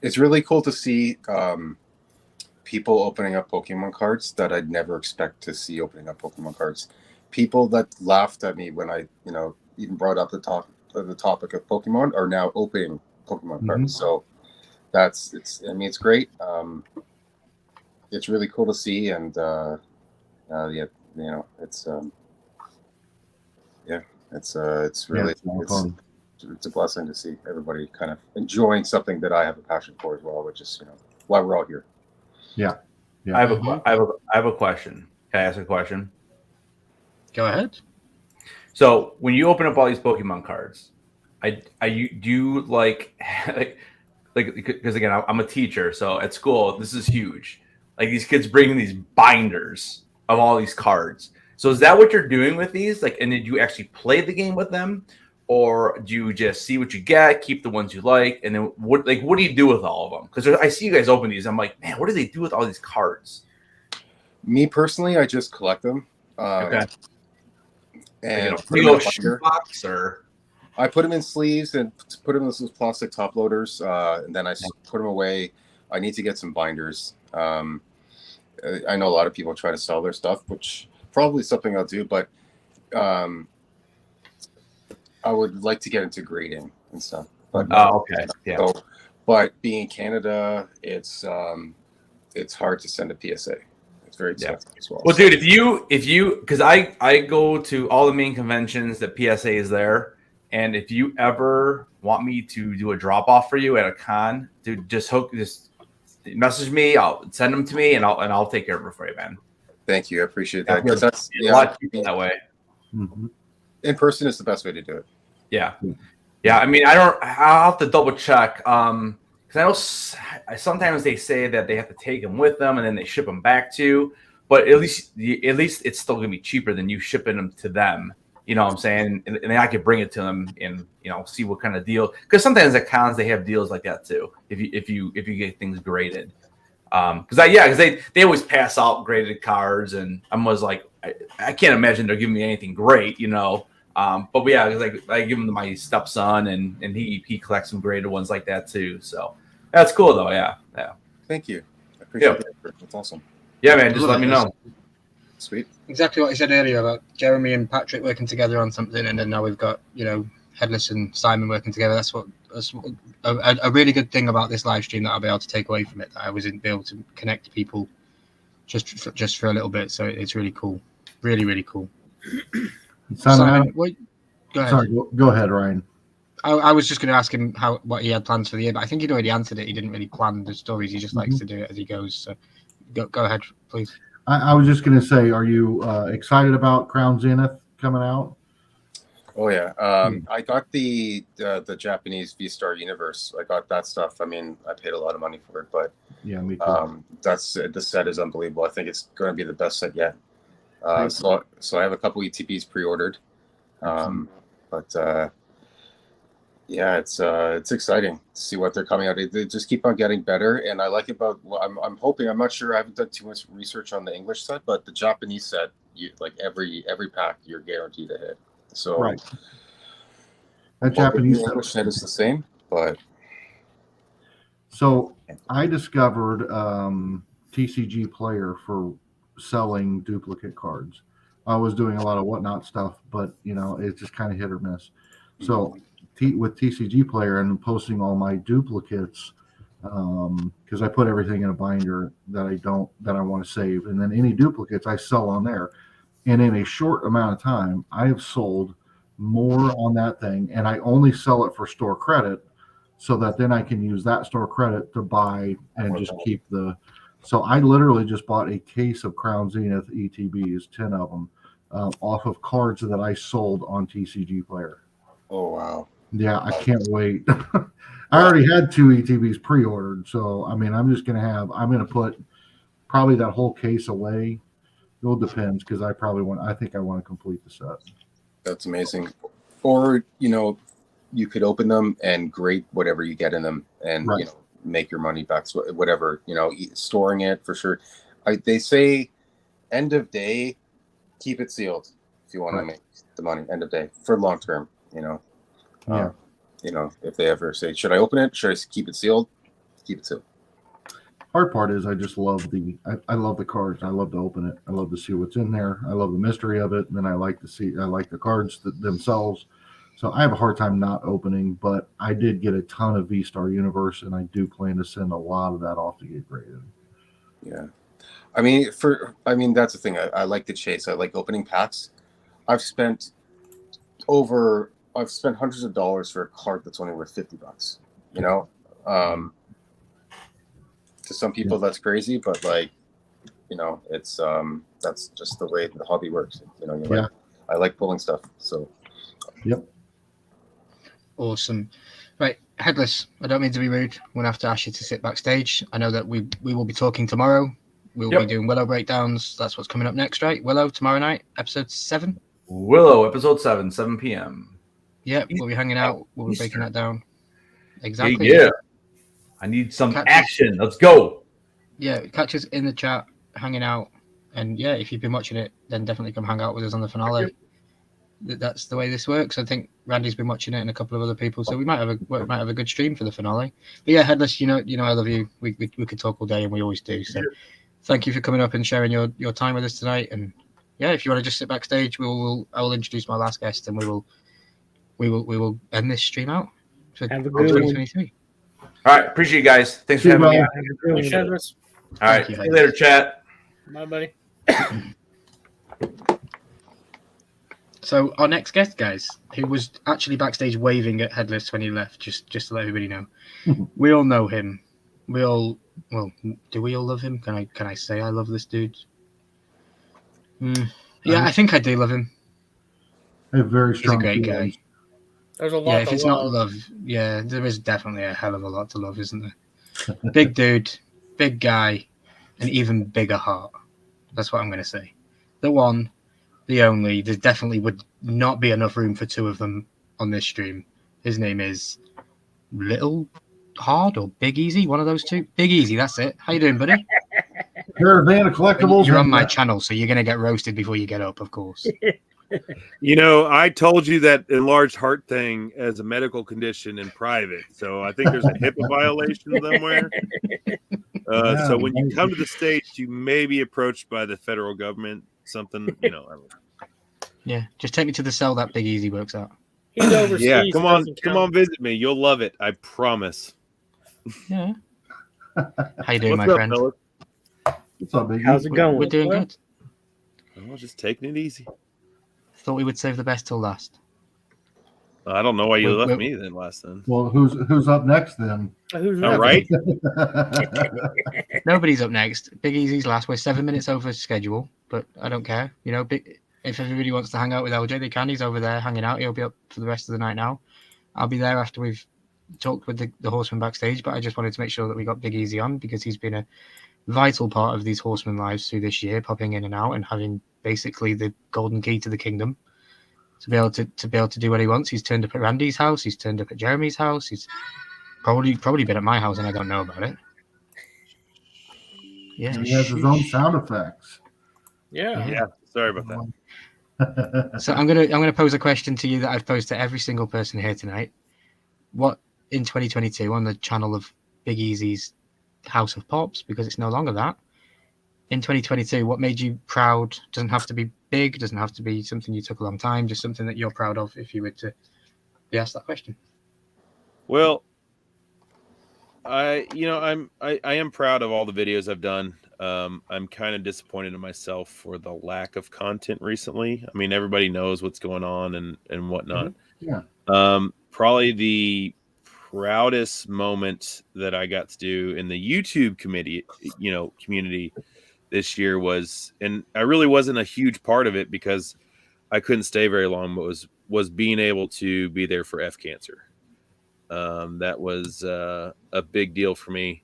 It's really cool to see people opening up Pokemon cards that I'd never expect to see opening up Pokemon cards. People that laughed at me when I, you know, even brought up the topic of Pokemon are now opening Pokemon cards. So it's great. It's really cool to see, and yeah, you know, it's Yeah, it's really
it's a lot of fun.
it's a blessing to see everybody kind of enjoying something that I have a passion for as well, which is why we're all here.
Yeah.
I have a question. Can I ask a question?
Go ahead.
So when you open up all these Pokemon cards, do you like because again I'm a teacher, so at school this is huge. Like these kids bringing these binders of all these cards. So is that what you're doing with these? Like, and did you actually play the game with them, or do you just see what you get, keep the ones you like, and then what do you do with all of them? Because I see you guys open these, I'm like, man, what do they do with all these cards?
Me personally, I just collect them.
Okay.
And
put them in a shoe box, or
I put them in sleeves and put them in those plastic top loaders, and then I put them away. I need to get some binders. I know a lot of people try to sell their stuff, which probably something I'll do, but I would like to get into grading and stuff. But
okay, yeah.
So, but being in Canada, it's hard to send a PSA. It's very expensive as well.
Well, dude, if you because I go to all the main conventions that PSA is there, and if you ever want me to do a drop off for you at a con, dude, just message me. I'll send them to me, and I'll take care of it for you, man.
Thank you. I appreciate that. Because that's
a lot cheaper that way.
Mm-hmm.
In person is the best way to do it.
Yeah. I mean, I'll have to double check. Because I know sometimes they say that they have to take them with them and then they ship them back to you. But at least it's still gonna be cheaper than you shipping them to them. You know what I'm saying? And then I could bring it to them and see what kind of deal. Because sometimes at cons they have deals like that too. If you get things graded. Because they always pass out graded cards, and I was like, I can't imagine they're giving me anything great, But yeah, because I give them to my stepson, and he collects some graded ones like that too. So that's cool though. Yeah.
Thank you. I appreciate it. That's awesome.
Yeah, man. Just let me know.
Sweet.
Exactly what you said earlier about Jeremy and Patrick working together on something, and then now we've got Headless and Simon working together. That's a really good thing about this live stream that I'll be able to take away from it. That I wasn't able to connect people just for a little bit. So it's really cool, really really cool.
Simon,
go ahead.
Sorry, go ahead, Ryan.
I was just going to ask him what he had plans for the year, but I think he'd already answered it. He didn't really plan the stories. He just likes to do it as he goes. So go ahead, please.
I was just going to say, are you excited about Crown Zenith coming out?
Oh yeah, I got the Japanese V-Star Universe. I got that stuff. I mean, I paid a lot of money for it, but
yeah, me too.
The set is unbelievable. I think it's going to be the best set yet. So I have a couple ETBs pre-ordered, but yeah, it's exciting to see what they're coming out. They just keep on getting better, and I like about. I'm hoping. I'm not sure. I haven't done too much research on the English set, but the Japanese set, every pack, you're guaranteed to hit. So
right. That Japanese
English set is the same, but
so I discovered TCG Player for selling duplicate cards. I was doing a lot of whatnot stuff, but it's just kind of hit or miss. So with TCG Player and posting all my duplicates, because I put everything in a binder that I want to save, and then any duplicates I sell on there. And in a short amount of time, I have sold more on that thing, and I only sell it for store credit, so that then I can use that store credit to buy and just keep the. So I literally just bought a case of Crown Zenith ETBs, 10 of them, off of cards that I sold on TCG Player.
Oh wow!
Yeah, I can't wait. I already had 2 ETBs pre-ordered, so I mean, I'm going to put probably that whole case away. It all depends, because I think I want to complete the set.
That's amazing. Or you could open them and grade whatever you get in them, and
right.
Make your money back. So whatever, storing it for sure. They say end of day, keep it sealed if you want to make the money. End of day for long term.
Yeah.
If they ever say, should I open it? Should I keep it sealed? Keep it sealed.
Hard part is I just love I love the cards. I love to open it. I love to see what's in there. I love the mystery of it. And then I like the cards themselves. So I have a hard time not opening, but I did get a ton of V-Star Universe, and I do plan to send a lot of that off to get graded.
Yeah. I mean, that's the thing. I like to chase. I like opening packs. I've spent I've spent hundreds of dollars for a cart that's only worth $50. You know, to some people that's crazy, but like, you know, it's that's just the way the hobby works. You know,
Yeah.
I like pulling stuff. So.
Yep.
Awesome. Right, Headless, I don't mean to be rude. I'm gonna have to ask you to sit backstage. I know that we will be talking tomorrow. We'll be doing Willow breakdowns. That's what's coming up next, right? Willow tomorrow night, episode 7.
Willow, episode 7, 7 p.m.
Yep, we'll be hanging out. We'll be breaking that down. Exactly.
Yeah. I need some action. Let's go.
Yeah, catch us in the chat, hanging out, and yeah, if you've been watching it, then definitely come hang out with us on the finale. That's the way this works. I think Randy's been watching it and a couple of other people, so we might have a good stream for the finale. But yeah, Headless, you know, I love you. We could talk all day, and we always do. So thank you for coming up and sharing your time with us tonight. And yeah, if you want to just sit backstage, I will introduce my last guest, and we will end this stream out for
Have a good
2023.
All right. Appreciate you guys. Thanks for having me.
Appreciate this.
All right. See you later, chat.
Bye, buddy.
So our next guest, guys, who was actually backstage waving at Headless when he left, just to let everybody know, we all know him. Do we all love him? Can I say I love this dude? Yeah, I think I do love him.
I have very strong.
He's a great guy.
There's a lot.
Yeah, if it's not love, yeah, there is definitely a hell of a lot to love, isn't there? Big dude, big guy, an even bigger heart. That's what I'm going to say. The one, the only. There definitely would not be enough room for two of them on this stream. His name is Little Hard or Big Easy, one of those two. Big Easy, that's it. How you doing, buddy?
Caravan of collectibles.
You're on my channel, so you're going to get roasted before you get up, of course.
You know, I told you that enlarged heart thing as a medical condition in private, so I think there's a HIPAA violation somewhere. So when you come to the States, you may be approached by the federal government. Something, you know. I don't know.
Yeah, just take me to the cell that Big Easy works at.
He's overseas.
Yeah, come on, visit me. You'll love it. I promise.
Yeah. How you doing,
What's
my
up,
friend?
fellas?
What's up, Big Easy?
How's it going?
We're doing good.
Oh, just taking it easy.
Thought we would save the best till last.
I don't know why you left me then last then.
Well, who's up next then?
Who's
All right.
Nobody's up next. Big Easy's last. We're 7 minutes over schedule, but I don't care. You know, if everybody wants to hang out with LJ, they can. He's over there hanging out. He'll be up for the rest of the night now. I'll be there after we've talked with the Horseman backstage, but I just wanted to make sure that we got Big Easy on because he's been a vital part of these Horseman lives through this year, popping in and out and having basically the golden key to the kingdom to be able to do what he wants. He's turned up at Randy's house. He's turned up at Jeremy's house. He's probably been at my house and I don't know about it. Yeah,
he has his own sound effects.
Yeah. Sorry about that.
So I'm gonna pose a question to you that I've posed to every single person here tonight. What in 2022 on the channel of Big Easy's House of Pops, because it's no longer that. In 2022, what made you proud? Doesn't have to be big, doesn't have to be something you took a long time, just something that you're proud of if you were to be asked that question.
Well, I am proud of all the videos I've done. I'm kind of disappointed in myself for the lack of content recently. I mean, everybody knows what's going on and whatnot.
Yeah.
Probably the proudest moment that I got to do in the YouTube community this year was, and I really wasn't a huge part of it because I couldn't stay very long, but was being able to be there for F Cancer. That was a big deal for me.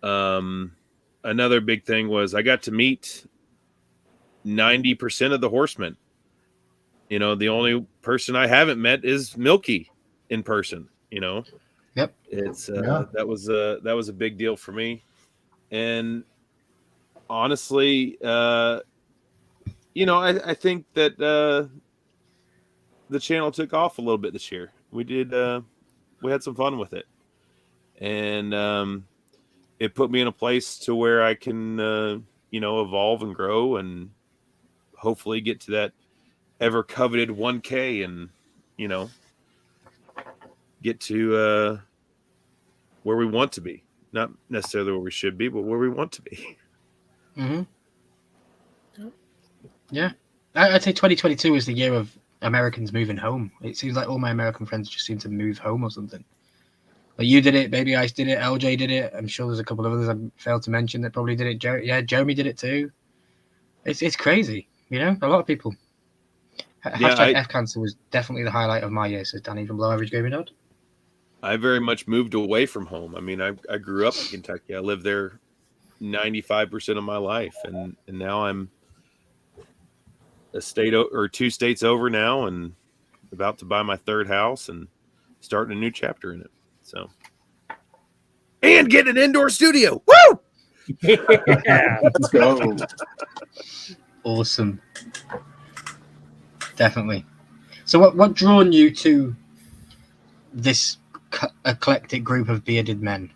Another big thing was I got to meet 90% of the Horsemen. You know, the only person I haven't met is Milky in person, you know.
Yep.
It's that was a big deal for me. And honestly, I think that the channel took off a little bit this year. We had some fun with it. And it put me in a place to where I can evolve and grow and hopefully get to that ever coveted 1K and get to where we want to be. Not necessarily where we should be, but where we want to be.
Mm-hmm. Yeah. I'd say 2022 was the year of Americans moving home. It seems like all my American friends just seem to move home or something. Like you did it, Baby Ice did it, LJ did it. I'm sure there's a couple of others I failed to mention that probably did it. Jeremy did it too. It's crazy, you know. A lot of people. Hashtag F Cancer was definitely the highlight of my year, says Danny from Below Average Gaming Nerd.
I very much moved away from home. I mean, I grew up in Kentucky. I lived there 95% of my life, and now I'm a state or 2 states over now, and about to buy my 3rd house and starting a new chapter in it. So, and get an indoor studio. Woo!
Yeah, let's go. Awesome. Definitely. So what drawn you to this eclectic group of bearded men?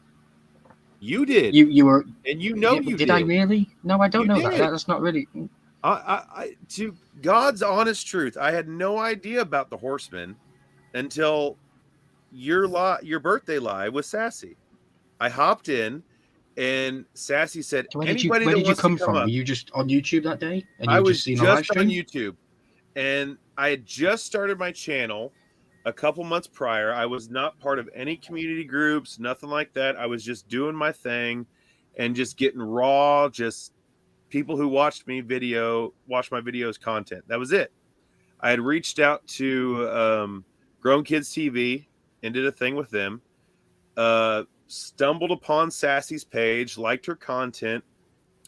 You did.
You were,
and you know you
did. I really? No, I don't know that.
Did.
That's not really.
I to God's honest truth, I had no idea about the Horseman until your birthday live with Sassy. I hopped in, and Sassy said,
Where did you come from? Were you just on YouTube that day? And
I was just on YouTube, and I had just started my channel a couple months prior. I was not part of any community groups, nothing like that. I was just doing my thing and just getting raw, just people who watched my videos content. That was it. I had reached out to Grown Kids TV and did a thing with them. Stumbled upon Sassy's page, liked her content,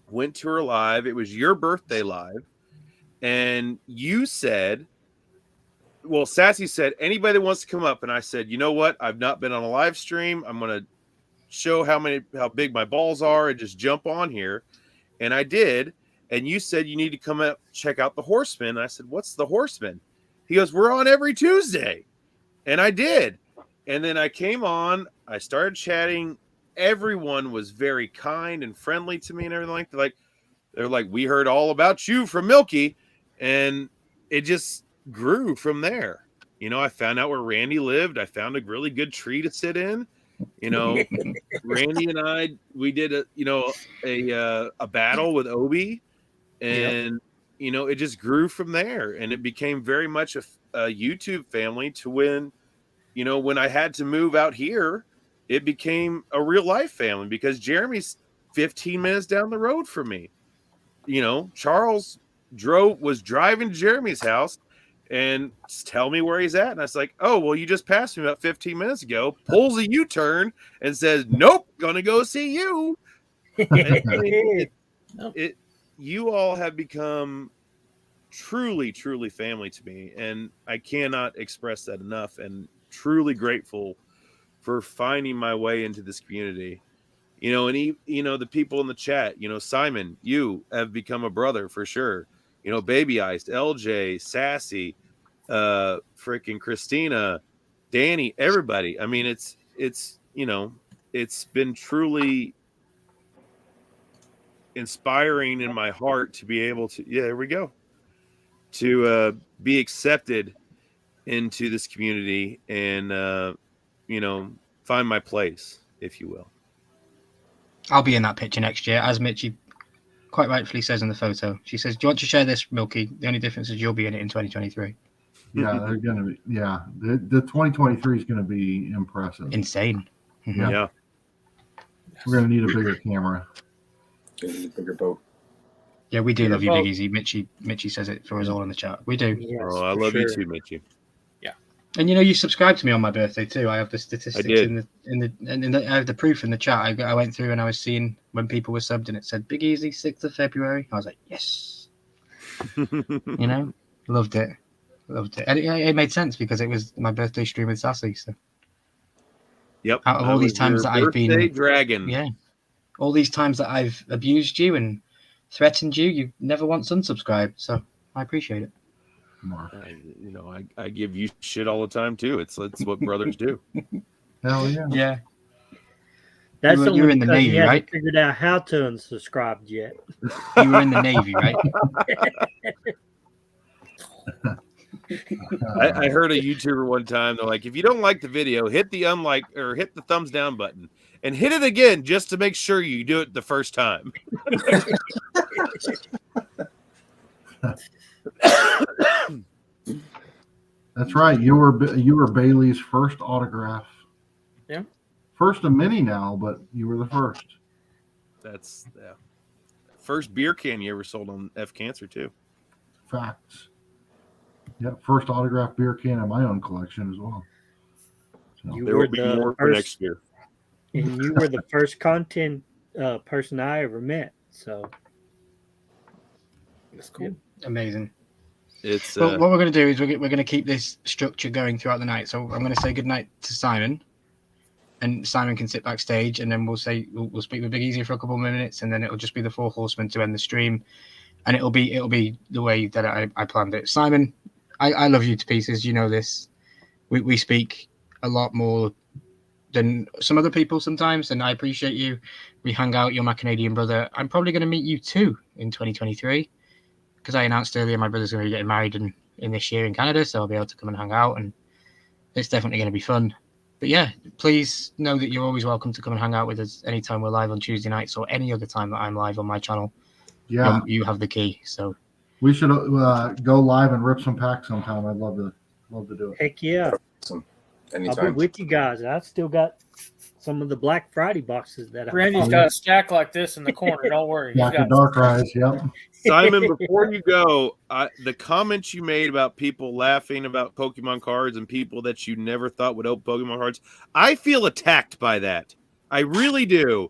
went to her live. It was your birthday live. And you said, well, Sassy said, anybody that wants to come up. And I said, you know what? I've not been on a live stream. I'm going to show how big my balls are and just jump on here. And I did. And you said, you need to come up, check out the Horseman. And I said, what's the Horseman? He goes, we're on every Tuesday. And I did. And then I came on, I started chatting. Everyone was very kind and friendly to me and everything like that. They're like, we heard all about you from Milky. And it just grew from there. You know, I found out where Randy lived. I found a really good tree to sit in. You know, Randy and I, we did a battle with Obi, and you know, it just grew from there, and it became very much a YouTube family. To when, you know, when I had to move out here, it became a real life family because Jeremy's 15 minutes down the road from me. You know, Charles was driving to Jeremy's house and tell me where he's at. And I was like, oh, well, you just passed me about 15 minutes ago, pulls a U-turn and says, nope, gonna go see you. You all have become truly, truly family to me. And I cannot express that enough, and truly grateful for finding my way into this community. You know, and the people in the chat, you know, Simon, you have become a brother for sure. You know, Baby Iced, LJ, Sassy, freaking Christina, Danny, everybody. I mean, it's you know, it's been truly inspiring in my heart to be able to, there we go, to be accepted into this community and you know, find my place, if you will.
I'll be in that picture next year, as Mitchie quite rightfully says in the photo. She says, do you want to share this, Milky? The only difference is you'll be in it in 2023.
Yeah, they're going to be. Yeah, the 2023 is going to be impressive.
Insane.
Mm-hmm. Yeah. We're going to need a bigger camera.
Bigger boat.
Yeah, we do love you, Big Easy. Mitchie says it for us all in the chat. We do.
Yes, I love you too, Mitchie.
Yeah. And you know, you subscribed to me on my birthday too. I have the statistics I have the proof in the chat. I went through and I was seeing when people were subbed and it said Big Easy 6th of February. I was like, yes. You know, loved it. And it made sense because it was my birthday stream with Sassy. So.
Yep.
Out of all these times that I've been
dragon.
Yeah. All these times that I've abused you and threatened you, you've never once unsubscribed. So I appreciate it.
I give you shit all the time too. It's what brothers do.
Hell yeah.
Yeah.
That's
you were in the Navy,
you haven't
right?
figured out how to unsubscribe yet.
You were in the Navy, right?
I heard a YouTuber one time. They're like, if you don't like the video, hit the unlike or hit the thumbs down button and hit it again just to make sure you do it the first time.
That's right. You were Bailey's first autograph.
Yeah.
First of many now, but you were the first.
That's first beer can you ever sold on F Cancer too.
Facts. Yep, first autograph beer can in my own collection as well. So.
There will be more for next year.
And you were the first content person I ever met. So
that's cool.
Amazing.
It's
well, what we're going to do is we're going to keep this structure going throughout the night. So I'm going to say goodnight to Simon, and Simon can sit backstage, and then we'll speak with Big Easy for a couple of minutes, and then it'll just be the four horsemen to end the stream, and it'll be the way that I planned it. Simon, I love you to pieces. You know this. We speak a lot more than some other people sometimes, and I appreciate you. We hang out. You're my Canadian brother. I'm probably going to meet you too in 2023. Because I announced earlier my brother's going to be getting married in this year in Canada, so I'll be able to come and hang out, and it's definitely going to be fun. But yeah, please know that you're always welcome to come and hang out with us anytime we're live on Tuesday nights or any other time that I'm live on my channel.
Yeah,
you have the key. So
we should go live and rip some packs sometime. I'd love to do it.
Heck yeah!
Anytime.
I'll be with you guys. I've still got some of the Black Friday boxes that
Randy's got a stack like this in the corner. Don't worry.
Yeah, the Dark Rise. Yep.
Simon, before you go, the comments you made about people laughing about Pokemon cards and people that you never thought would open Pokemon cards, I feel attacked by that. I really do.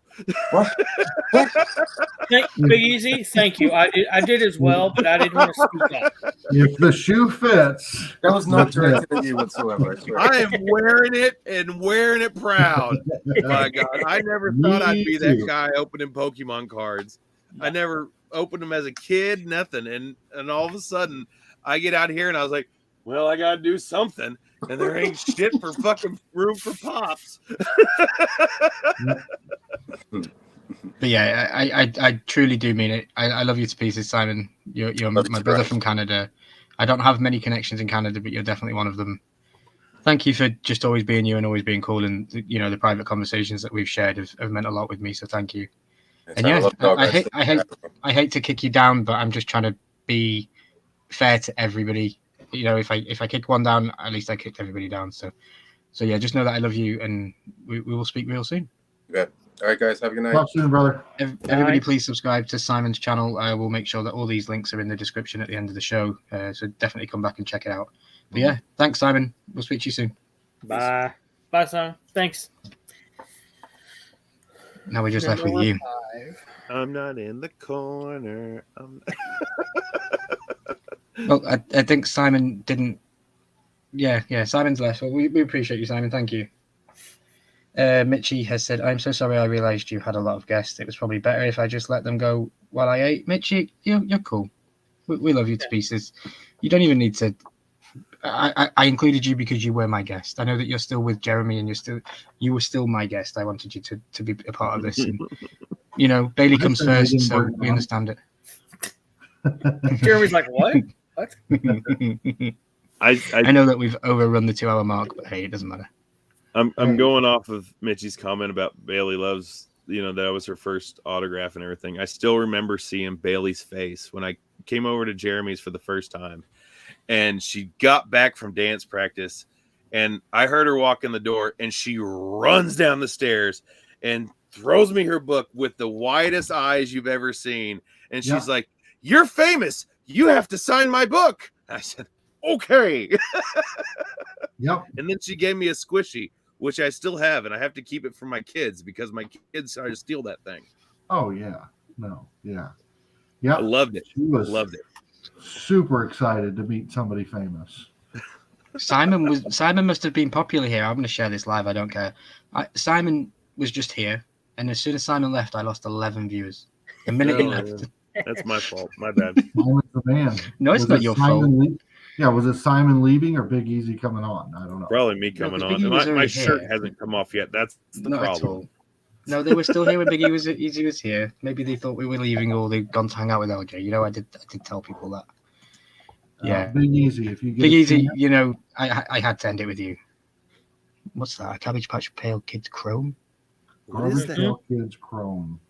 Big Easy, thank you. I did as well, but I didn't want to speak up.
If the shoe fits.
That was not directed at you whatsoever.
I am wearing it and wearing it proud. My God, I never thought I'd be that guy opening Pokemon cards. I never opened them as a kid, nothing. And all of a sudden, I get out here and I was like, well, I got to do something. And there ain't shit for fucking room for pops.
But yeah, I truly do mean it. I love you to pieces, Simon. You're my brother from Canada. I don't have many connections in Canada, but you're definitely one of them. Thank you for just always being you and always being cool. And the private conversations that we've shared have meant a lot with me. So thank you. And yeah, I hate to kick you down, but I'm just trying to be fair to everybody. If I kick one down, at least I kicked everybody down. So yeah, just know that I love you, and we will speak real soon.
Yeah. All right, guys. Have a good night.
Talk soon, brother.
Everybody, please subscribe to Simon's channel. I will make sure that all these links are in the description at the end of the show. So definitely come back and check it out. But yeah, thanks, Simon. We'll speak to you soon.
Bye. Bye, Simon. Thanks.
Now we're just left with you.
I'm not in the corner.
Well, I think Simon didn't. Yeah, Simon's left. Well, we appreciate you, Simon. Thank you. Mitchie has said, I'm so sorry I realised you had a lot of guests. It was probably better if I just let them go while I ate. Mitchie, you're cool. We love you to pieces. You don't even need to. I included you because you were my guest. I know that you're still with Jeremy and you were still my guest. I wanted you to be a part of this. And, Bailey comes first, so we understand it.
Jeremy's like, what? What?
I
know that we've overrun the 2-hour mark, but hey, it doesn't matter.
I'm going off of Mitchie's comment about Bailey loves, that was her first autograph and everything. I still remember seeing Bailey's face when I came over to Jeremy's for the first time, and she got back from dance practice, and I heard her walk in the door, and she runs down the stairs and throws me her book with the widest eyes you've ever seen. And she's like, "You're famous. You have to sign my book." I said, "Okay."
Yep.
And then she gave me a squishy, which I still have, and I have to keep it for my kids because my kids started to steal that thing.
Oh yeah. No. Yeah. Yeah.
I loved it. Loved it.
Super excited to meet somebody famous.
Simon must have been popular here. I'm going to share this live. I don't care. Simon was just here, and as soon as Simon left, I lost 11 viewers. The minute he left.
That's my fault. My bad.
Simon's the man.
No, it's not your fault.
Yeah, was it Simon leaving or Big Easy coming on? I don't know.
Probably me coming on. My shirt hasn't come off yet. That's the
Not
problem.
At all. No, they were still here when Big Easy was here. Maybe they thought we were leaving or they'd gone to hang out with LJ. I did tell people that. Yeah.
Big Easy, if you get
Big Easy, I had to end it with you. What's that? A Cabbage Patch Pale Kids Chrome?
Garbage Pail Kids Chrome.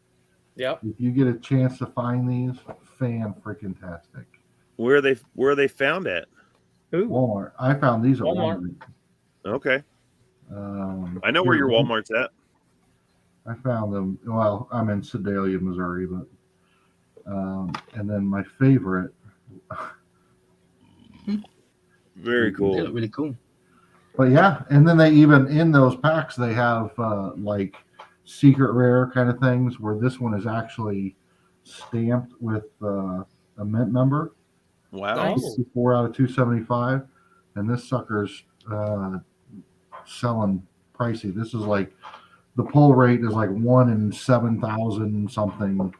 Yep.
If you get a chance to find these, fan freaking tastic.
Where are they found at?
Walmart. I found these at Walmart.
Okay. I know
here,
where your Walmart's at.
I found them. Well, I'm in Sedalia, Missouri, but and then my favorite.
Very cool.
They look really cool.
But yeah, and then they even in those packs they have like secret rare kind of things where this one is actually stamped with a mint number.
Wow.
4 out of 275, and this sucker's selling pricey. This is like the pull rate is like 1 in 7,000 something.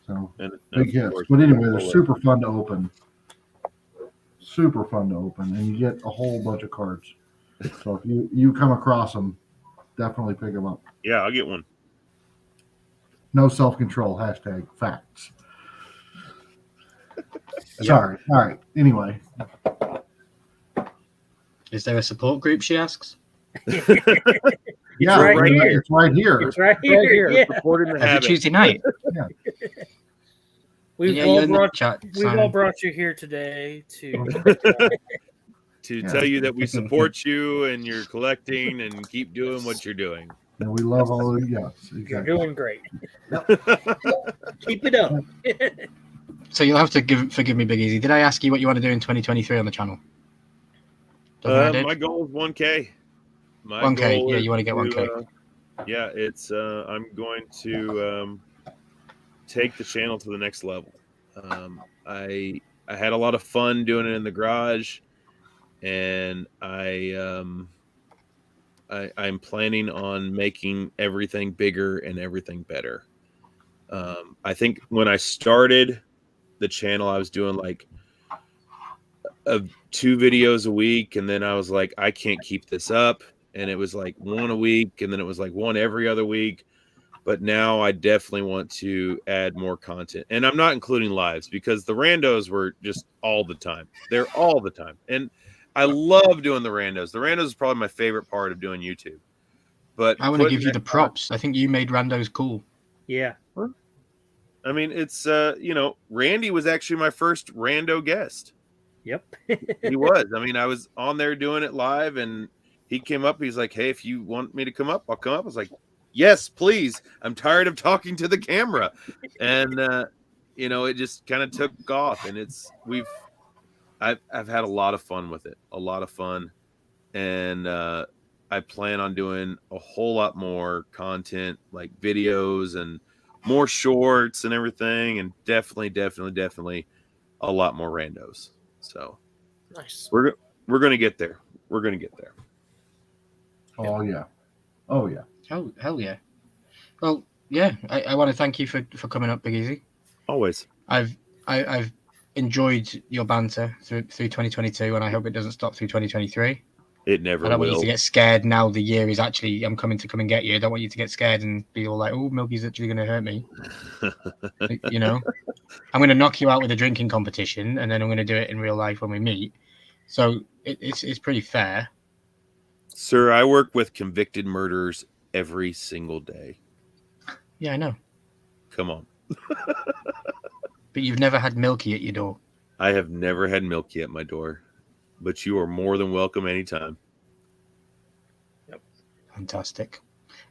So big hits. But anyway, they're super fun to open. Super fun to open, and you get a whole bunch of cards. So if you come across them, definitely pick them up.
Yeah, I'll get one.
No self-control. #facts. Sorry. All right. Anyway.
Is there a support group, she asks?
Yeah, it's right here.
It's right here. Yeah.
Supporting the
Every
habit.
Tuesday night.
Yeah.
We've
Yeah,
all
you're in the
brought
chat,
we've all
Simon.
brought you here today to
To tell you that we support you and you're collecting and keep doing what you're doing.
And we love all of you. Yes,
you're
exactly.
doing great. Keep it up.
So you'll have to forgive me, Big Easy. Did I ask you what you want to do in 2023 on the channel?
My goal is 1K.
1K,
goal
yeah,
is
you want to get 1K.
Yeah, it's I'm going to take the channel to the next level. I had a lot of fun doing it in the garage, and I'm planning on making everything bigger and everything better. I think when I started the channel, I was doing like 2 videos a week, and then I was like, I can't keep this up, and it was like 1 a week, and then it was like 1 every other week. But now I definitely want to add more content, and I'm not including lives because the randos were just all the time. They're all the time, and I love doing the randos. The randos is probably my favorite part of doing YouTube. But
I want to give you the props. I think you made randos cool.
Yeah.
I mean, it's Randy was actually my first rando guest.
Yep.
He was. I mean, I was on there doing it live, and he came up. He's like, "Hey, if you want me to come up, I'll come up." I was like, "Yes, please. I'm tired of talking to the camera." And it just kind of took off, and I've had a lot of fun with it. A lot of fun, and I plan on doing a whole lot more content, like videos and more shorts and everything, and definitely a lot more randos. So
nice.
We're gonna get there. We're gonna get there.
Oh yeah. Oh yeah.
Oh hell yeah. Well, yeah. I want to thank you for coming up, Big Easy.
Always.
I've enjoyed your banter through 2022, and I hope it doesn't stop through 2023.
It never
I don't
will.
want you to get scared now. The year is actually, I'm coming to come and get you. I don't want you to get scared and be all like, "Oh, Milky's actually going to hurt me." I'm going to knock you out with a drinking competition, and then I'm going to do it in real life when we meet. So it's pretty fair.
Sir, I work with convicted murderers every single day.
Yeah, I know.
Come on.
But you've never had Milky at your door.
I have never had Milky at my door, but you are more than welcome anytime.
Yep. Fantastic.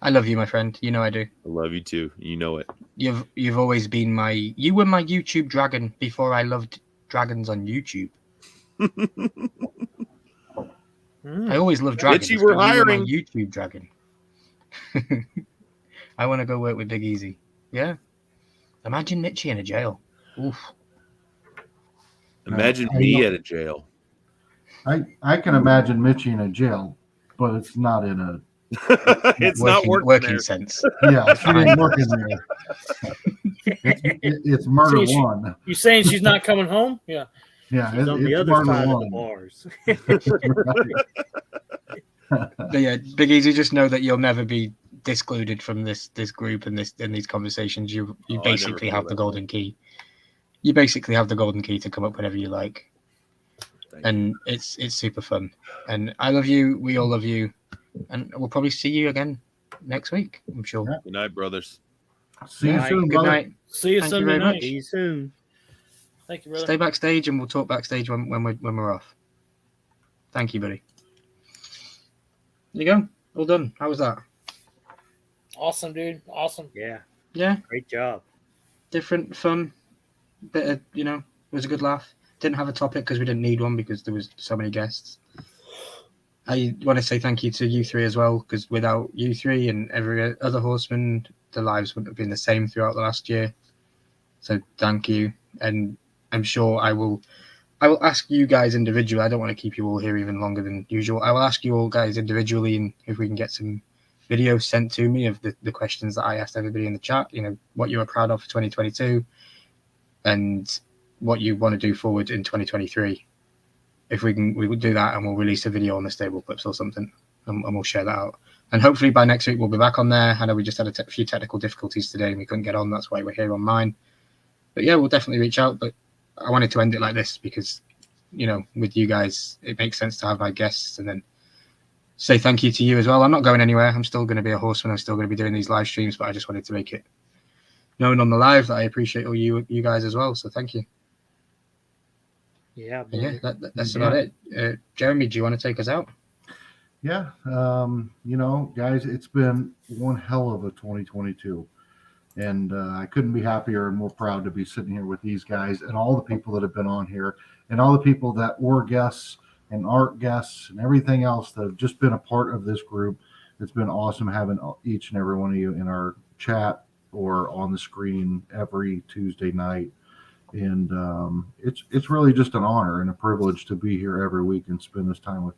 I love you, my friend. You know I do.
I love you too. You know it.
You've always been you were my YouTube dragon before I loved dragons on YouTube. I always loved dragons.
You were hiring.
My YouTube dragon. I want to go work with Big Easy. Yeah. Imagine Mitchie in a jail. Oof.
Imagine me at a jail.
I can imagine Mitchie in a jail, but it's not in a.
It's not
working sense.
Yeah, she didn't work in there. It's murder one.
You saying she's not coming home? Yeah.
Yeah,
She's on the other side of the bars.
But yeah, Big Easy, just know that you'll never be discluded from this group and these conversations. You basically have the golden key. You basically have the golden key to come up whenever you like. And it's super fun. And I love you. We all love you. And we'll probably see you again next week, I'm sure.
Good night, brothers.
See you soon,
Good
brother.
night.
See you
Thank
Sunday
very
night.
much.
See you soon.
Thank you, brother.
Stay backstage and we'll talk backstage when we're off. Thank you, buddy. There you go. All done. How was that?
Awesome, dude. Awesome.
Yeah.
Yeah.
Great job.
Different, fun. Bit of, it was a good laugh. Didn't have a topic because we didn't need one because there was so many guests. I want to say thank you to you three as well, because without you three and every other horseman, the lives wouldn't have been the same throughout the last year. So thank you. And I'm sure I will ask you guys individually. I don't want to keep you all here even longer than usual. I will ask you all guys individually, and if we can get some videos sent to me of the questions that I asked everybody in the chat, what you were proud of for 2022 and what you want to do forward in 2023. If we will do that, and we'll release a video on the stable clips or something, and we'll share that out. And hopefully by next week we'll be back on there. I know we just had a few technical difficulties today and we couldn't get on. That's why we're here on mine. But yeah, we'll definitely reach out. But I wanted to end it like this because, with you guys, it makes sense to have my guests and then say thank you to you as well. I'm not going anywhere. I'm still going to be a horseman. I'm still going to be doing these live streams, but I just wanted to make it known on the live that I appreciate all you guys as well. So thank you.
Yeah.
Yeah, that's about it. Jeremy, do you want to take us out?
Yeah. Guys, it's been one hell of a 2022. And I couldn't be happier and more proud to be sitting here with these guys and all the people that have been on here and all the people that were guests and aren't guests and everything else that have just been a part of this group. It's been awesome having each and every one of you in our chat or on the screen every Tuesday night. And it's really just an honor and a privilege to be here every week and spend this time with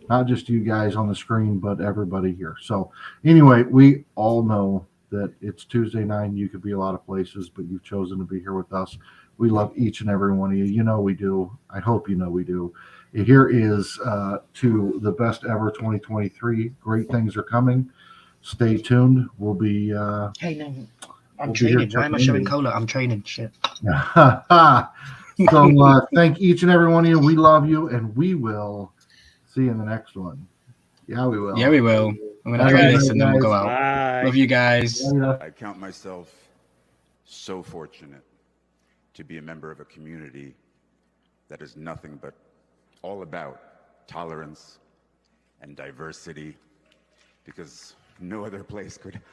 not just you guys on the screen, but everybody here. So anyway, we all know that it's Tuesday night and you could be a lot of places, but you've chosen to be here with us. We love each and every one of you. We do. I hope we do. Here is to the best ever 2023. Great things are coming. Stay tuned. We'll be...
Hey, no. I'm training. Why am I showing cola? I'm training. Shit.
So thank each and every one of you. We love you, and we will see you in the next one. Yeah, we will.
Yeah, we will. I'm going to play this and then we'll go out.
Bye.
Love you guys.
I count myself so fortunate to be a member of a community that is nothing but all about tolerance and diversity, because no other place could